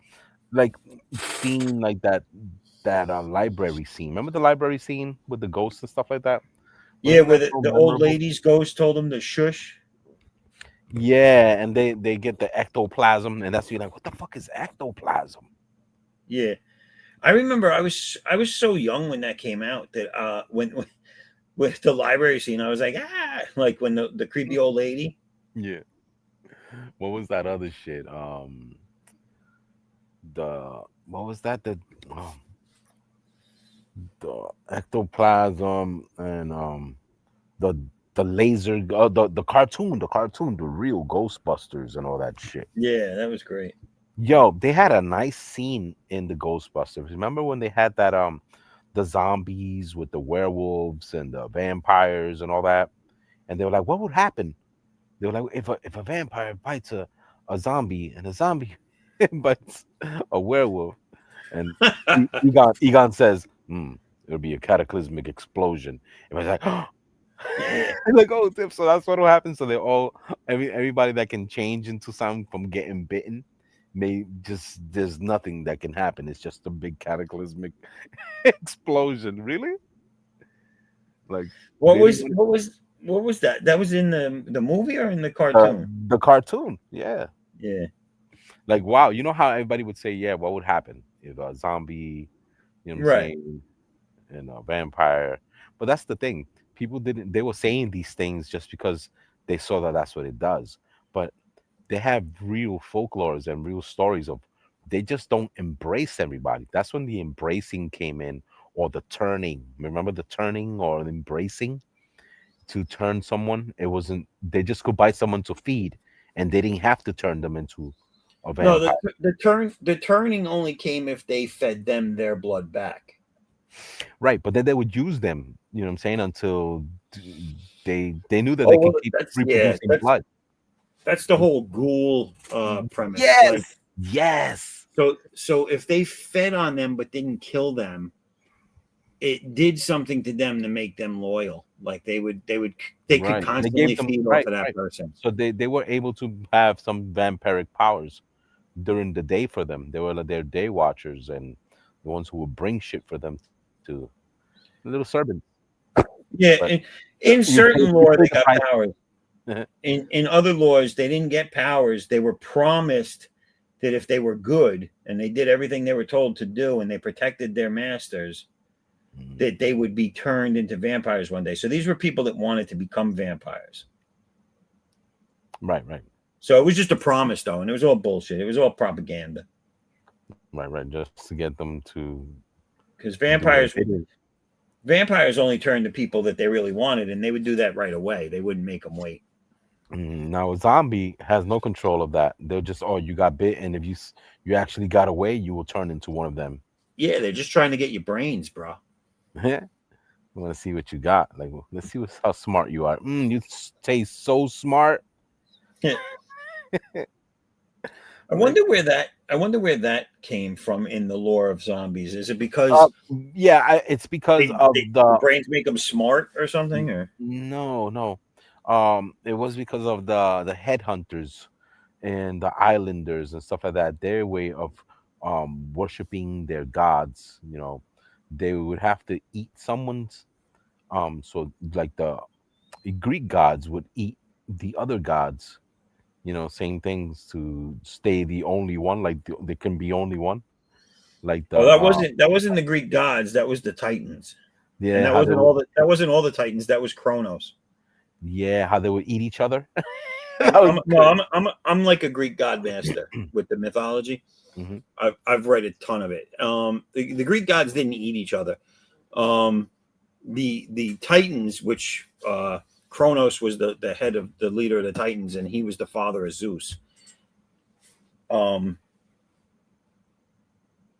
like scene like that library scene. Remember the library scene with the ghosts and stuff like that? Yeah, where the old lady's ghost told him to shush. Yeah, and they get the ectoplasm, and that's you're like, what the fuck is ectoplasm? Yeah, I remember I was so young when that came out that when with the library scene, I was like when the creepy old lady. Yeah. What was that other shit? What was that? The ectoplasm and the laser, the cartoon, the real Ghostbusters and all that shit. Yeah, that was great. Yo, they had a nice scene in the Ghostbusters. Remember when they had that the zombies with the werewolves and the vampires and all that? And they were like, what would happen? They were like, if a vampire bites a zombie and a zombie bites a werewolf, and Egon says, it'll be a cataclysmic explosion. And I was like, oh. Like, oh, so that's what will happen. So they all everybody that can change into something from getting bitten there's nothing that can happen. It's just a big cataclysmic explosion. Really? Like what was that? That was in the movie or in the cartoon? The cartoon, yeah. Yeah. Like, wow, you know how everybody would say, yeah, what would happen if a zombie, you know what I'm saying, and a vampire. But that's the thing. People they were saying these things just because they saw that that's what it does. But they have real folklores and real stories of they just don't embrace everybody. That's when the embracing came in, or the turning. Remember the turning or the embracing? To turn someone, it wasn't, they just could buy someone to feed, and they didn't have to turn them into a vampire. No, the turning only came if they fed them their blood back. Right, but then they would use them, you know what I'm saying, until they knew that they could keep reproducing blood. That's the whole ghoul premise. Yes. Yes. So if they fed on them but didn't kill them, it did something to them to make them loyal. Like they could constantly feed off of that person. So they were able to have some vampiric powers during the day for them. They were their day watchers and the ones who would bring shit for them to little servants. Yeah, in certain lore they got powers. In other lores they didn't get powers. They were promised that if they were good and they did everything they were told to do and they protected their masters, that they would be turned into vampires one day. So these were people that wanted to become vampires. Right. So it was just a promise, though, and it was all bullshit. It was all propaganda. Right. Just to get them to... Because vampires only turned to people that they really wanted, and they would do that right away. They wouldn't make them wait. Now, a zombie has no control of that. They'll just, you got bit, and if you actually got away, you will turn into one of them. Yeah, they're just trying to get your brains, bro. I want to see what you got. Like, let's see how smart you are. You taste so smart. I wonder where that came from in the lore of zombies. Is it because? It's because the brains make them smart or something. Or no. It was because of the headhunters and the islanders and stuff like that. Their way of worshiping their gods. You know, they would have to eat someone's. So like the Greek gods would eat the other gods. You know, saying things to stay the only one, like they can be only one. Like that wasn't the Greek gods. That was the Titans. Yeah, and that wasn't all the Titans. That was Kronos. Yeah, how they would eat each other. I'm like a Greek god master with the mythology. Mhm. I've read a ton of it. The Greek gods didn't eat each other. The Titans, which Kronos was the head of the leader of the Titans, and he was the father of Zeus.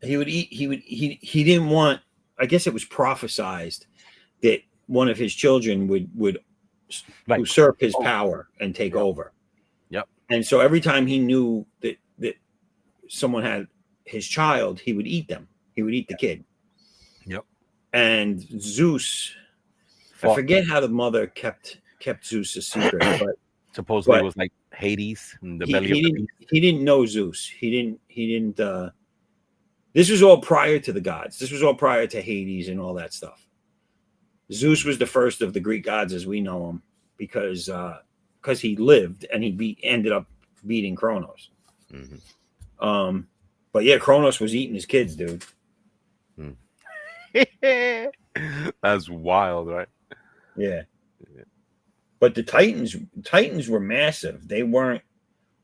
He would eat. He didn't want. I guess it was prophesized that one of his children would usurp his power and take over. Yep. And so every time he knew that someone had his child, he would eat them. He would eat the kid. Yep. And Zeus, I forget how the mother kept Zeus a secret, but supposedly it was like Hades in the belly of the beast. He didn't know Zeus. He didn't. This was all prior to the gods. This was all prior to Hades and all that stuff. Zeus was the first of the Greek gods as we know him because he lived and he ended up beating Kronos. Mm-hmm. But yeah, Kronos was eating his kids, dude. That's wild, right? Yeah. But the Titans were massive. They weren't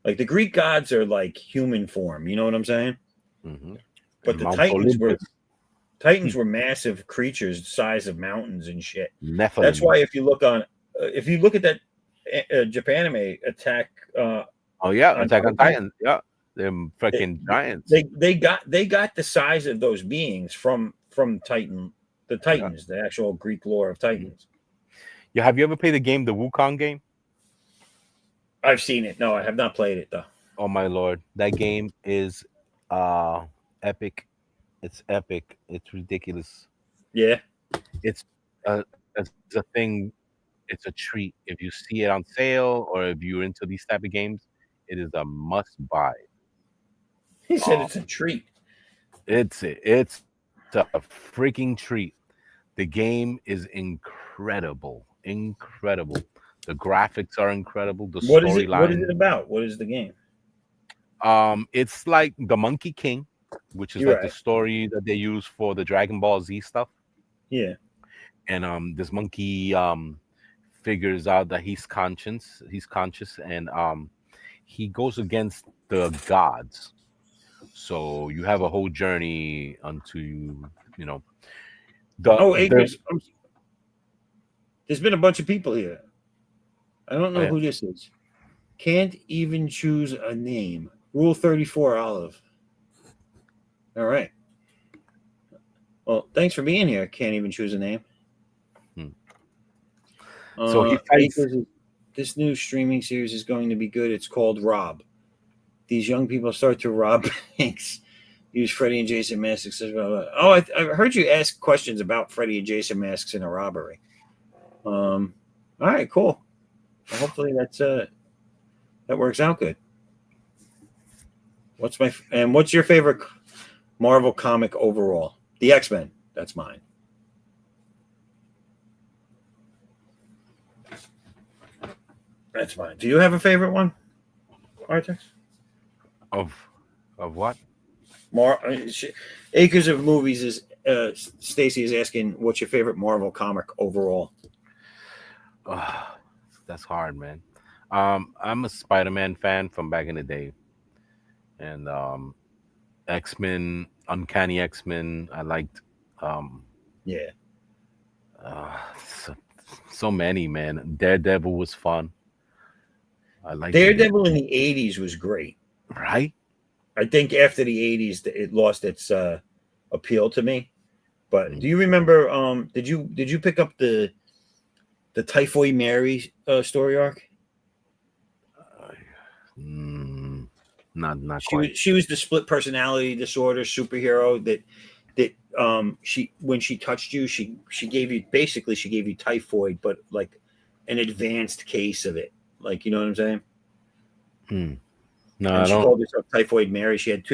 like the Greek gods are like human form. You know what I'm saying? Mm-hmm. But the Titans were massive creatures, the size of mountains and shit. Nephilim. That's why if you look at that Japan anime Attack. Attack on Titan. Yeah, them freaking giants. They got the size of those beings from Titan, the Titans, the actual Greek lore of Titans. Yeah, have you ever played the game, the Wukong game? I've seen it. No, I have not played it though. Oh my lord, that game is epic. It's epic. It's ridiculous. Yeah, it's a thing. It's a treat. If you see it on sale or if you're into these type of games, it is a must buy. He said it's a treat. It's a freaking treat. The game is incredible. Incredible. The graphics are incredible. The storyline. What is it about? What is the game? It's like the Monkey King, which is the story that they use for the Dragon Ball Z stuff. Yeah. And this monkey figures out that he's conscious, and he goes against the gods. So you have a whole journey unto Acres. There's been a bunch of people here. I don't know who this is. Can't even choose a name. Rule 34, Olive. All right. Well, thanks for being here. Can't even choose a name. So he fights. This new streaming series is going to be good. It's called Rob. These young people start to rob banks. Use Freddy and Jason masks. Oh, I heard you ask questions about Freddy and Jason masks in a robbery. All right, cool. Well, hopefully that works out good. What's your favorite Marvel comic overall? The X-Men. That's mine. That's mine. Do you have a favorite one, Artex? Of what? Acres of Movies is Stacy is asking, what's your favorite Marvel comic overall? That's hard, man. I'm a Spider-Man fan from back in the day, and X-Men, Uncanny X-Men. I liked. So many, man. Daredevil was fun. I like Daredevil in the 80s was great. Right? I think after the 80s it lost its appeal to me. But do you remember did you pick up the Typhoid Mary story arc? Not quite. She was the split personality disorder superhero that she when she touched you she gave you typhoid, but like an advanced case of it. Like, you know what I'm saying? No, and she called herself Typhoid Mary. She had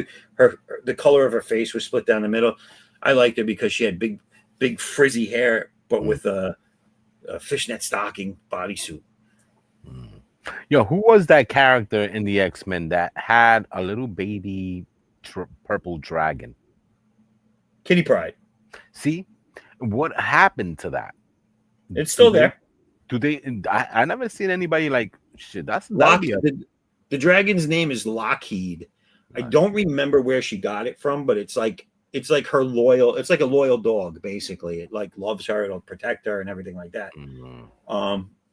the color of her face was split down the middle. I liked her because she had big frizzy hair, but with a fishnet stocking bodysuit. Yo, who was that character in the X-Men that had a little baby purple dragon? Kitty Pryde. See, what happened to that? It's still there. Do they? I never seen anybody like shit. That'd Lock be a the dragon's name is Lockheed. I don't remember where she got it from, but it's like her loyal. It's like a loyal dog, basically. It like loves her, it'll protect her, and everything like that.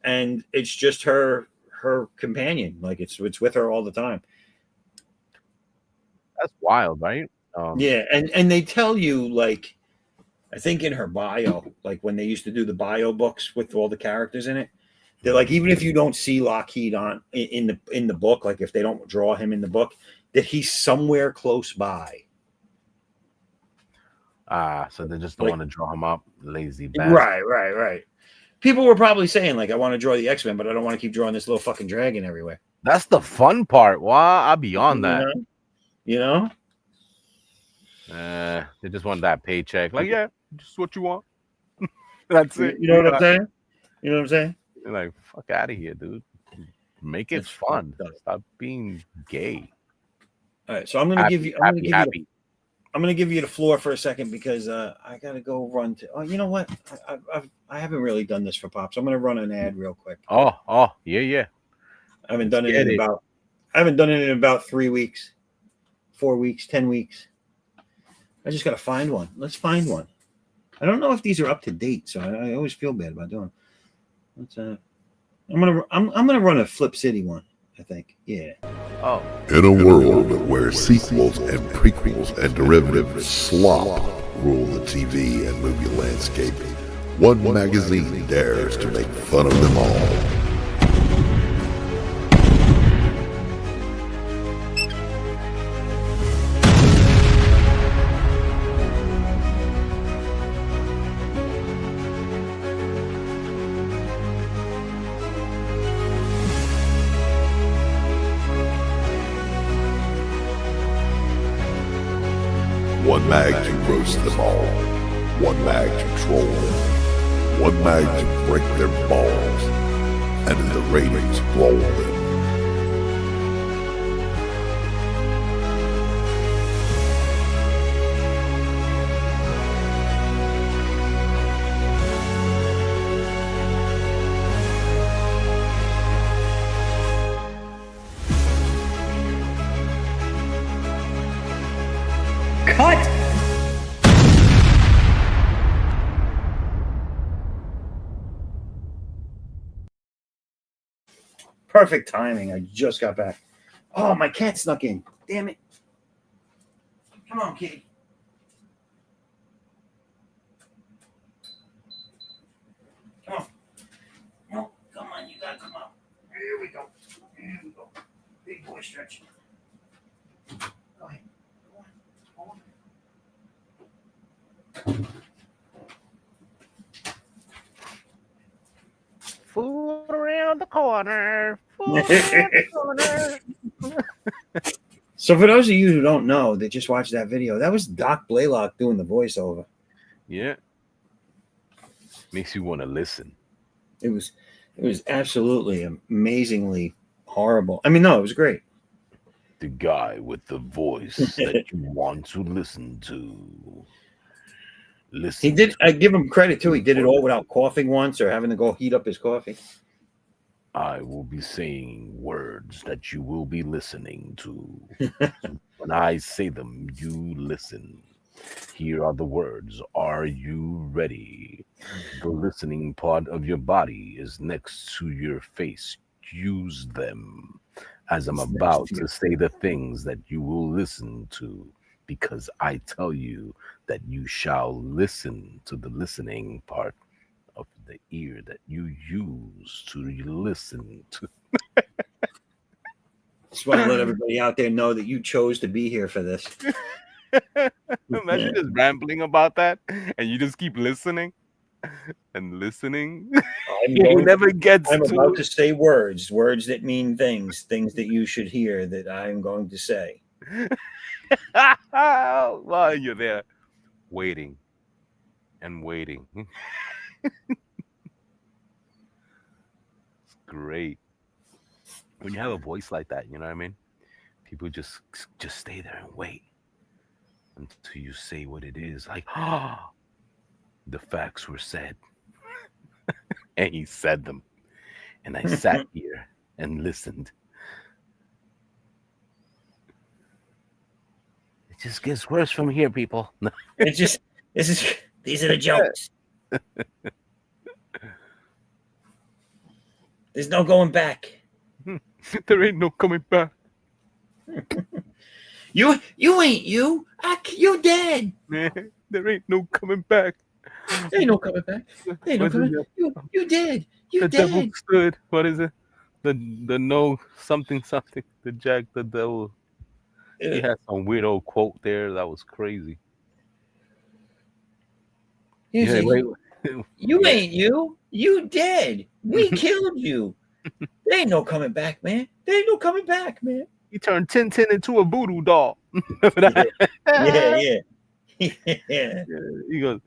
And it's just her companion. Like it's with her all the time. That's wild, right? Yeah, and they tell you, like, I think in her bio, like when they used to do the bio books with all the characters in it, they're like, even if you don't see Lockheed in the book, like if they don't draw him in the book, that he's somewhere close by. So they just don't want to draw him up, lazy bastard. Right. People were probably saying, like, I want to draw the X-Men, but I don't want to keep drawing this little fucking dragon everywhere. That's the fun part. Wow, I'll be on that. You know? They just want that paycheck. Like, yeah, just what you want. That's it. You know what I'm saying? You know what I'm saying? You're like, fuck out of here, dude. Make it fun. Stop being gay. All right, so I'm gonna give you the floor for a second because I gotta go run to. Oh, you know what? I haven't really done this for Pops. I'm gonna run an ad real quick. Oh, yeah. I haven't done it in about 3 weeks, 4 weeks, 10 weeks. I just gotta find one. Let's find one. I don't know if these are up to date, so I always feel bad about doing. I'm gonna run a Flip City one. I think, yeah. Oh. In a world where sequels and prequels and derivative slop rule the TV and movie landscape, one magazine dares to make fun of them all. One mag to roast them all. One mag to troll them. One mag to break their balls. And in the ratings, roll them. Cut! Perfect timing. I just got back. Oh, my cat snuck in. Damn it. Come on, kitty. Come on. No, come on. You gotta come out. Here we go. Here we go. Big boy stretch. Go ahead. Go on. Food around the corner. Food around the corner. So for those of you who don't know, that just watched that video, that was Doc Blaylock doing the voiceover. Yeah. Makes you want to listen. It was absolutely amazingly horrible. I mean, no, it was great. The guy with the voice that you want to listen to. Listen. He did. I give him credit too. He did it all without coughing once or having to go heat up his coffee. I will be saying words that you will be listening to. When I say them, you listen. Here are the words. Are you ready? The listening part of your body is next to your face. Use them as I'm about to say the things that you will listen to, because I tell you that you shall listen to the listening part of the ear that you use to listen to. Just want to let everybody out there know that you chose to be here for this. Imagine just rambling about that and you just keep listening and listening. You never get. I'm about to say words that mean things that you should hear that I'm going to say. While you're there waiting and waiting. It's great when you have a voice like that, you know what I mean? People just stay there and wait until you say what it is. Like, the facts were said. And he said them. And I sat here and listened. It just gets worse from here, people. These are the jokes. There's no going back. There ain't no coming back. You ain't you. You dead. Man, there ain't no coming back. There ain't no coming back. There ain't no coming. You dead. You the dead. devil stood. What is it? The no something. The Jack the devil. He had some weird old quote there that was crazy. You ain't you. You dead. We killed you. There ain't no coming back, man. There ain't no coming back, man. He turned Tintin into a voodoo doll. Yeah. He goes,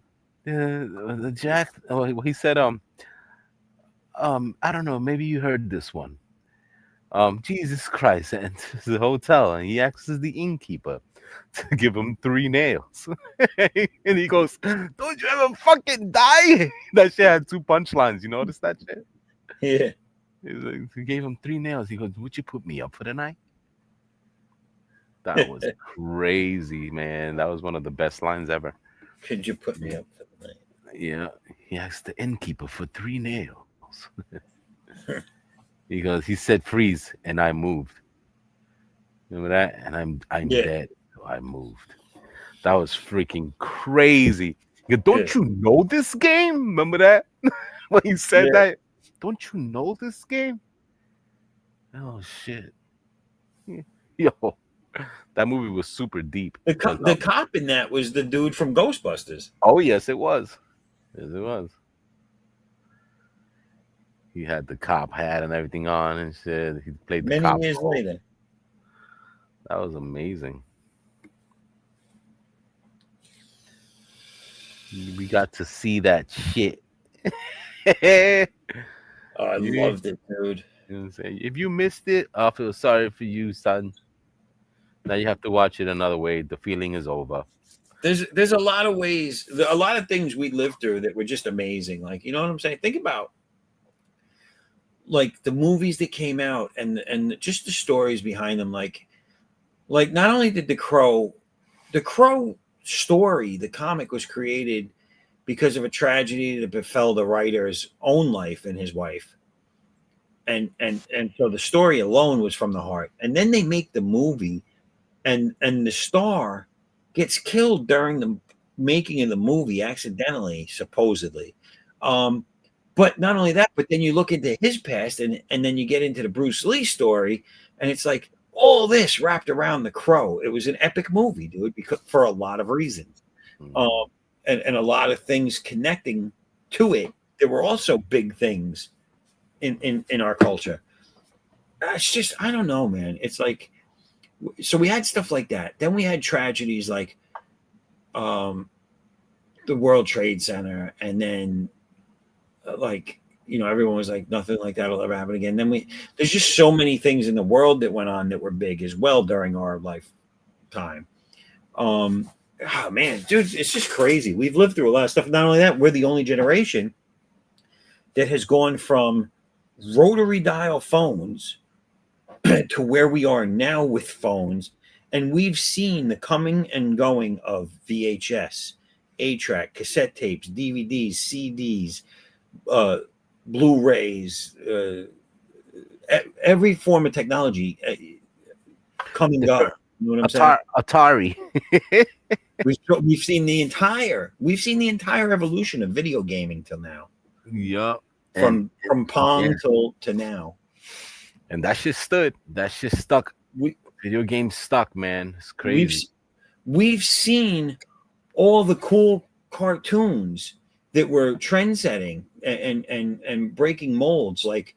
the Jack. He said, I don't know. Maybe you heard this one. Jesus Christ enters the hotel and he asks the innkeeper to give him 3 nails. And he goes, "Don't you ever fucking die?" That shit had 2 punchlines. You notice that shit? Yeah. He gave him 3 nails. He goes, "Would you put me up for the night?" That was crazy, man. That was one of the best lines ever. Could you put me up for the night? Yeah. He asked the innkeeper for 3 nails. He said freeze and I moved. Remember that? And I'm dead. So I moved. That was freaking crazy. Don't you know this game? Remember that? When he said that? Don't you know this game? Oh shit. Yo. That movie was super deep. The cop in that was the dude from Ghostbusters. Oh yes, it was. Yes, it was. He had the cop hat and everything on and shit. He played the cop. Many years later. That was amazing. We got to see that shit. I loved it, dude. You know what I'm saying? If you missed it, I feel sorry for you, son. Now you have to watch it another way. The feeling is over. There's a lot of ways, a lot of things we lived through that were just amazing. Like, you know what I'm saying? Think about like the movies that came out and just the stories behind them. Like not only did the Crow story, the comic was created because of a tragedy that befell the writer's own life and his wife. And so the story alone was from the heart. And then they make the movie and the star gets killed during the making of the movie accidentally, supposedly. But not only that, but then you look into his past and then you get into the Bruce Lee story and it's like all this wrapped around the Crow. It was an epic movie, dude, because for a lot of reasons. And a lot of things connecting to it. There were also big things in our culture. It's just, I don't know, man. It's like, so we had stuff like that. Then we had tragedies like the World Trade Center, and then like, you know, everyone was like, nothing like that'll ever happen again. Then there's just so many things in the world that went on that were big as well during our lifetime. Oh man, dude, it's just crazy. We've lived through a lot of stuff. Not only that, we're the only generation that has gone from rotary dial phones to where we are now with phones. And we've seen the coming and going of VHS, 8-track, cassette tapes, DVDs, CDs, Blu-rays, every form of technology come and go. You know what I'm saying? Atari. We've seen the entire evolution of video gaming till now. Yeah. From Pong to now. And that shit stood. That shit stuck. Video games stuck, man. It's crazy. We've seen all the cool cartoons that were trend-setting and breaking molds, like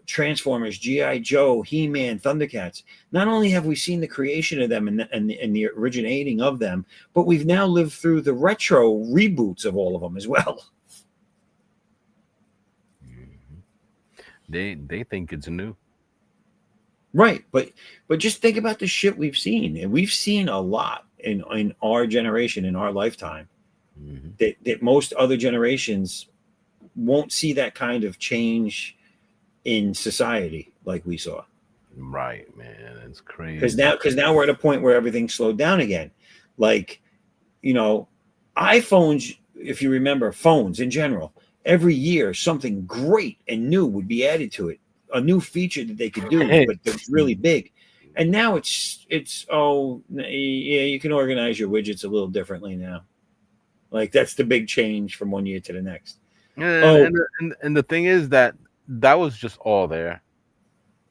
Transformers, G.I. Joe, He-Man, Thundercats. Not only have we seen the creation of them and the originating of them, but we've now lived through the retro reboots of all of them as well. They think it's new. Right, but just think about the shit we've seen, and we've seen a lot in our generation, in our lifetime, that most other generations won't see that kind of change in society like we saw. Right, man. It's crazy. Because now we're at a point where everything's slowed down again. Like, you know, iPhones, if you remember, phones in general, every year something great and new would be added to it. A new feature that they could do, but that's really big. And now it's oh yeah, you can organize your widgets a little differently now. Like that's the big change from one year to the next. And the thing is that was just all there.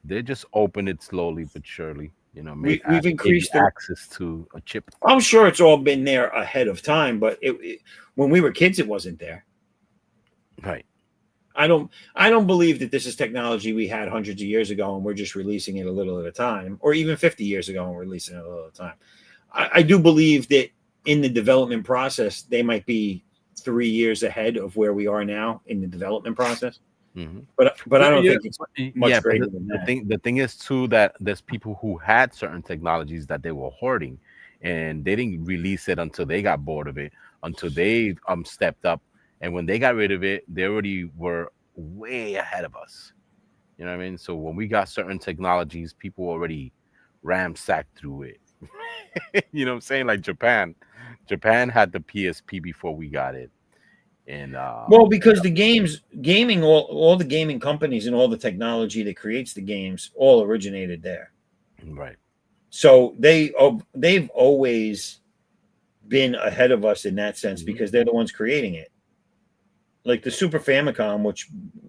They just opened it slowly but surely. You know, we've increased access to a chip. I'm sure it's all been there ahead of time, but when we were kids, it wasn't there. Right. I don't believe that this is technology we had hundreds of years ago and we're just releasing it a little at a time, or even 50 years ago and we're releasing it a little at a time. I do believe that in the development process, they might be 3 years ahead of where we are now in the development process. Mm-hmm. But I don't think it's much greater than that. The thing is too that there's people who had certain technologies that they were hoarding, and they didn't release it until they got bored of it, until they stepped up, and when they got rid of it, they already were way ahead of us. You know what I mean? So when we got certain technologies, people already ransacked through it. You know what I'm saying? Like Japan had the PSP before we got it. And well, because the gaming, all the gaming companies and all the technology that creates the games all originated there. Right. So they've always been ahead of us in that sense because they're the ones creating it. Like the Super Famicom, which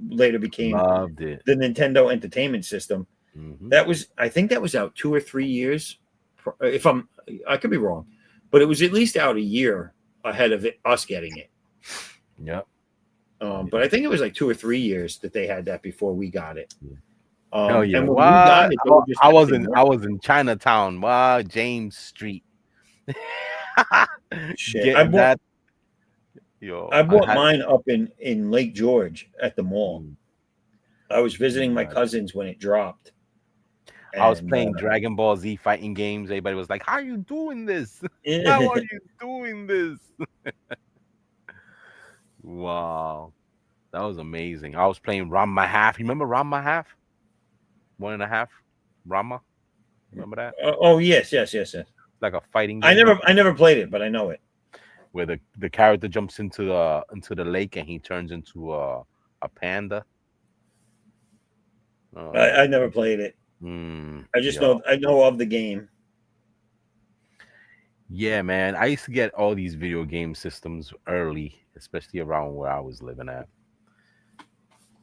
later became the Nintendo Entertainment System. Mm-hmm. I think that was out 2 or 3 years. I could be wrong, but it was at least out a year ahead of us getting it. Yep. But I think it was like 2 or 3 years that they had that before we got it. Oh yeah. And when we got it, I was in Chinatown. Wow, James Street. Shit. I bought mine up in Lake George at the mall. I was visiting my cousins when it dropped. I was playing Dragon Ball Z fighting games. Everybody was like, "How are you doing this? How are you doing this?" Wow, that was amazing. I was playing Ranma Half. You remember Ranma Half? 1.5 Ranma. Remember that? Oh yes. Like a fighting game. I never played it, but I know it. Where the character jumps into the lake and he turns into a panda. I never played it. I just know of the game. Yeah, man. I used to get all these video game systems early, especially around where I was living at.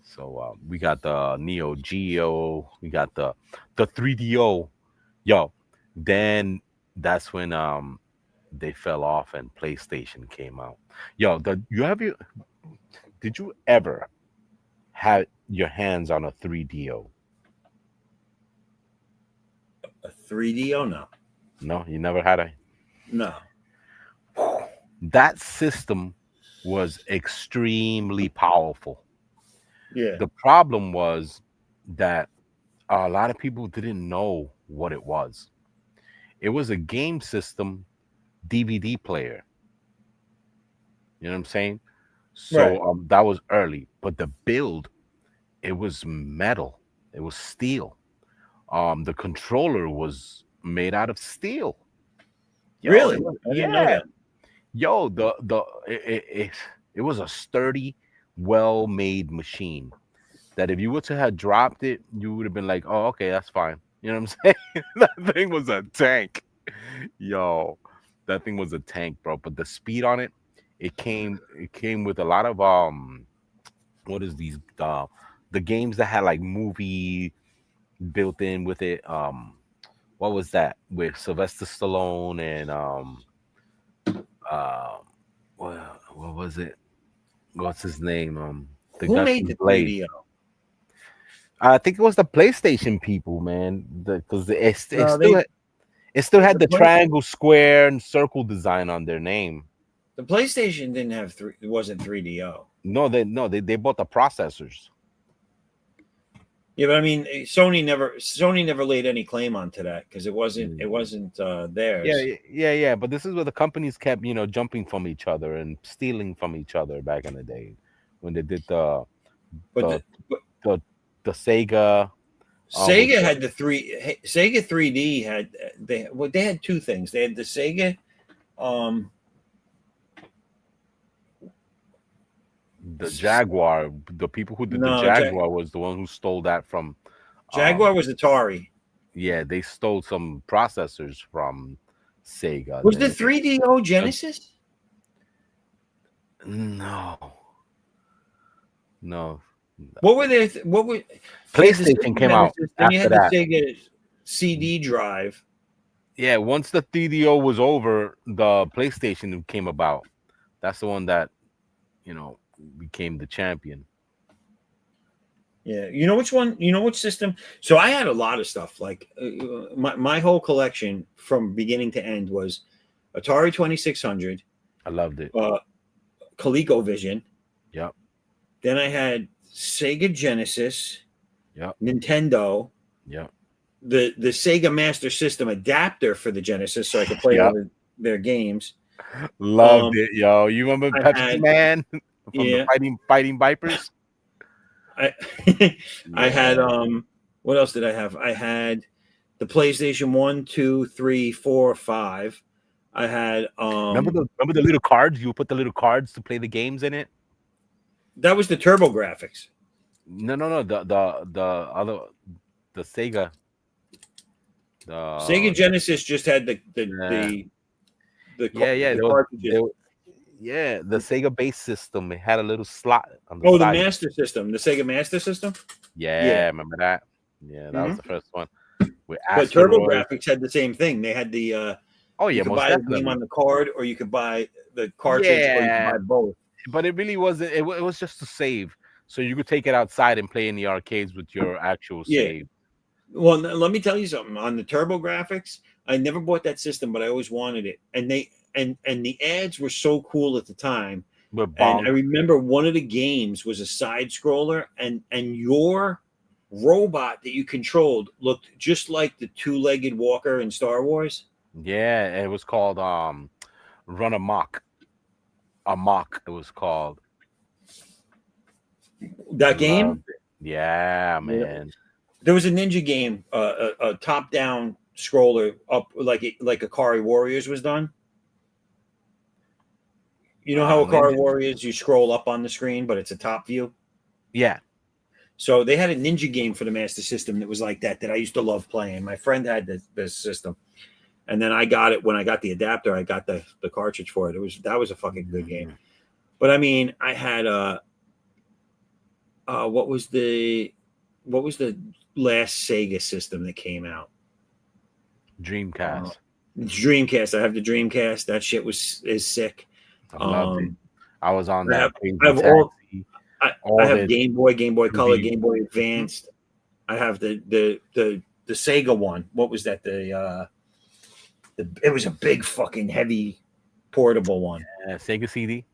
So we got the Neo Geo, we got the 3DO. Yo, then that's when they fell off and PlayStation came out. Yo, did you ever have your hands on a 3DO? A 3DO? No. No, you never had a. No. That system was extremely powerful. Yeah. The problem was that a lot of people didn't know what it was. It was a game system DVD player. You know what I'm saying? So that was early, but the build, it was metal. It was steel. The controller was made out of steel. Yo, really? I didn't know that. Yo, it was a sturdy, well-made machine that if you were to have dropped it, you would have been like, oh, okay, that's fine. You know what I'm saying? That thing was a tank. Yo, that thing was a tank, bro. But the speed on it, it came with a lot of what is these the games that had like movie built in with it. What was that with Sylvester Stallone and what was it? What's his name? Who made the 3DO? I think it was the PlayStation people, man. Because it still had the triangle, square, and circle design on their name. The PlayStation didn't have it wasn't 3DO. No, they bought the processors. Yeah, but I mean, Sony never laid any claim onto that because it wasn't theirs. Yeah. But this is where the companies kept, jumping from each other and stealing from each other back in the day when they did the But the Sega. Sega had the Sega 3D had they had two things. They had the Sega the Jaguar. The people who did the Jaguar was the one who stole that from Jaguar was Atari. Yeah, they stole some processors from Sega. Was the 3DO Genesis? No. What were they? What were PlayStation came out Then you after had that. the Sega CD drive. Yeah, once the 3DO was over, the PlayStation came about. That's the one that, became the champion. Yeah, you know which one? You know which system? So I had a lot of stuff. Like my whole collection from beginning to end was Atari 2600. I loved it. ColecoVision. Yep. Then I had Sega Genesis. Yep. Nintendo. Yep. The Sega Master System adapter for the Genesis, so I could play all their games. Loved it, yo. You remember Pepsi Man from the Fighting Vipers? I had what else did I have? I had the PlayStation 1, 2, 3, 4, 5. I had remember the little cards? You put the little cards to play the games in it? That was the Turbo Graphics. No. The other Sega. The Sega Genesis just had the cartridges. The Sega base system. It had a little slot on the side. The Master System, the Sega Master System. Yeah, remember that? Yeah, that was the first one. But Turbo Graphics had the same thing. They had the you could buy the game on the card, or you could buy the cartridge, or you could buy both. But it really wasn't. It was just to save, so you could take it outside and play in the arcades with your actual save. Well, let me tell you something. On the Turbo Graphics, I never bought that system, but I always wanted it. And the ads were so cool at the time. And I remember one of the games was a side scroller, and your robot that you controlled looked just like the two-legged walker in Star Wars. Yeah, it was called Run Amok. Amok, it was called. That game? Yeah, man. There was a ninja game, a top-down scroller up like Akari Warriors was done. You know how Akari Warriors, you scroll up on the screen, but it's a top view? Yeah. So they had a ninja game for the Master System that was like that I used to love playing. My friend had this system. And then I got it when I got the adapter. I got the cartridge for it. That was a fucking good game. But I mean, I had what was the last Sega system that came out? Dreamcast. Dreamcast. I have the Dreamcast. That shit is sick. I loved it. I was on that. I have Game Boy Color, Game Boy Advanced. I have the Sega one. What was that? It was a big fucking heavy portable one. Sega CD.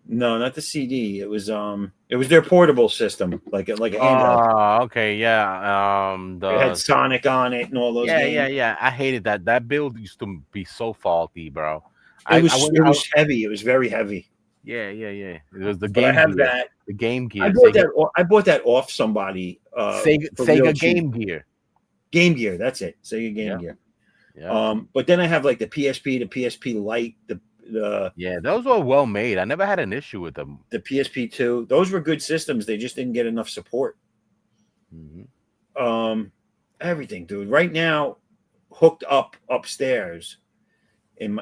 No, not the CD. It was their portable system, like a handheld. Oh, okay, yeah. It had Sonic on it and all those games. Yeah. I hated that. That build used to be so faulty, bro. It was heavy. It was very heavy. Yeah. It was the Game Gear. I have that. The Game Gear. I bought that off somebody. Sega Game Gear. Game Gear. That's it. Sega Game Gear. Yeah. But then I have like the PSP, the PSP Lite, those were well made. I never had an issue with them. The PSP2. Those were good systems. They just didn't get enough support. Mm-hmm. Everything, dude. Right now, hooked up upstairs in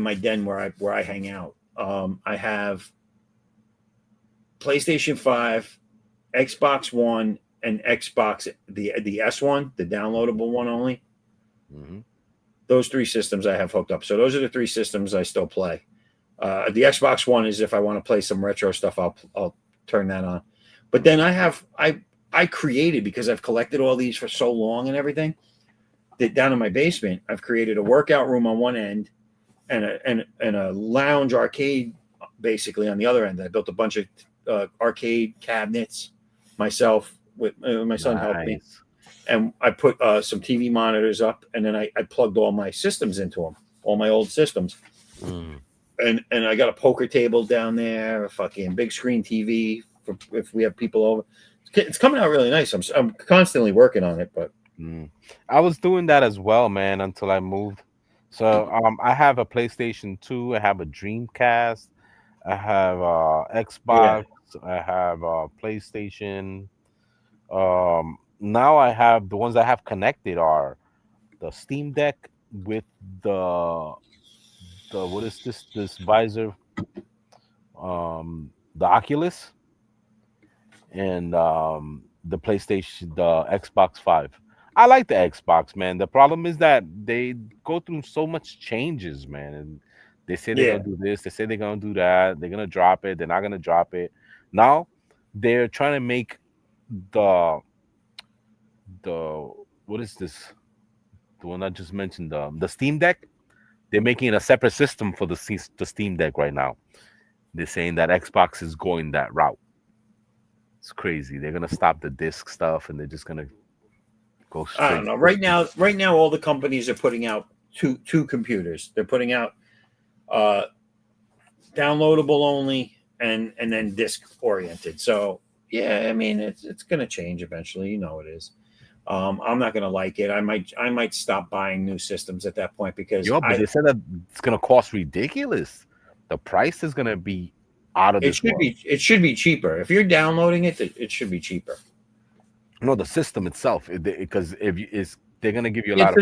my den where I hang out. I have PlayStation 5, Xbox One, and Xbox the S1, the downloadable one only. Mm-hmm. Those three systems I have hooked up. So those are the three systems I still play. The Xbox One is if I want to play some retro stuff, I'll turn that on. But then I created, because I've collected all these for so long and everything, that down in my basement, I've created a workout room on one end and a lounge arcade basically on the other end. I built a bunch of arcade cabinets myself. With my son helped me. And I put some TV monitors up, and then I plugged all my systems into them, all my old systems. And I got a poker table down there, a fucking big screen TV if we have people over. It's coming out really nice. I'm constantly working on it, but I was doing that as well, man, until I moved. So I have a PlayStation 2, I have a Dreamcast, I have yeah. Xbox, I have PlayStation. Now I have the ones I have connected are the Steam Deck with the what is this visor? The Oculus and the PlayStation, the Xbox 5. I like the Xbox, man. The problem is that they go through so much changes, man. And they say they're Yeah. gonna do this, they say they're gonna do that, they're gonna drop it, they're not gonna drop it. Now they're trying to make the what is this? The one I just mentioned, the Steam Deck. They're making a separate system for the Steam Deck right now. They're saying that Xbox is going that route. It's crazy. They're gonna stop the disc stuff and they're just gonna go I straight. don't know. Right now, all the companies are putting out two computers. They're putting out downloadable only and then disc oriented. So yeah, I mean it's going to change eventually. You know it is. I'm not going to like it. I might stop buying new systems at that point because But they said that it's gonna cost ridiculous. The price is gonna be out of this world. It should be cheaper. If you're downloading it, it should be cheaper. No, the system itself, because they're gonna give you a It lot of.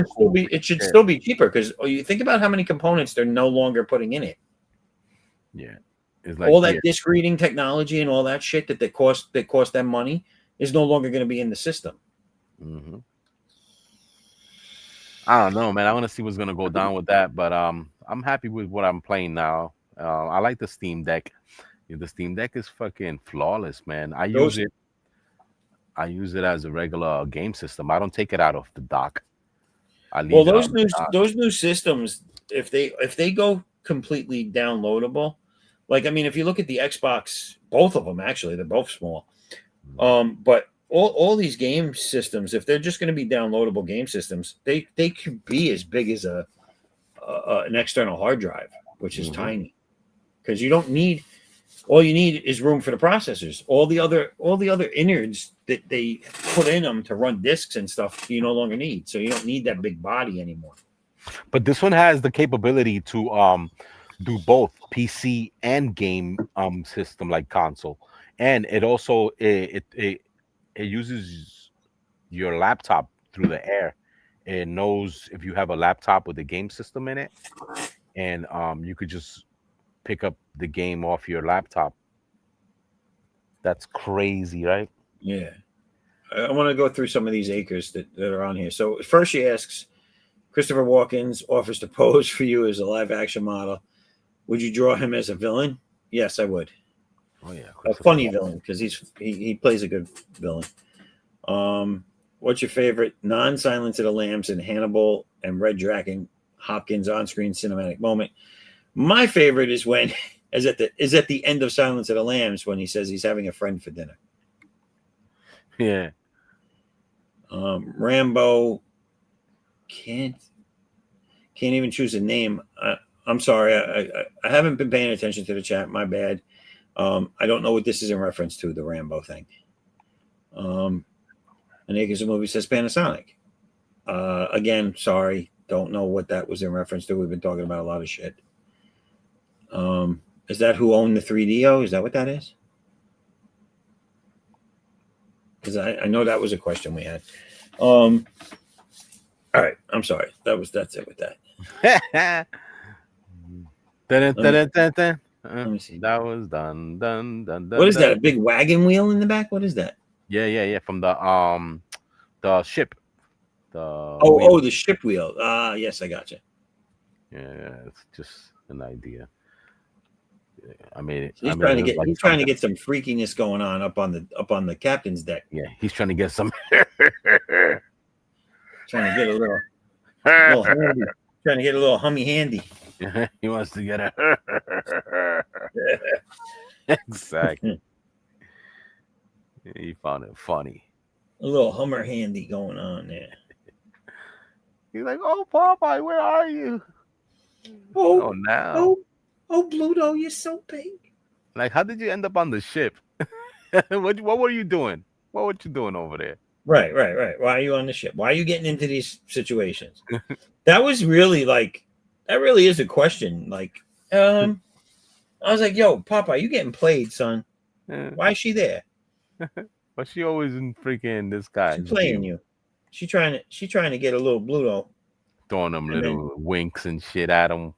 should still be cheaper because you think about how many components they're no longer putting in it. Yeah, it's like All that disc reading technology and all that shit that cost them money is no longer going to be in the system. Mm-hmm. I don't know, man. I want to see what's gonna go down with that, but I'm happy with what I'm playing now. I like the Steam Deck. The Steam Deck is fucking flawless, man. I use it as a regular game system. I don't take it out of the dock. Well, those new systems, if they go completely downloadable, like I mean, if you look at the Xbox, both of them actually, they're both small. But all these game systems, if they're just going to be downloadable game systems, they could be as big as an external hard drive, which is tiny, because you don't need. All you need is room for the processors. All the other innards that they put in them to run disks and stuff, you no longer need. So you don't need that big body anymore. But this one has the capability to do both PC and game system like console, and it also it uses your laptop through the air. It knows if you have a laptop with a game system in it, and you could just pick up the game off your laptop. That's crazy, right? Yeah. I want to go through some of these acres that are on here. So first she asks, Christopher Walken offers to pose for you as a live action model. Would you draw him as a villain? Yes, I would. Oh yeah, a funny villain because he plays a good villain. What's your favorite non-Silence of the Lambs and Hannibal and Red Dragon Hopkins on-screen cinematic moment? My favorite is when is at the end of Silence of the Lambs when he says he's having a friend for dinner. Yeah. Rambo can't even choose a name. I'm sorry. I haven't been paying attention to the chat. My bad. I don't know what this is in reference to, the Rambo thing. An Acres of Movie says Panasonic. Again, sorry. Don't know what that was in reference to. We've been talking about a lot of shit. Is that who owned the 3DO? Is that what that is? Because I know that was a question we had. All right. I'm sorry. That's it with that. Let me see. That was done. What is that? A big wagon wheel in the back? What is that? Yeah. From the ship. The ship wheel. Yes, I got you. Yeah, it's just an idea. I mean, he's trying to get some freakiness going on up on the captain's deck. Yeah, he's trying to get some. Trying to get a little handy. Trying to get a little hummy handy. He wants to get a. Exactly. He found it funny. A little Hummer handy going on there. He's like, "Oh, Popeye, where are you?" Oh, now. Oh, Bluto, you're so big. Like, how did you end up on the ship? What were you doing? What were you doing over there? Right. Why are you on the ship? Why are you getting into these situations? That was really like, that really is a question. Like, I was like, yo, Papa, you getting played, son? Why is she there? But she always in freaking this guy's She's playing view, you. She trying to get a little Bluto. throwing them And little winks and shit at him.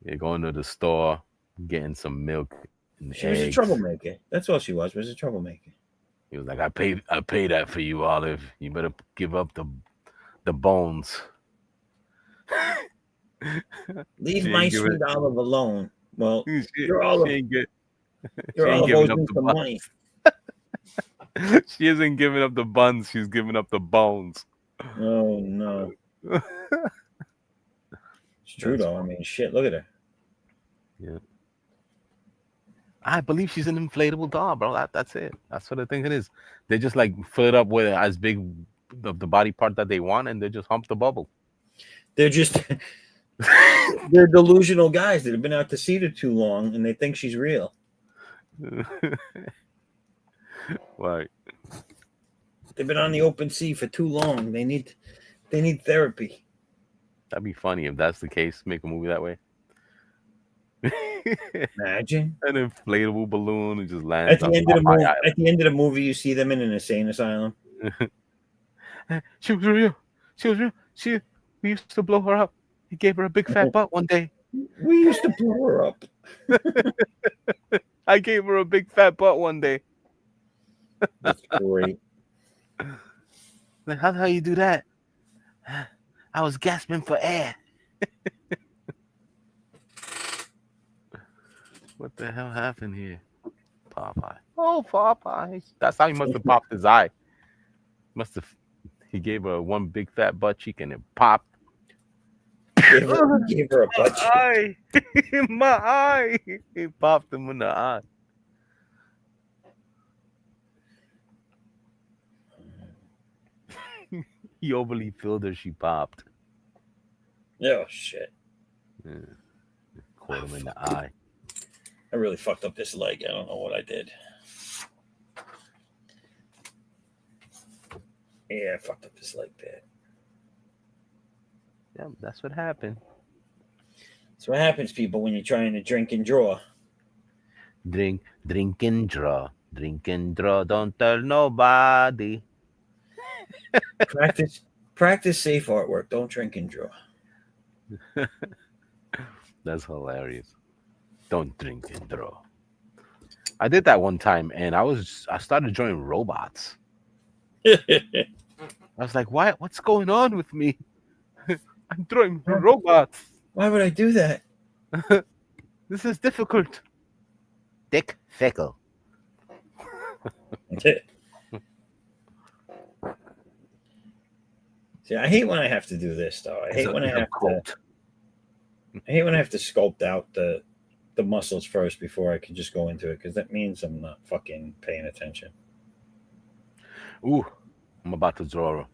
They're going to the store, getting some milk and She was a eggs. troublemaker. That's all she was a troublemaker. He was like, I paid that for you, Olive. You better give up the bones. Leave She my ain't giving- sweet Olive alone. Well, She you're Olive. ain't get- You're she ain't Olive giving owes up me the some buns. money. She isn't giving up the buns. She's giving up the bones. Oh no. It's true That's though. I mean, shit. Look at her. Yeah. I believe she's an inflatable doll, bro. That's it. That's what I think it is. They just like fill it up with as big of the body part that they want, and they just hump the bubble. They're just they're delusional guys that have been out to sea her too long, and they think she's real. Right. They've been on the open sea for too long. They need therapy. That'd be funny if that's the case. Make a movie that way. Imagine An inflatable balloon and just lands at the on end of the Popeye movie. Island. At the end of the movie, you see them in an insane asylum. She was real. We used to blow her up. He gave her a big fat butt one day. We used to blow her up. I gave her a big fat butt one day. That's great. Like, how the hell you do that? I was gasping for air. What the hell happened here? Popeye. Oh, Popeye. That's how he must have popped his eye. He gave her one big fat butt cheek and it popped. Gave her a butt cheek. Eye. My eye. He popped him in the eye. He overly filled her. She popped. Oh shit! Yeah. Caught him in the eye. I really fucked up this leg. I don't know what I did. Yeah, I fucked up this leg bad. Yeah, that's what happened. That's what happens, people, when you're trying to drink and draw. Drink and draw. Drink and draw. Don't tell nobody. Practice safe artwork. Don't drink and draw. That's hilarious. Don't drink and draw. I did that one time, and I started drawing robots. I was like, "Why? What's going on with me? I'm drawing robots. Why would I do that? This is difficult." Dick Fickle. See, I hate when I have to do this, though. I hate when I have to sculpt out the muscles first before I can just go into it, because that means I'm not fucking paying attention. Ooh, I'm about to draw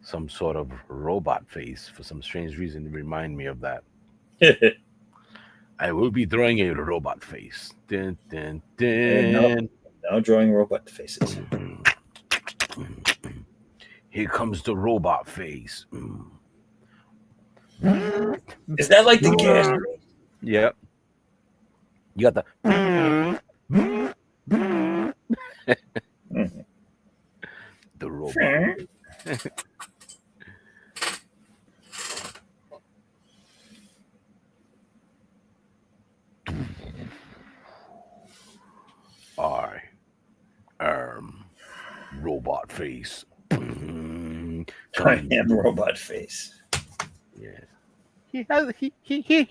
some sort of robot face for some strange reason to remind me of that. I will be drawing a robot face. Dun, dun, dun. Now drawing robot faces. Here comes the robot face. Is that like the gas? Yep. You got the. The robot. I am robot face. I am robot face. Yeah. He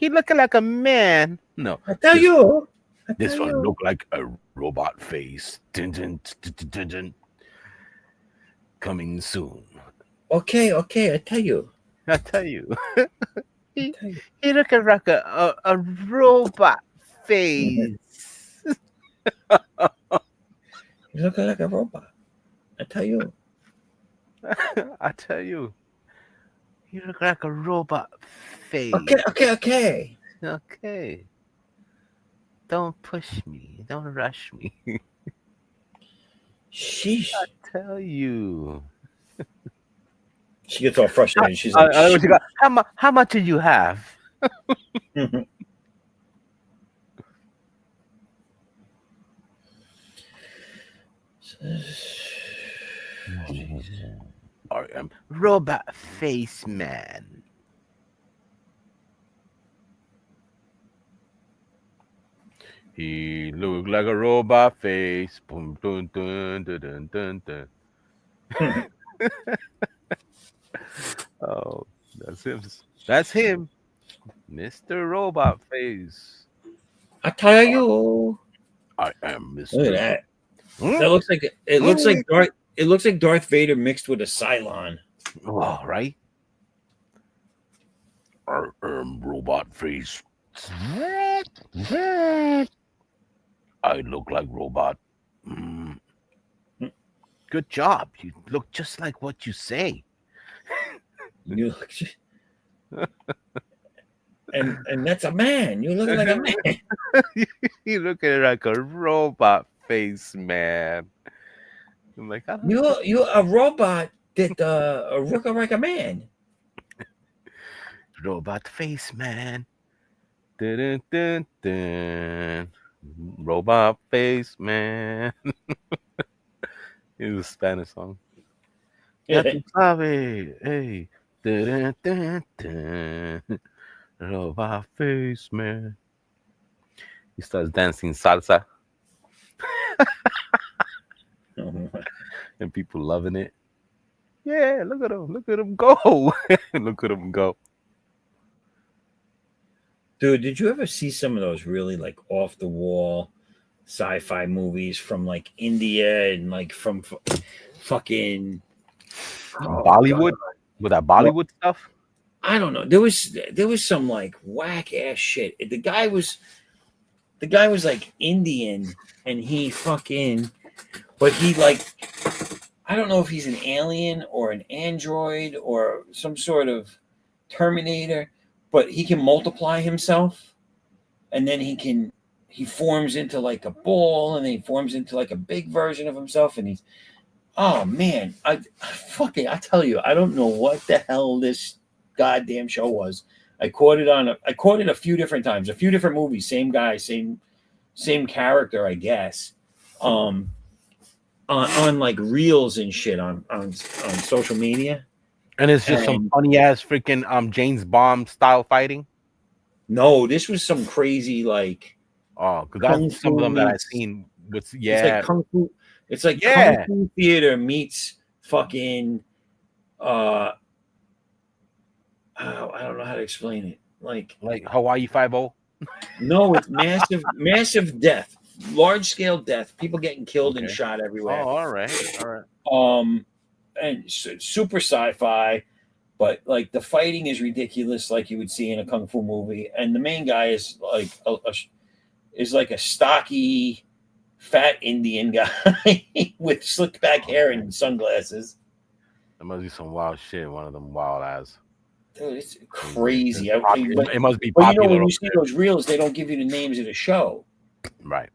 looking like a man. No. I tell you. This one look like a robot face. Dun, dun, dun, dun, dun. Coming soon. Okay, I tell you. I tell you. He looking like a robot face. You look like a robot. I tell you. I tell you. You look like a robot face. Okay. Okay. Don't push me. Don't rush me. Sheesh. Tell you. She gets all frustrated. She's like, What you got? How much did you have? I am Robot Face Man. He looked like a robot face. Boom, dun, dun, dun, dun, dun, dun. Oh, that's him. That's him, Mr. Robot Face. I tell you. I am Mr. Look at that. That looks like it looks like Darth. It looks like Darth Vader mixed with a Cylon. Oh, right. I am Robot Face. I look like robot. Mm. Good job. You look just like what you say. You look, and that's a man. You look like a man. You look at it like a robot face, man. I'm like, You're a robot that look like a man. Robot face, man. Dun, dun, dun. Robot face, man. It was a Spanish song. Ya tú sabes, hey. Dun, dun, dun. Robot face, man. He starts dancing salsa. And people loving it. Yeah, look at him go. Look at him go. Dude, did you ever see some of those really like off the wall sci-fi movies from like India and like from fucking Bollywood? With that Bollywood stuff? I don't know. There was some like whack ass shit. The guy was like Indian and he fucking, but he like, I don't know if he's an alien or an android or some sort of Terminator, but he can multiply himself, and then he forms into like a ball, and then he forms into like a big version of himself, and he's, oh man, I tell you, I don't know what the hell this goddamn show was. I caught it a few different times, a few different movies, same guy, same character, I guess. On like reels and shit on social media. And it's just some funny ass freaking James Bond style fighting. No, this was some crazy like. Oh, because that's some of them that I've seen. With It's like kung fu. It's like kung fu theater meets fucking. I don't know how to explain it. Like Hawaii 5-0. No, it's massive death, large scale death. People getting killed and shot everywhere. Oh, all right. And super sci-fi, but like the fighting is ridiculous, like you would see in a kung fu movie. And the main guy is like a stocky, fat Indian guy with slicked back hair and sunglasses. There must be some wild shit. One of them wild ass. Dude, it's crazy. It must be but popular. When you see those reels, they don't give you the names of the show. Right.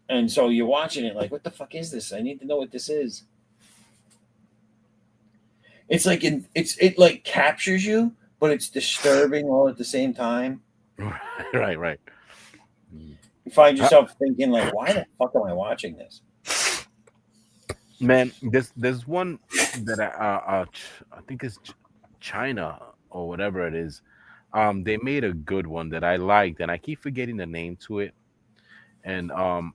And so you're watching it like, what the fuck is this? I need to know what this is. It's like it like captures you, but it's disturbing all at the same time. Right. You find yourself thinking like, why the fuck am I watching this? Man, there's one that I think it's China or whatever it is. They made a good one that I liked, and I keep forgetting the name to it. And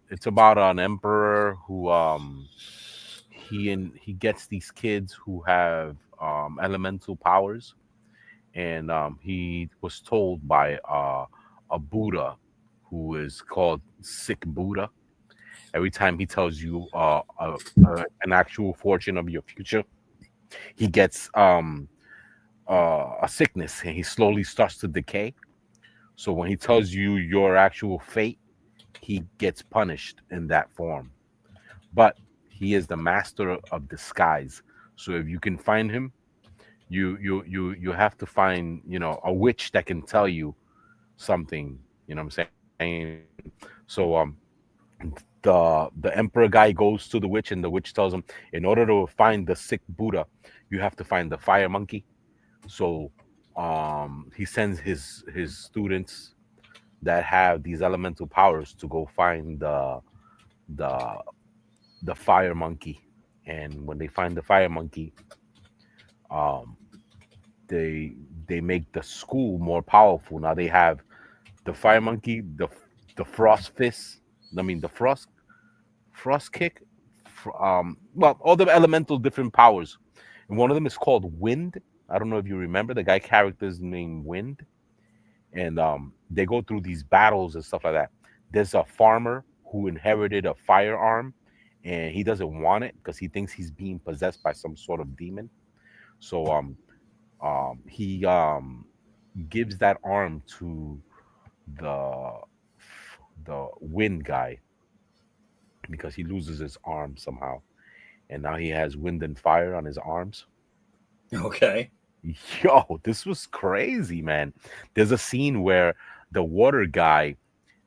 it's about an emperor who he gets these kids who have elemental powers, and he was told by a Buddha who is called Sick Buddha. Every time he tells you an actual fortune of your future, he gets a sickness, and he slowly starts to decay. So when he tells you your actual fate, he gets punished in that form. But he is the master of disguise. So if you can find him, you have to find, a witch that can tell you something, what I'm saying? So the emperor guy goes to the witch, and the witch tells him, in order to find the sick Buddha, you have to find the fire monkey. So he sends his students that have these elemental powers to go find the fire monkey. And when they find the fire monkey, um they make the school more powerful. Now they have the fire monkey, the frost fist, I mean the frost kick, well, all the elemental different powers. And one of them is called Wind. I don't know if you remember, the guy character's named Wind. And they go through these battles and stuff like that. There's a farmer who inherited a firearm, and he doesn't want it because he thinks he's being possessed by some sort of demon. So he gives that arm to the wind guy because he loses his arm somehow, and now he has wind and fire on his arms. Okay. Yo, this was crazy, man. There's a scene where the water guy,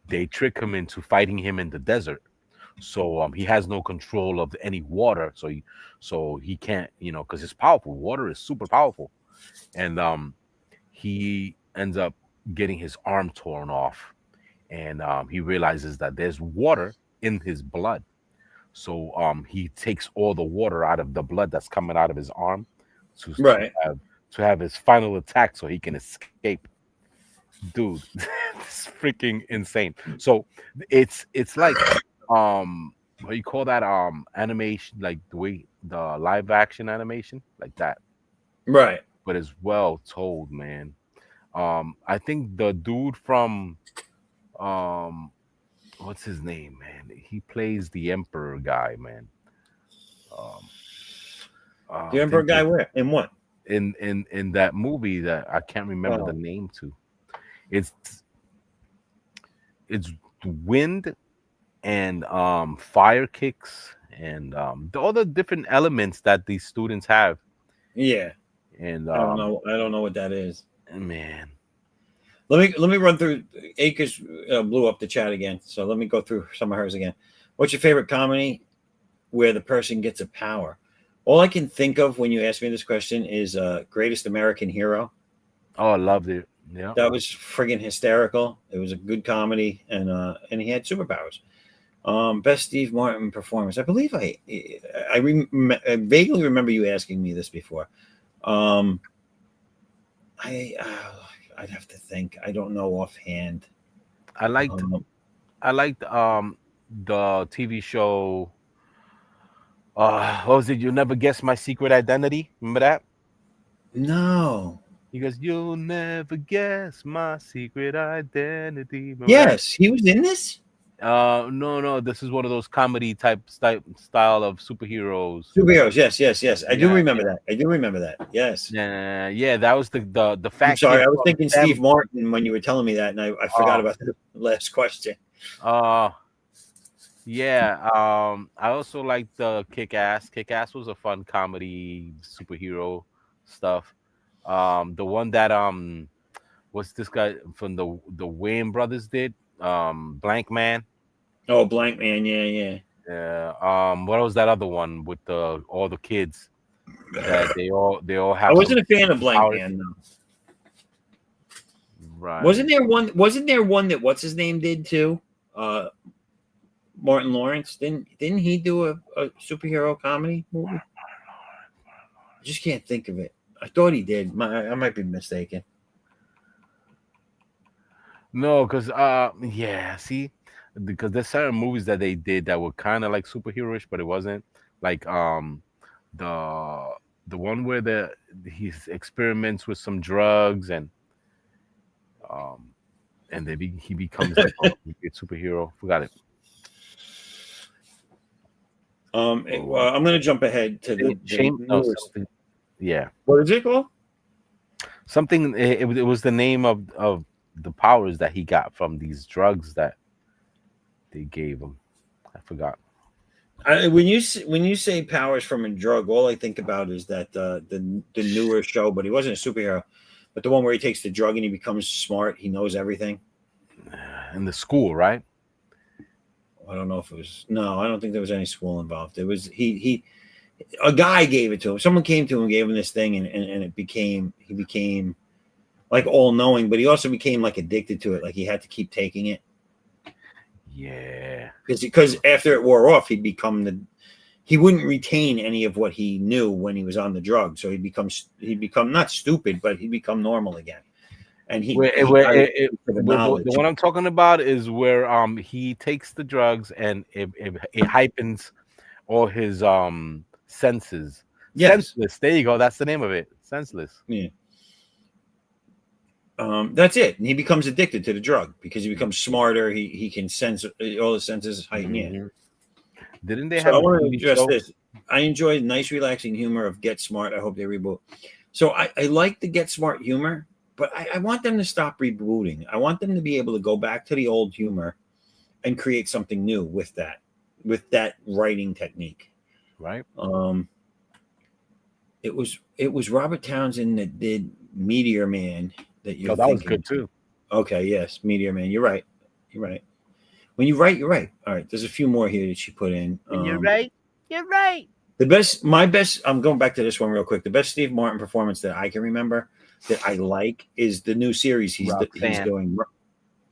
they trick him into fighting him in the desert. So he has no control of any water, so he can't, because it's powerful. Water is super powerful. And he ends up getting his arm torn off, and he realizes that there's water in his blood. So he takes all the water out of the blood that's coming out of his arm Right. to have his final attack so he can escape. Dude, it's freaking insane. So it's like what do you call that, animation, like the way the live action animation, like that. Right. But it's well told, man. I think the dude from what's his name, man? He plays the Emperor guy, man. The Emperor guy where? In what? In that movie that I can't remember the name to. It's wind and fire kicks and all the different elements that these students have. Yeah. And I don't know what that is. Man. Let me run through. Acres blew up the chat again, so let me go through some of hers again. What's your favorite comedy where the person gets a power? All I can think of when you ask me this question is Greatest American Hero. Oh, I loved it. Yeah, that was friggin' hysterical. It was a good comedy, and he had superpowers. Best Steve Martin performance. I believe I vaguely remember you asking me this before. I'd have to think. I don't know offhand. I liked the TV show. What was it? You'll Never Guess My Secret Identity. Remember that? No. He goes, "You'll never guess my secret identity." Remember yes, he was in this. No. This is one of those comedy type style of superheroes. Yes. I do remember that. Yes. Yeah. That was the fact. I'm sorry, I was thinking Steve Martin when you were telling me that, and I forgot about the last question. Yeah. I also liked the Kick-Ass. Kick-Ass was a fun comedy superhero stuff. The one that what's this guy from the Wayne brothers did? Blank Man. Oh, Blank Man, yeah. Yeah. What was that other one with all the kids that they all have? I wasn't a fan of Blank Man though. Right. Wasn't there one that what's his name did too? Martin Lawrence. Didn't he do a superhero comedy movie? I just can't think of it. I thought he did. I might be mistaken. No, because see, because there's certain movies that they did that were kind of like superheroish, but it wasn't. Like the one where he experiments with some drugs and he becomes like a superhero. Forgot it. I'm gonna jump ahead to the yeah. What is it called? Something. It was the name of the powers that he got from these drugs that they gave him. I forgot. When you say powers from a drug, all I think about is that the newer show, but he wasn't a superhero, but the one where he takes the drug and he becomes smart. He knows everything. In the school, right? I don't know if it was. No, I don't think there was any school involved. It was a guy gave it to him. Someone came to him and gave him this thing, and he became like all knowing, but he also became like addicted to it. Like he had to keep taking it. Yeah. Because after it wore off, he wouldn't retain any of what he knew when he was on the drug. So he'd become not stupid, but he'd become normal again. And the one I'm talking about is where he takes the drugs and it heightens all his senses. Yes. Senseless. There you go. That's the name of it. Senseless. Yeah. That's it. And he becomes addicted to the drug because he becomes smarter. He can sense all the senses heighten. Yeah. Didn't they So have? I want to address this. I enjoy nice, relaxing humor of Get Smart. I hope they reboot. So I like the Get Smart humor, but I want them to stop rebooting. I want them to be able to go back to the old humor and create something new with that writing technique. Right. It was Robert Townsend that did Meteor Man. That was good too. Okay, yes, Meteor Man. You're right. When you write, you're right. All right, there's a few more here that she put in. You're right. You're right. My best. I'm going back to this one real quick. The best Steve Martin performance that I can remember that I like is the new series he's doing.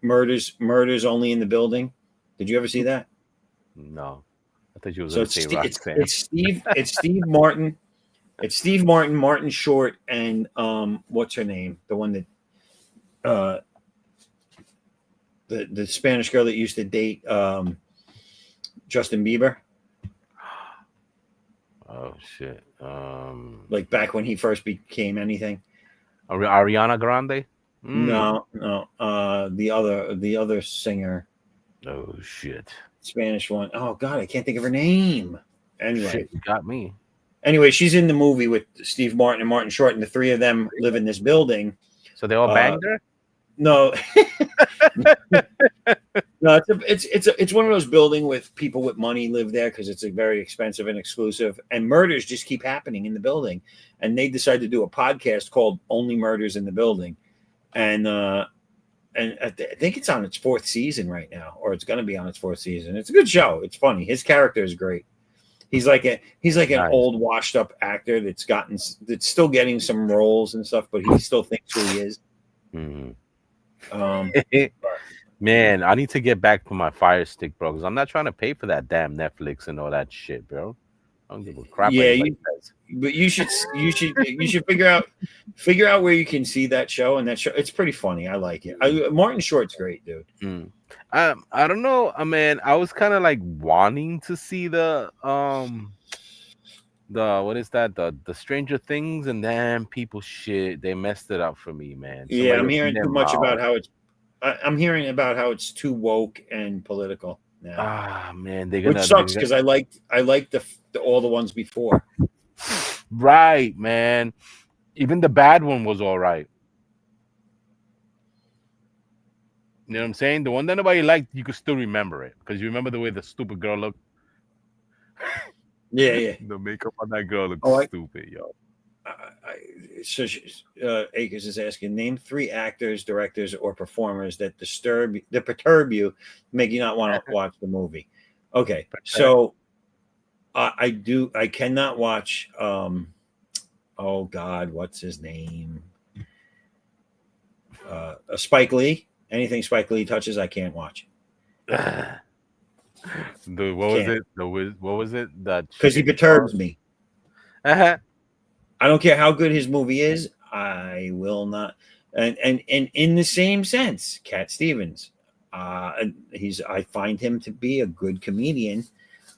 Murders Only in the Building. Did you ever see that? No, I thought you was so going to say Roxanne. It's Steve Martin. It's Steve Martin, Martin Short, and what's her name? The one that the Spanish girl that used to date Justin Bieber. Oh shit! Like back when he first became anything. Ariana Grande? No. The other singer. Oh shit! Spanish one. Oh god, I can't think of her name. Anyway, shit, you got me. Anyway, she's in the movie with Steve Martin and Martin Short, and the three of them live in this building. So they all banged her? No. No, it's one of those buildings with people with money live there because it's a very expensive and exclusive, and murders just keep happening in the building. And they decided to do a podcast called Only Murders in the Building. And I think it's on its 4th season right now, or it's going to be on its 4th season. It's a good show. It's funny. His character is great. He's like an old washed up actor that's still getting some roles and stuff, but he still thinks who he is. Mm-hmm. Man, I need to get back to my Fire Stick, bro, because I'm not trying to pay for that damn Netflix and all that shit, bro. I don't give a crap. Yeah, but you should figure out where you can see that show, and that show it's pretty funny. I like it. Martin Short's great, dude. I don't know, man. I was kind of like wanting to see the what is that? The Stranger Things, and then people shit. They messed it up for me, man. Yeah, I'm hearing too much about how it's. I'm hearing about how it's too woke and political now. Ah, man, which sucks because I liked all the ones before. Right, man. Even the bad one was all right. You know what I'm saying? The one that nobody liked, you could still remember it because you remember the way the stupid girl looked. Yeah. The makeup on that girl looked stupid, yo. Akers is asking, name 3 actors, directors, or performers that perturb you, make you not want to watch the movie. Okay, so I cannot watch. Oh God, what's his name? Spike Lee. Anything Spike Lee touches, I can't watch. What was it? That because he perturbs me. I don't care how good his movie is. I will not. And in the same sense, Cat Stevens, I find him to be a good comedian.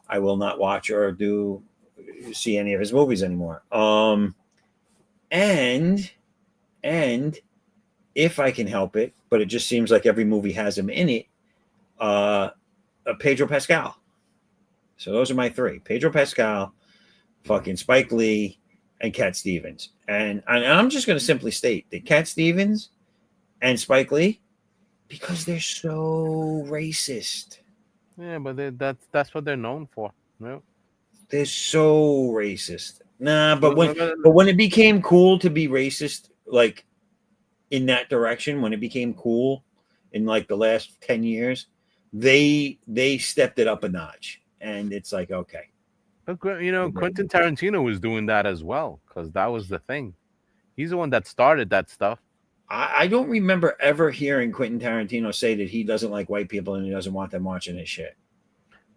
I will not watch or see any of his movies anymore. And if I can help it, but it just seems like every movie has him in it. Pedro Pascal. So those are my 3: Pedro Pascal, fucking Spike Lee, and Cat Stevens. And I'm just going to simply state that Cat Stevens and Spike Lee, because they're so racist. Yeah, but that's what they're known for. No, they're so racist. Nah, but when it became cool to be racist, like in that direction, when it became cool in like the last 10 years, they stepped it up a notch, and it's like, okay. But, Quentin Tarantino was doing that as well, because that was the thing. He's the one that started that stuff. I don't remember ever hearing Quentin Tarantino say that he doesn't like white people and he doesn't want them watching his shit.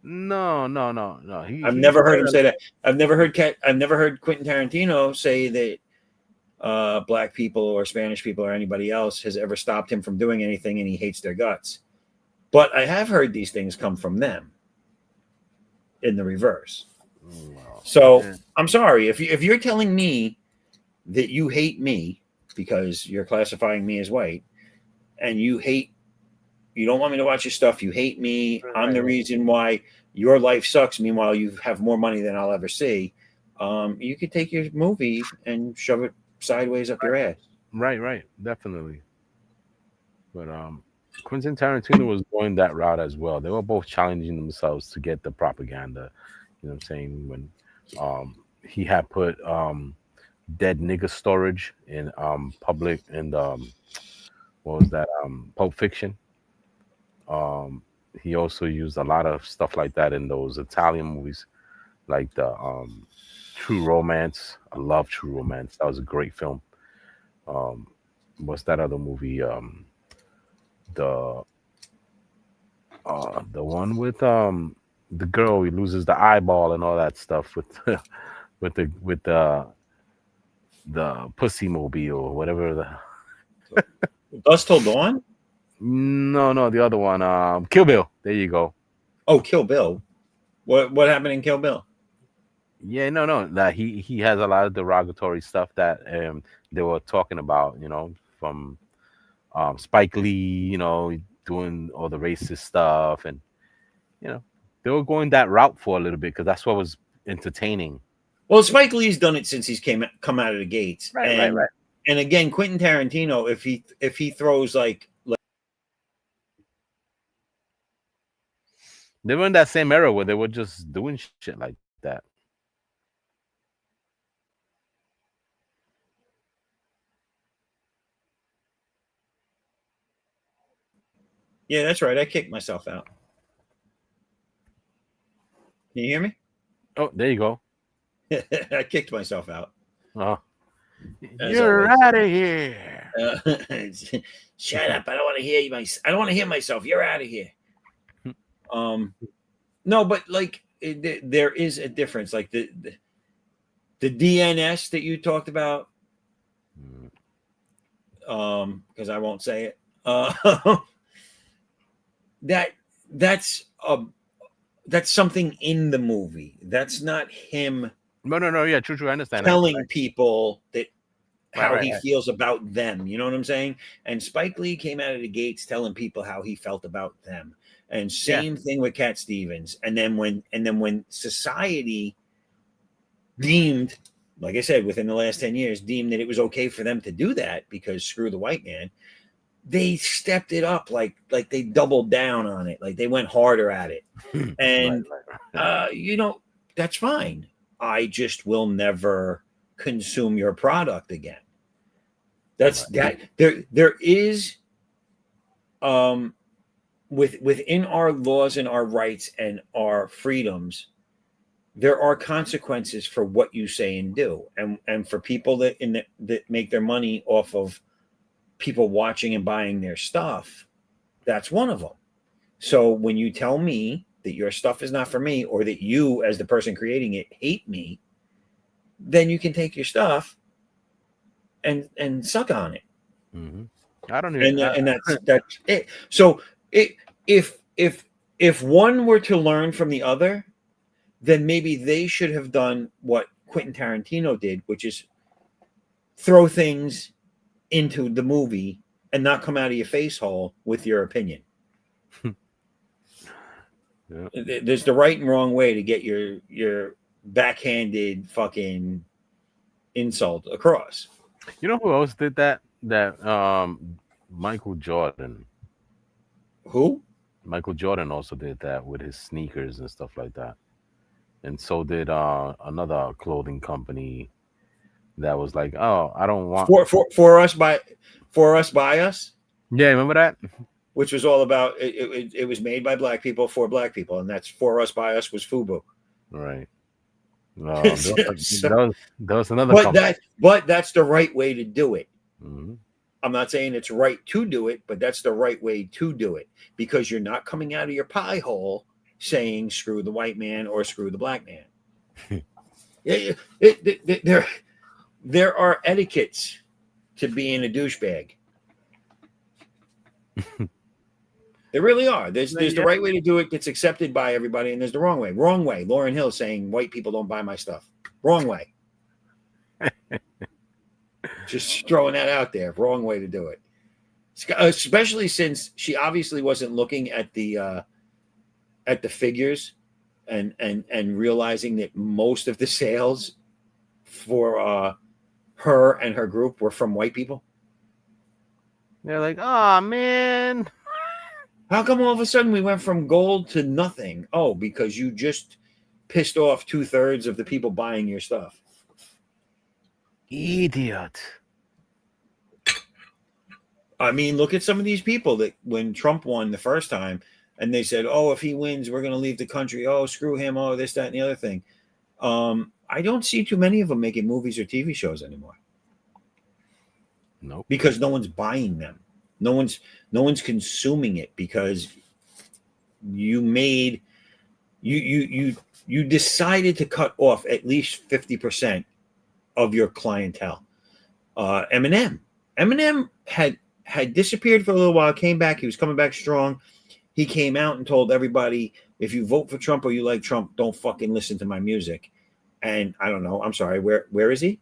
No. I've never heard him say that. I've never heard Quentin Tarantino say that black people or Spanish people or anybody else has ever stopped him from doing anything and he hates their guts. But I have heard these things come from them in the reverse. So I'm sorry if you're telling me that you hate me because you're classifying me as white, and you don't want me to watch your stuff. You hate me. I'm the reason why your life sucks. Meanwhile, you have more money than I'll ever see. You could take your movie and shove it sideways up your ass. Right, definitely. But Quentin Tarantino was going that route as well. They were both challenging themselves to get the propaganda. You know what I'm saying? When he had put dead nigga storage in public and what was that? Pulp Fiction. He also used a lot of stuff like that in those Italian movies, like the True Romance. I love True Romance. That was a great film. What's that other movie? The one with the girl, he loses the eyeball and all that stuff with the pussy mobile or whatever Dust Till Dawn? No, the other one, Kill Bill. There you go. Oh, Kill Bill. What happened in Kill Bill? Yeah, no. That he has a lot of derogatory stuff that they were talking about, from Spike Lee, doing all the racist stuff, and they were going that route for a little bit because that's what was entertaining. Well, Spike Lee's done it since he's come out of the gates. Right. And again, Quentin Tarantino, if he throws like they were in that same era where they were just doing shit like that. Yeah, that's right. I kicked myself out. Can you hear me? Oh, there you go. I kicked myself out. Oh. You're out of here. Shut up. I don't want to hear you. I don't want to hear myself. You're out of here. No, but like there is a difference. Like the DNS that you talked about, because I won't say it. That's something in the movie. That's not him. No. Yeah, true. I understand. Telling people that how he feels about them. You know what I'm saying? And Spike Lee came out of the gates telling people how he felt about them. And same thing with Cat Stevens. And then when society deemed, like I said, within the last 10 years, deemed that it was okay for them to do that because screw the white man, they stepped it up, like they doubled down on it, like they went harder at it. And that's fine. I just will never consume your product again. That's that. There is within our laws and our rights and our freedoms, there are consequences for what you say and do, and for people that make their money off of people watching and buying their stuff, that's one of them. So when you tell me that your stuff is not for me, or that you, as the person creating it, hate me, then you can take your stuff and suck on it. Mm-hmm. I don't even. And that's it. So if one were to learn from the other, then maybe they should have done what Quentin Tarantino did, which is throw things into the movie and not come out of your face hole with your opinion. There's the right and wrong way to get your backhanded fucking insult across. You know who else did that? Michael Jordan. Who? Michael Jordan also did that with his sneakers and stuff like that. And so did another clothing company that was like, oh, I don't want for us by us. Yeah, remember that? which was all about it was made by black people for black people, and that's for us by us was FUBU. Right. So, that was another. But that's the right way to do it. Mm-hmm. I'm not saying it's right to do it, but that's the right way to do it because you're not coming out of your pie hole saying screw the white man or screw the black man. There are etiquettes to being a douchebag. There really are. There's the right way to do it that's accepted by everybody, and there's the wrong way. Wrong way. Lauryn Hill saying white people don't buy my stuff. Wrong way. Just throwing that out there. Wrong way to do it. Especially since she obviously wasn't looking at the figures and realizing that most of the sales for her and her group were from white people. They're like, oh man. How come all of a sudden we went from gold to nothing? Oh, because you just pissed off 2/3 of the people buying your stuff. Idiot. I mean, look at some of these people that when Trump won the first time and they said, oh, if he wins, we're going to leave the country. Oh, screw him. Oh, this, that, and the other thing. I don't see too many of them making movies or TV shows anymore. Nope. Because no one's buying them. No one's consuming it because you decided to cut off at least 50% of your clientele. Eminem had disappeared for a little while, came back. He was coming back strong. He came out and told everybody, if you vote for Trump or you like Trump, don't fucking listen to my music. And I don't know. I'm sorry. Where is he?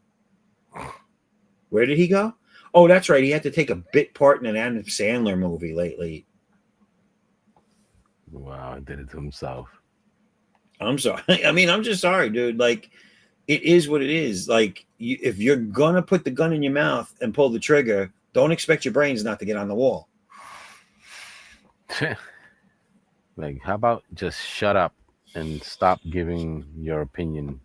Where did he go? Oh, that's right. He had to take a bit part in an Adam Sandler movie lately. Wow, he did it to himself. I'm sorry. I mean, I'm just sorry, dude. Like, it is what it is. Like, if you're going to put the gun in your mouth and pull the trigger, don't expect your brains not to get on the wall. Like, how about just shut up and stop giving your opinion?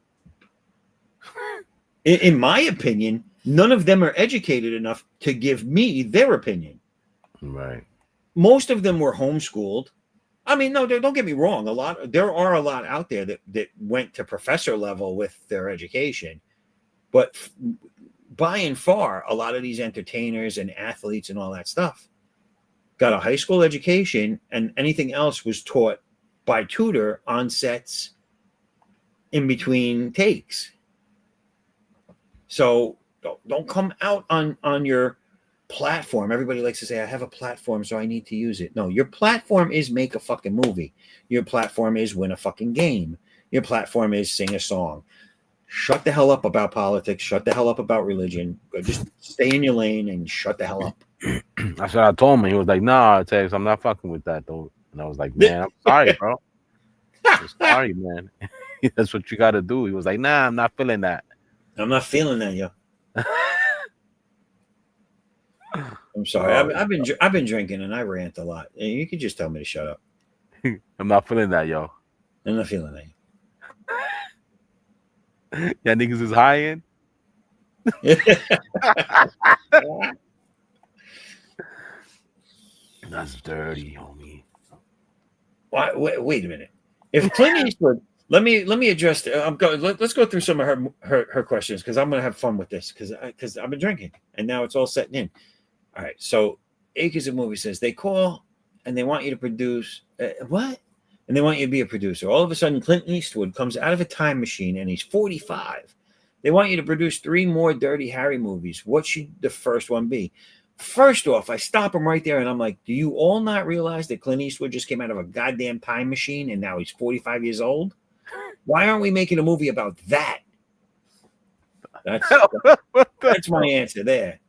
In my opinion, none of them are educated enough to give me their opinion. Right. Most of them were homeschooled. I mean, no, don't get me wrong. There are a lot out there that went to professor level with their education, but by and far, a lot of these entertainers and athletes and all that stuff got a high school education, and anything else was taught by tutor on sets in between takes. So don't come out on your platform. Everybody likes to say, I have a platform, so I need to use it. No, your platform is make a fucking movie. Your platform is win a fucking game. Your platform is sing a song. Shut the hell up about politics. Shut the hell up about religion. Just stay in your lane and shut the hell up. That's what I told him. He was like, nah, Tex, I'm not fucking with that, though. And I was like, man, I'm sorry, bro. I'm sorry, man. That's what you got to do. He was like, nah, I'm not feeling that. I'm not feeling that, yo. I'm sorry. I've been drinking and I rant a lot. And you could just tell me to shut up. I'm not feeling that, yo. I'm not feeling that. Yeah, niggas is high in. That's dirty, homie. Wait a minute. If Clint Eastwood, let me address. Let's go through some of her questions because I'm gonna have fun with this because I've been drinking and now it's all setting in. All right. So Acres of Movie says they call and they want you to produce what? And they want you to be a producer. All of a sudden, Clint Eastwood comes out of a time machine and he's 45. They want you to produce 3 more Dirty Harry movies. What should the first one be? First off, I stop him right there and I'm like, do you all not realize that Clint Eastwood just came out of a goddamn time machine and now he's 45 years old? Why aren't we making a movie about that? That's my answer there.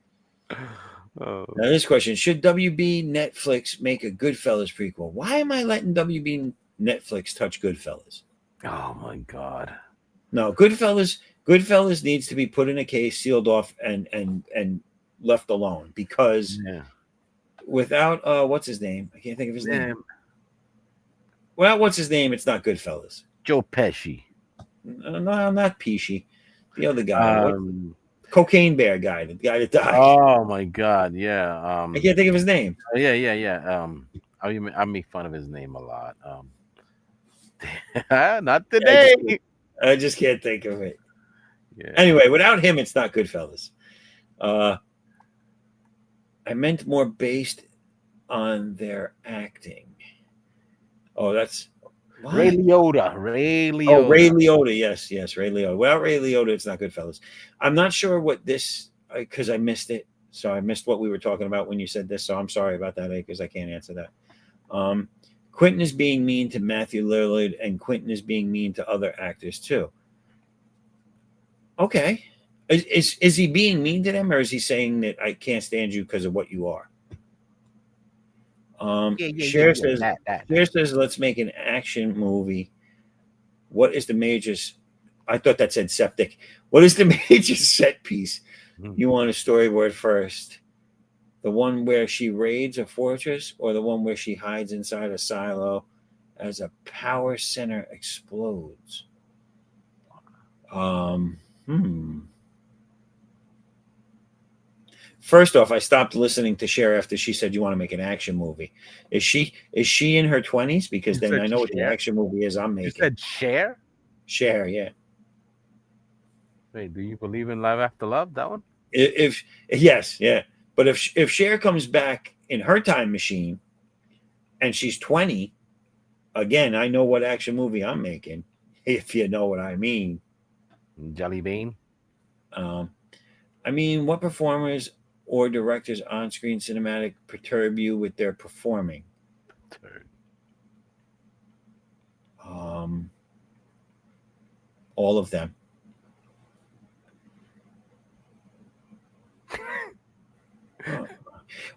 Oh. Now, this question, should WB Netflix make a Goodfellas prequel? Why am I letting WB Netflix touch Goodfellas? Oh, my God. No, Goodfellas needs to be put in a case, sealed off, and left alone because without what's his name? I can't think of his name. Well, what's his name? It's not Goodfellas. Joe Pesci. No, not Pesci. The other guy. Cocaine Bear guy, the guy that died. Oh my God, yeah. I can't think of his name. Yeah. I make fun of his name a lot. Not today. I just can't think of it. Yeah. Anyway, without him, it's not Goodfellas. I meant more based on their acting. Oh, that's what? Ray Liotta. Ray Liotta. Oh, Ray Liotta. Yes, Ray Liotta. Without Ray Liotta, it's not Goodfellas. I'm not sure what this, because I missed it. So I missed what we were talking about when you said this. So I'm sorry about that, because I can't answer that. Quentin is being mean to Matthew Lillard, and Quentin is being mean to other actors too. Okay. Is he being mean to them, or is he saying that I can't stand you because of what you are? Cher says, let's make an action movie. What is the major? I thought that said septic. What is the major set piece you want a storyboard first? The one where she raids a fortress, or the one where she hides inside a silo as a power center explodes? First off, I stopped listening to Cher after she said you want to make an action movie. Is she in her 20s? Because then I know what the action movie is I'm making. You said Cher? Cher, yeah. Wait, do you believe in Live After Love? That one? Yes, yeah. But if Cher comes back in her time machine and she's 20, again, I know what action movie I'm making, if you know what I mean. Jelly Bean? I mean, what performers or directors on-screen cinematic perturb you with their performing? All of them.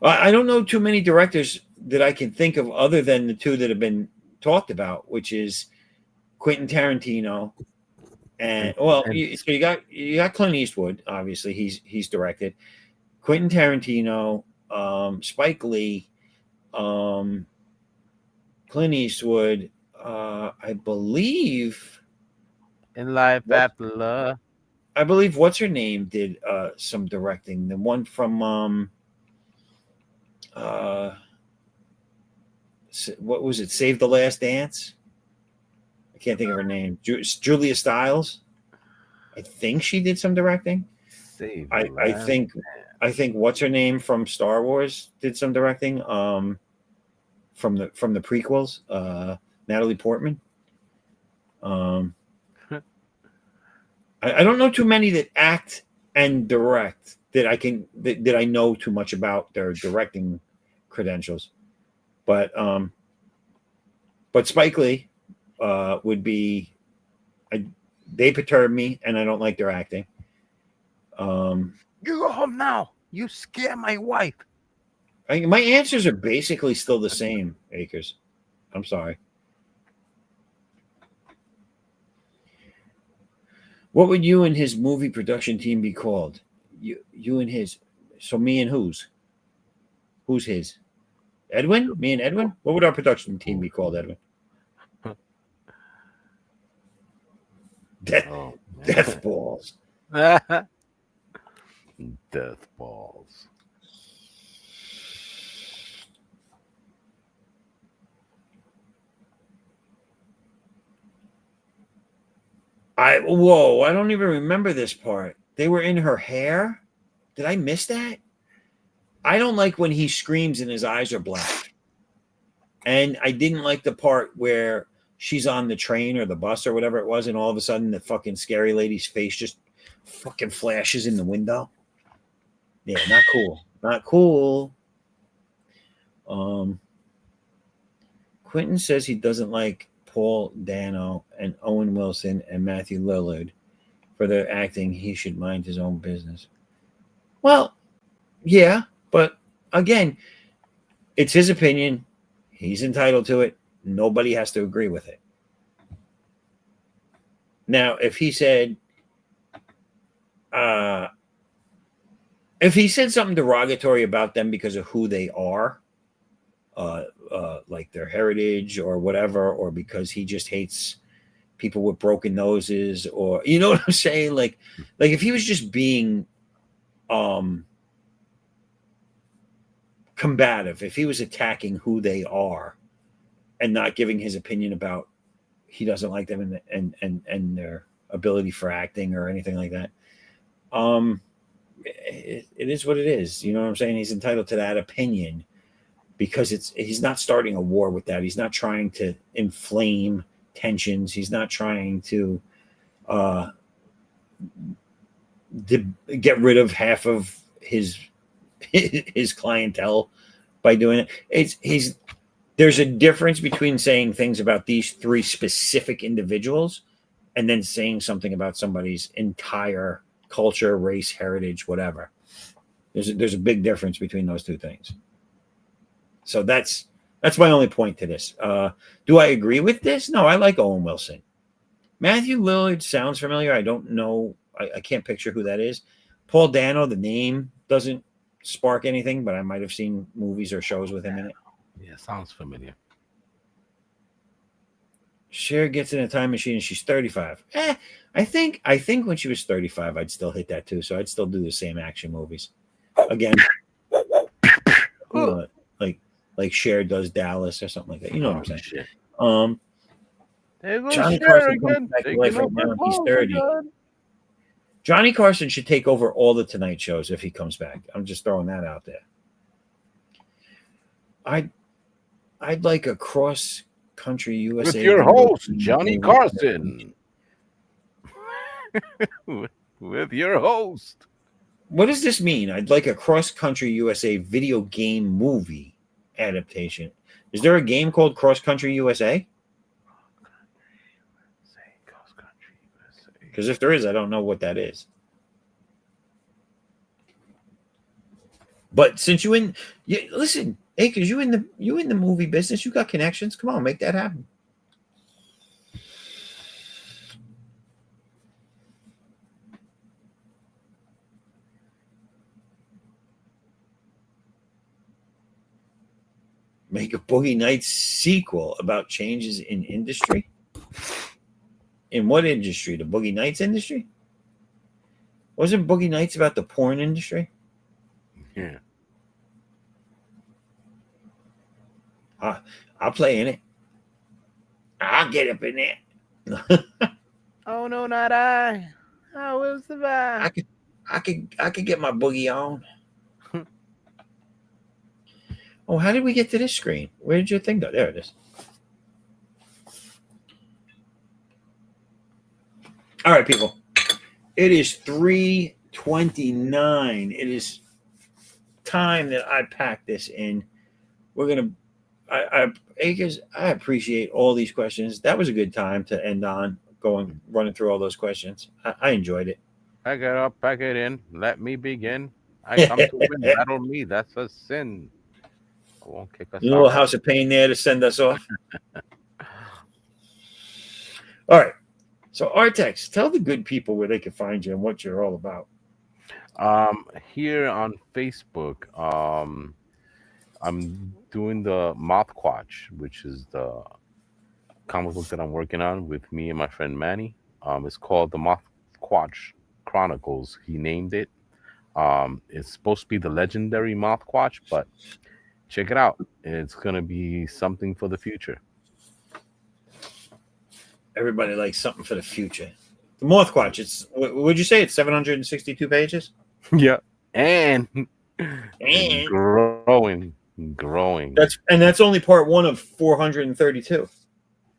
I don't know too many directors that I can think of other than the two that have been talked about, which is Quentin Tarantino and you got Clint Eastwood. Obviously, he's directed. Quentin Tarantino, Spike Lee, Clint Eastwood. I believe in Life After Love. I believe what's her name did some directing. The one from what was it? Save the Last Dance. I can't think of her name. Julia Stiles. I think she did some directing. I think what's her name from Star Wars did some directing. From the prequels, Natalie Portman. I don't know too many that act and direct that I know too much about their directing credentials, but Spike Lee would be. They perturb me, and I don't like their acting. You go home now. You scare my wife. My answers are basically still the same, Akers. I'm sorry. What would you and his movie production team be called? You and his. So me and whose? Who's his? Edwin? Me and Edwin? What would our production team be called, Edwin? Death balls. Death balls. I don't even remember this part. They were in her hair. Did I miss that? I don't like when he screams and his eyes are black. And I didn't like the part where she's on the train or the bus or whatever it was, and all of a sudden the fucking scary lady's face just fucking flashes in the window. Yeah, not cool. Not cool. Quentin says he doesn't like Paul Dano and Owen Wilson and Matthew Lillard for their acting. He should mind his own business. Well, yeah, but again, it's his opinion. He's entitled to it. Nobody has to agree with it. Now, if he said something derogatory about them because of who they are, like their heritage or whatever, or because he just hates people with broken noses, or you know what I'm saying? Like if he was just being combative, if he was attacking who they are and not giving his opinion about he doesn't like them and their ability for acting or anything like that, it is what it is. You know what I'm saying? He's entitled to that opinion because he's not starting a war with that. He's not trying to inflame tensions. He's not trying to get rid of half of his clientele by doing it. There's a difference between saying things about these three specific individuals and then saying something about somebody's entire culture, race, heritage, whatever. There's a big difference between those two things. So that's my only point to this. Do I agree with this? No, I like Owen Wilson. Matthew Lillard sounds familiar. I don't know. I can't picture who that is. Paul Dano, the name doesn't spark anything, but I might have seen movies or shows with him in it. Yeah, sounds familiar. Cher gets in a time machine and she's 35. I think when she was 35, I'd still hit that too. So I'd still do the same action movies. Again, like Cher does Dallas or something like that. You know what I'm saying? Shit. There goes Johnny Cher Carson again, comes back to taking life right over now. He's balls 30. again. Johnny Carson should take over all the Tonight shows if he comes back. I'm just throwing that out there. I'd like a cross-country USA. With your host, Johnny Carson. With your host. What does this mean? I'd like a cross-country USA video game movie adaptation. Is there a game called Cross Country USA? Because if there is, I don't know what that is. But since listen, hey, because you in the movie business, you got connections. Come on, make that happen. Make a Boogie Nights sequel about changes in industry. In what industry? The Boogie Nights industry? Wasn't Boogie Nights about the porn industry? Yeah. I'll play in it. I'll get up in there. Oh no, not I. I will survive. I could get my boogie on. Oh, how did we get to this screen? Where did your thing go? There it is. All right, people. It is 3:29. It is time that I pack this in. We're gonna. Akers, I appreciate all these questions. That was a good time to end on running through all those questions. I enjoyed it. Pack it up, pack it in. Let me begin. I come to win. Battle me. That's a sin. I won't kick us You little off. house of pain there to send us off. All right. So Artex, tell the good people where they can find you and what you're all about. Here on Facebook, I'm doing the Mothquatch, which is the comic book that I'm working on with me and my friend Manny. It's called the Mothquatch Chronicles. He named it. It's supposed to be the legendary Mothquatch, but check it out. It's gonna be something for the future. Everybody likes something for the future. The Mothquatch, would you say it's 762 pages? Yeah. And growing. That's only part one of 432.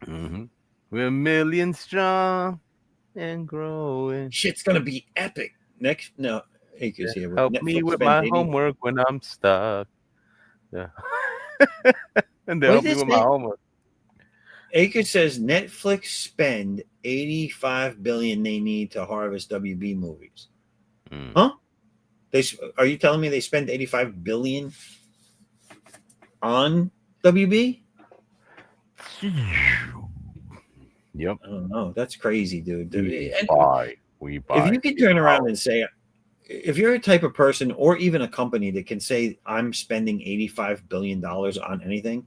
Mm-hmm. We're a million strong and growing. Shit's gonna be epic. Next, no, Akers here. Help Netflix me with spent my 80 homework when I'm stuck. Yeah. And they What help me is with my it? homework. Akers says Netflix spend $85 billion they need to harvest WB movies. Huh? Are you telling me they spend $85 billion on WB? Yep. I don't know. That's crazy, dude. We buy. If you could turn around and say, if you're a type of person or even a company that can say, I'm spending $85 billion on anything,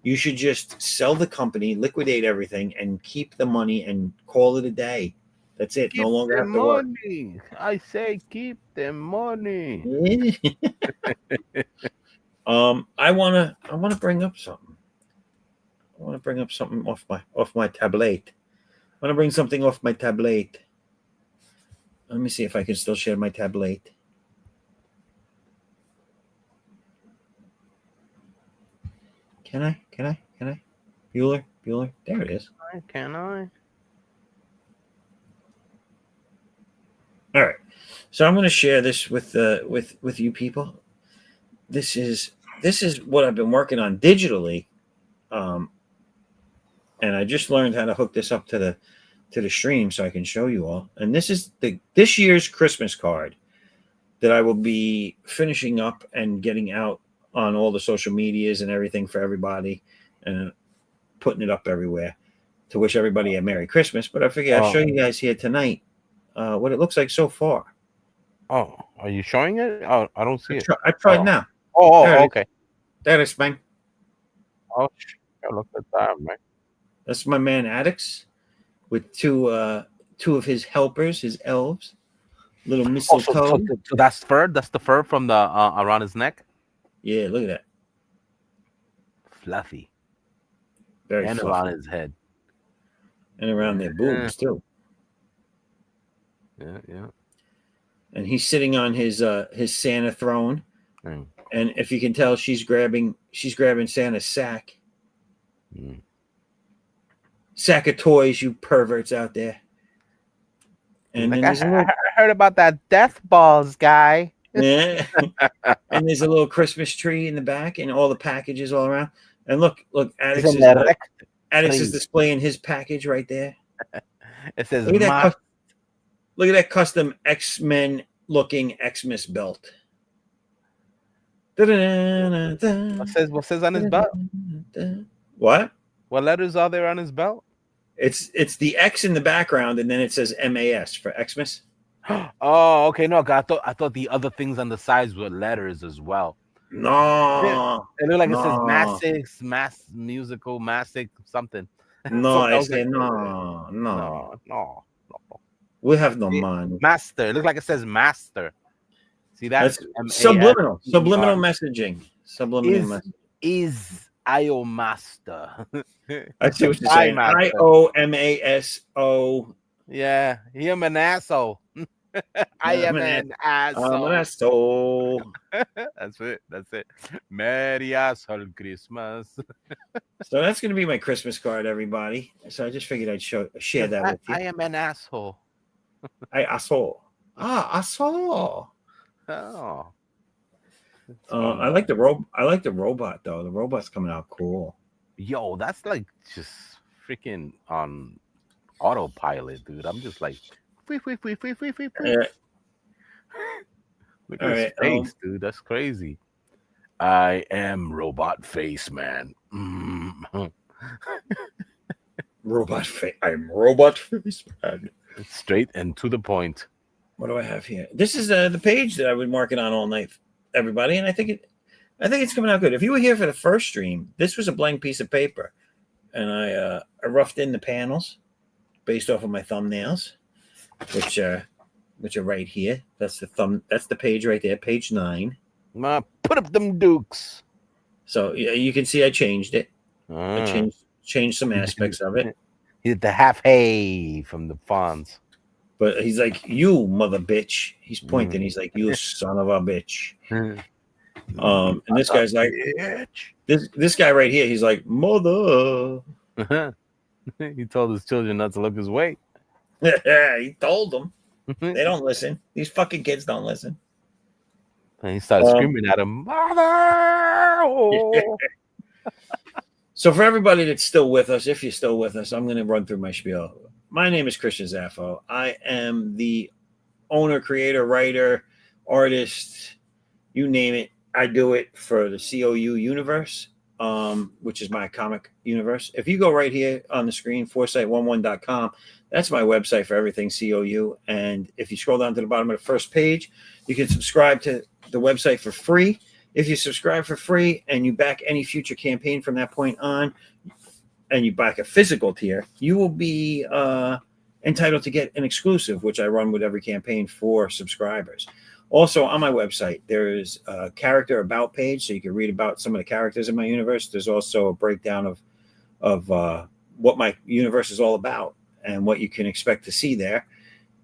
you should just sell the company, liquidate everything, and keep the money and call it a day. That's it. Keep No longer the have to work. money. I say keep the money. I wanna bring up something. I want to bring up something off my tablet. I want to bring something off my tablet. Let me see if I can still share my tablet. Can I? Bueller. There it is. Can I? All right. So I'm going to share this with you people. This is what I've been working on digitally, and I just learned how to hook this up to the stream so I can show you all. And this is this year's Christmas card that I will be finishing up and getting out on all the social medias and everything for everybody, and putting it up everywhere to wish everybody a Merry Christmas. But I figured I'll show you guys here tonight what it looks like so far. Oh, are you showing it? Oh, I don't see it. I tried now. Oh, okay. That is fine. Oh, look at that, man. That's my man Addix with two of his helpers, his elves. Little mistletoe. So that's fur. That's the fur from the around his neck. Yeah, look at that. Fluffy. Very and fluffy. around his head. And around their boobs too. Yeah. And he's sitting on his Santa throne. Mm. And if you can tell, she's grabbing Santa's sack. Mm. Sack of toys, you perverts out there. And like, then I heard about that death balls guy. Yeah. And there's a little Christmas tree in the back and all the packages all around. And look, Addix is displaying his package right there. It says look at that custom X-Men looking Xmas belt. What says on his belt? What letters are there on his belt? It's the X in the background, and then it says MAS for Xmas. Oh, okay. No, I thought the other things on the sides were letters as well. No, it looked like it says mass musical, massic something. No, I say no. We have no money. Master. It looks like it says master. See that's subliminal messaging. Subliminal messaging. Is IO master. I see what you're saying. IOMASO. Yeah, I'm an asshole. I am an asshole. I'm an asshole. That's it. Merry asshole Christmas. So that's going to be my Christmas card, everybody. So I just figured I'd share that with you. I am an asshole. Asshole. Asshole. Oh. I like the robot though. The robot's coming out cool. Yo, that's like just freaking on autopilot, dude. I'm just like, look at his face, dude. That's crazy. I am robot face, man. Robot face. I'm robot face, man. Straight and to the point. What do I have here? This is the page that I've been working on all night, everybody, and I think it's coming out good. If you were here for the first stream, this was a blank piece of paper, and I roughed in the panels based off of my thumbnails, which are right here. That's the page right there, page 9. Put up them dukes. So you can see I changed it. I changed some aspects of it. He did the half hay from the fonts. But he's like, you mother bitch. He's pointing. He's like, you son of a bitch. And this guy's like, this guy right here. He's like, mother. He told his children not to look his way. He told them. They don't listen. These fucking kids don't listen. And he started screaming at him, mother. Oh. So for everybody that's still with us, if you're still with us, I'm going to run through my spiel. My name is Christian Zaffo. I am the owner, creator, writer, artist, you name it. I do it for the C.O.U. universe, which is my comic universe. If you go right here on the screen, foresight11.com, that's my website for everything C.O.U. And if you scroll down to the bottom of the first page, you can subscribe to the website for free. If you subscribe for free and you back any future campaign from that point on, and you back a physical tier, you will be entitled to get an exclusive, which I run with every campaign for subscribers. Also, on my website, there is a character about page, so you can read about some of the characters in my universe. There's also a breakdown of what my universe is all about and what you can expect to see there.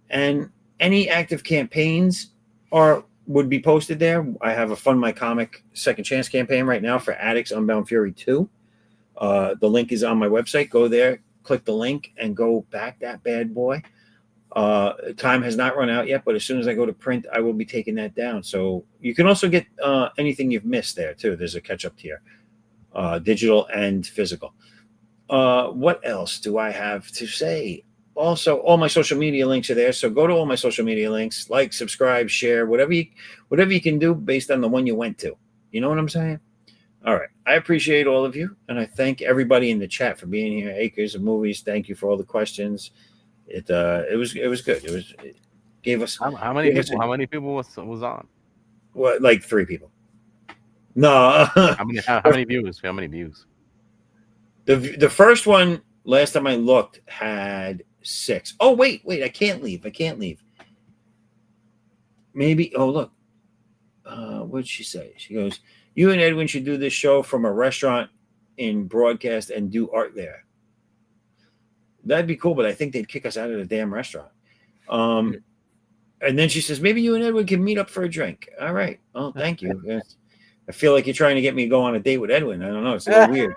And any active campaigns would be posted there. I have a Fund My Comic Second Chance campaign right now for Addicts Unbound Fury 2. The link is on my website. Go there, click the link, and go back that bad boy. Time has not run out yet, but as soon as I go to print, I will be taking that down. So you can also get anything you've missed there too. There's a catch-up tier, digital and physical. What else do I have to say? Also, all my social media links are there. So go to all my social media links, like, subscribe, share, whatever you can do based on the one you went to. You know what I'm saying? All right. I appreciate all of you, and I thank everybody in the chat for being here. Acres of Movies, thank you for all the questions. It was good. It gave us how many people was on? What, like 3 people? No. How many views? How many views? The first one, last time I looked, had 6. Oh, wait, I can't leave. Maybe, oh, look. What'd she say? She goes, you and Edwin should do this show from a restaurant in broadcast and do art there. That'd be cool, but I think they'd kick us out of the damn restaurant. And then she says, maybe you and Edwin can meet up for a drink. All right. Oh, thank you. I feel like you're trying to get me to go on a date with Edwin. I don't know. It's a little weird.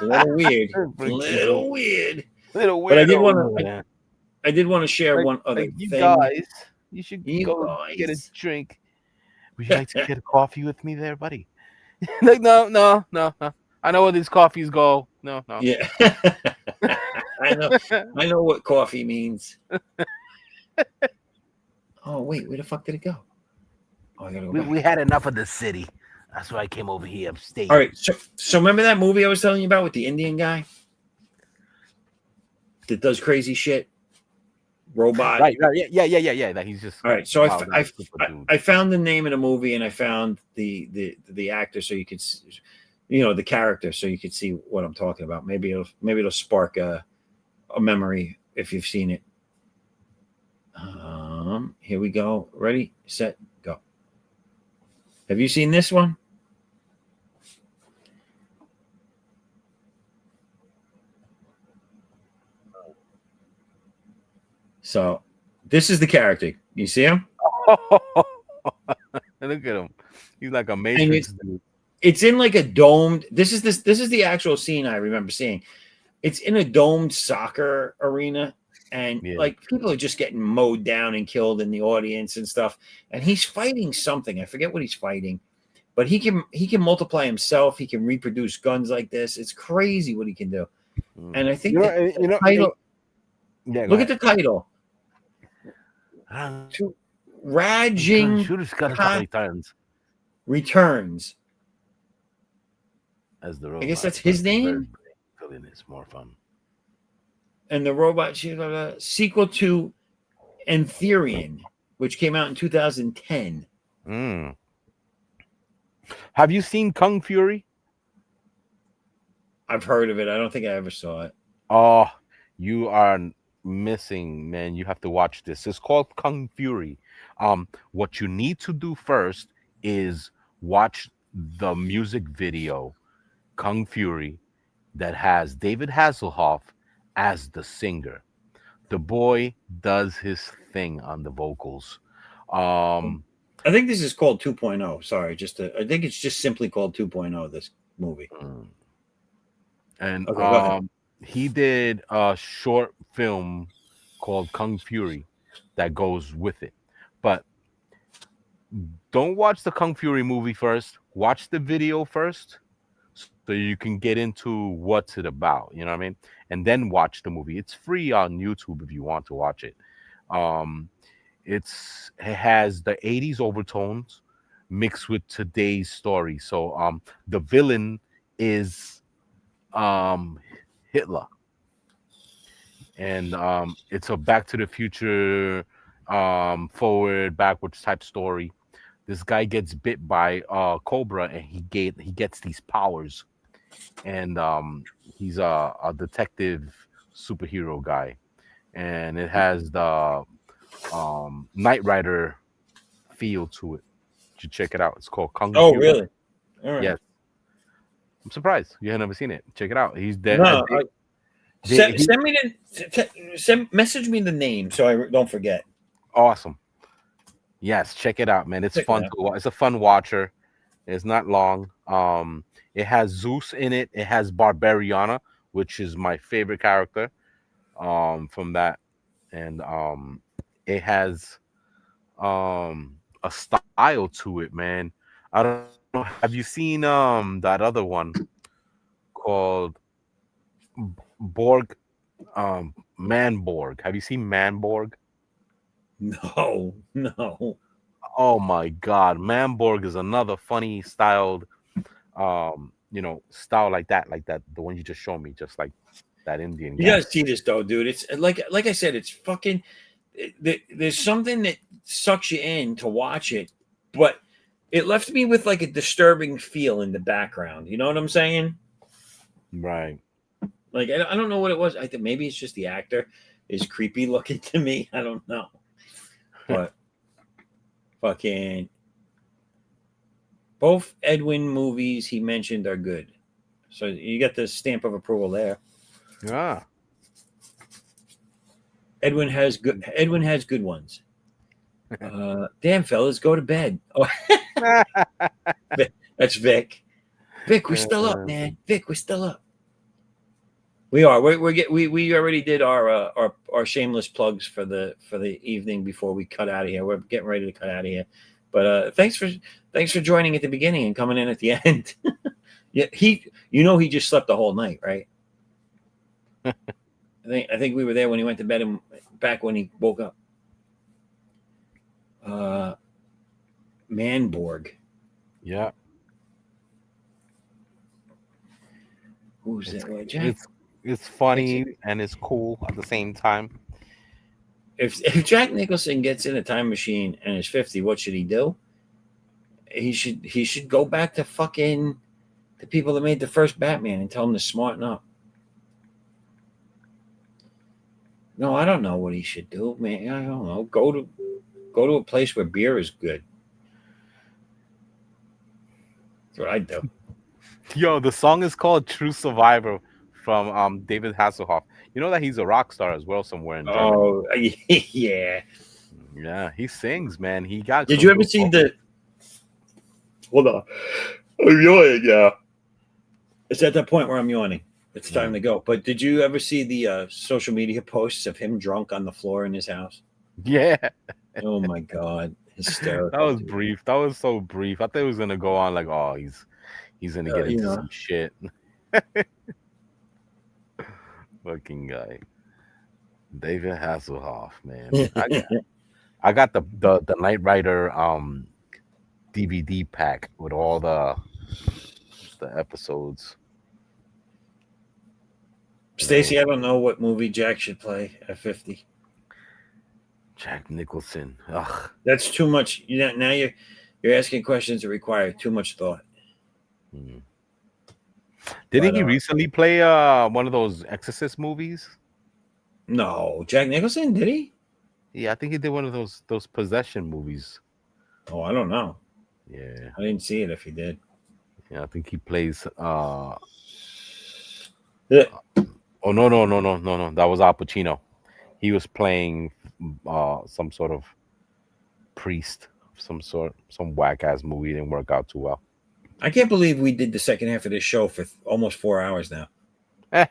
Little weird. But I did want to share one other thing. Guys, you should go get a drink. Would you like to get a coffee with me there, buddy? Like, no. I know where these coffees go. No. Yeah. I know what coffee means. Oh, wait, where the fuck did it go? Oh, I gotta go back. We had enough of the city. That's why I came over here upstate. All right, so remember that movie I was telling you about with the Indian guy that does crazy shit? Robot. Right. Yeah. That he's just. All right, so I found the name of the movie and I found the actor, so you could, the character, so you could see what I'm talking about. Maybe it'll spark a memory if you've seen it. Here we go. Ready, set, go. Have you seen this one? So this is the character. You see him? Look at him. He's like a Matrix dude. It's in like a domed. This is the actual scene I remember seeing. It's in a domed soccer arena, and like people are just getting mowed down and killed in the audience and stuff. And he's fighting something. I forget what he's fighting, but he can multiply himself. He can reproduce guns like this. It's crazy what he can do. And I think the title. Look at the title. Rajing Returns. As the robot. I guess that's his name. It's more fun. And the robot, she's got a sequel to Antherian, which came out in 2010. Have you seen Kung Fury? I've heard of it. I don't think I ever saw it. Oh, you are missing, man. You have to watch this. It's called Kung Fury. What you need to do first is watch the music video, Kung Fury, that has David Hasselhoff as the singer. The boy does his thing on the vocals. I think this is called 2.0. Sorry, I think it's just simply called 2.0, this movie. And okay, he did a short film called Kung Fury that goes with it. But don't watch the Kung Fury movie first. Watch the video first so you can get into what's it about. You know what I mean? And then watch the movie. It's free on YouTube if you want to watch it. It has the 80s overtones mixed with today's story. So the villain is Hitler. And it's a Back to the Future, forward, backwards type story. This guy gets bit by a cobra, and he gets these powers. And he's a detective superhero guy. and it has the Knight Rider feel to it. You should check it out. It's called Kung Oh, Fu. really? All right. Yes, I'm surprised you have never seen it. Check it out. He's dead. No, He, send me message me the name so I don't forget. awesome. Yes, check it out, man. It's Check it fun out. to watch. It's a fun watcher. It's not long. It has Zeus in it. It has Barbariana, which is my favorite character. From that, and it has a style to it, man. I don't know. Have you seen that other one called Borg? Manborg. Have you seen Manborg? No, no. Oh my God, Manborg is another funny styled, style like that. The one you just showed me, just like that Indian You guy. gotta see this though, dude. It's like I said, it's fucking. There's something that sucks you in to watch it, but it left me with like a disturbing feel in the background. You know what I'm saying? Right. Like I don't know what it was. I think maybe it's just the actor is creepy looking to me. I don't know, but fucking both Edwin movies he mentioned are good. So you get the stamp of approval there. Yeah. Edwin has good ones. Damn fellas, go to bed. Oh, that's Vic. Vic, we're still up, man. Vic, we're still up. We are. We already did our shameless plugs for the evening before we cut out of here. We're getting ready to cut out of here. But thanks for joining at the beginning and coming in at the end. Yeah, he just slept the whole night, right? I think we were there when he went to bed and back when he woke up. Manborg. Yeah. Who's that? Jack? It's funny and it's cool at the same time. If Jack Nicholson gets in a time machine and is 50, what should he do? He should go back to fucking the people that made the first Batman and tell them to smarten up. No, I don't know what he should do, man. I don't know. Go to a place where beer is good. That's what I do. Yo, the song is called "True Survivor" from David Hasselhoff. You know that he's a rock star as well somewhere in Germany. Oh, yeah. Yeah, he sings, man. He got. Did you ever see the? Hold on, I'm yawning. Yeah, it's at that point where I'm yawning. It's time to go. But did you ever see the social media posts of him drunk on the floor in his house? Yeah. Oh my God, hysterical. That was brief. That was so brief. I thought it was gonna go on like, oh, he's gonna get into some shit. Fucking guy, David Hasselhoff, man. I got the Knight Rider DVD pack with all the episodes. Stacy, I don't know what movie Jack should play at 50. Jack Nicholson. Ugh. That's too much. Now you're asking questions that require too much thought. Didn't he recently play one of those Exorcist movies? No, Jack Nicholson, did he? Yeah, I think he did one of those possession movies. Oh, I don't know. Yeah, I didn't see it if he did. Yeah, I think he plays. Yeah. Oh no! That was Al Pacino. He was playing some sort of priest of some whack ass movie. Didn't work out too well. I can't believe we did the second half of this show for almost 4 hours now. I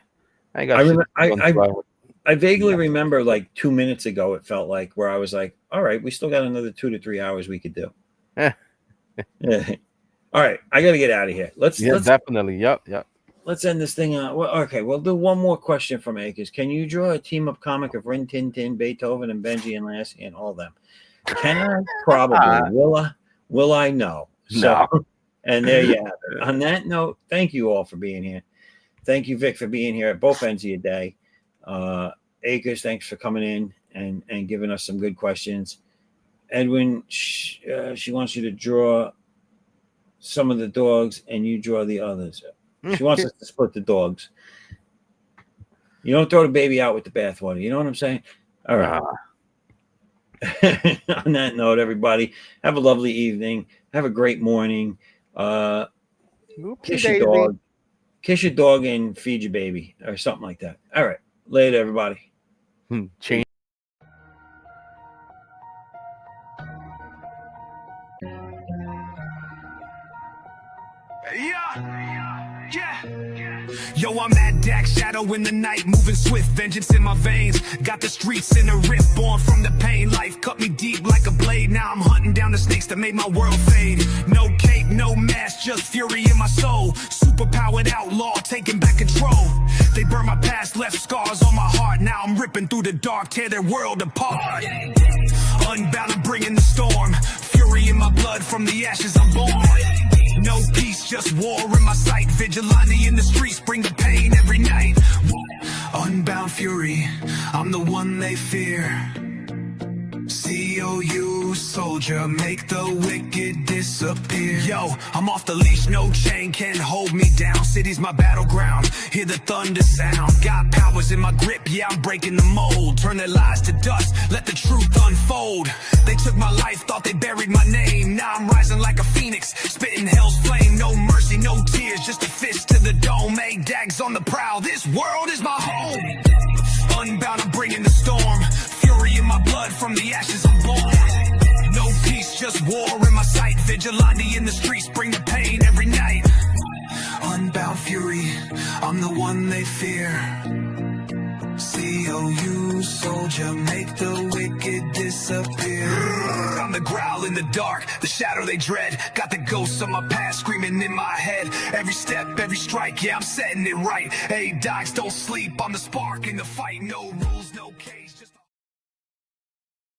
vaguely remember like 2 minutes ago, it felt like, where I was like, all right, we still got another 2 to 3 hours we could do. Yeah. All right, I got to get out of here. Let's definitely. Yep. Let's end this thing. Okay, we'll do one more question from Akers. Can you draw a team-up comic of Rin Tin Tin, Beethoven, and Benji and Lassie and all them? Can I? Probably. Will I? No. So, and there you have it. On that note, thank you all for being here. Thank you, Vic, for being here at both ends of your day. Akers, thanks for coming in and giving us some good questions. Edwin, she wants you to draw some of the dogs and you draw the others. She wants us to split the dogs. You don't throw the baby out with the bathwater. You know what I'm saying? All right. On that note, everybody, have a lovely evening. Have a great morning. Kiss your dog. Kiss your dog and feed your baby or something like that. All right. Later, everybody. Change. Yo, I'm at Dak, shadow in the night, moving swift, vengeance in my veins. Got the streets in a rip, born from the pain. Life cut me deep like a blade. Now I'm hunting down the snakes that made my world fade. No cape, no mask, just fury in my soul. Superpowered outlaw, taking back control. They burn my past, left scars on my heart. Now I'm ripping through the dark, tear their world apart. Unbound, I'm bringing the storm. Fury in my blood, from the ashes I'm born. No peace, just war in my sight. Vigilante in the streets, bring the pain every night. Unbound fury, I'm the one they fear. C.O.U. soldier, make the wicked disappear. Yo, I'm off the leash, no chain can hold me down. City's my battleground, hear the thunder sound. Got powers in my grip, yeah, I'm breaking the mold. Turn their lies to dust, let the truth unfold. They took my life, thought they buried my name. Now I'm rising like a phoenix, spitting hell's flame. No mercy, no tears, just a fist to the dome. Hey, Dags on the prowl, this world is my home. Unbound, I'm bringing the storm. Fury in my blood, from the ashes I'm born. No peace, just war in my sight. Vigilante in the streets, bring the pain every night. Unbound fury, I'm the one they fear. C.O.U. soldier, make the wicked disappear. I'm the growl in the dark, the shadow they dread. Got the ghosts of my past screaming in my head. Every step, every strike, yeah, I'm setting it right. Hey, dogs, don't sleep, I'm the spark in the fight. No rules, no cage.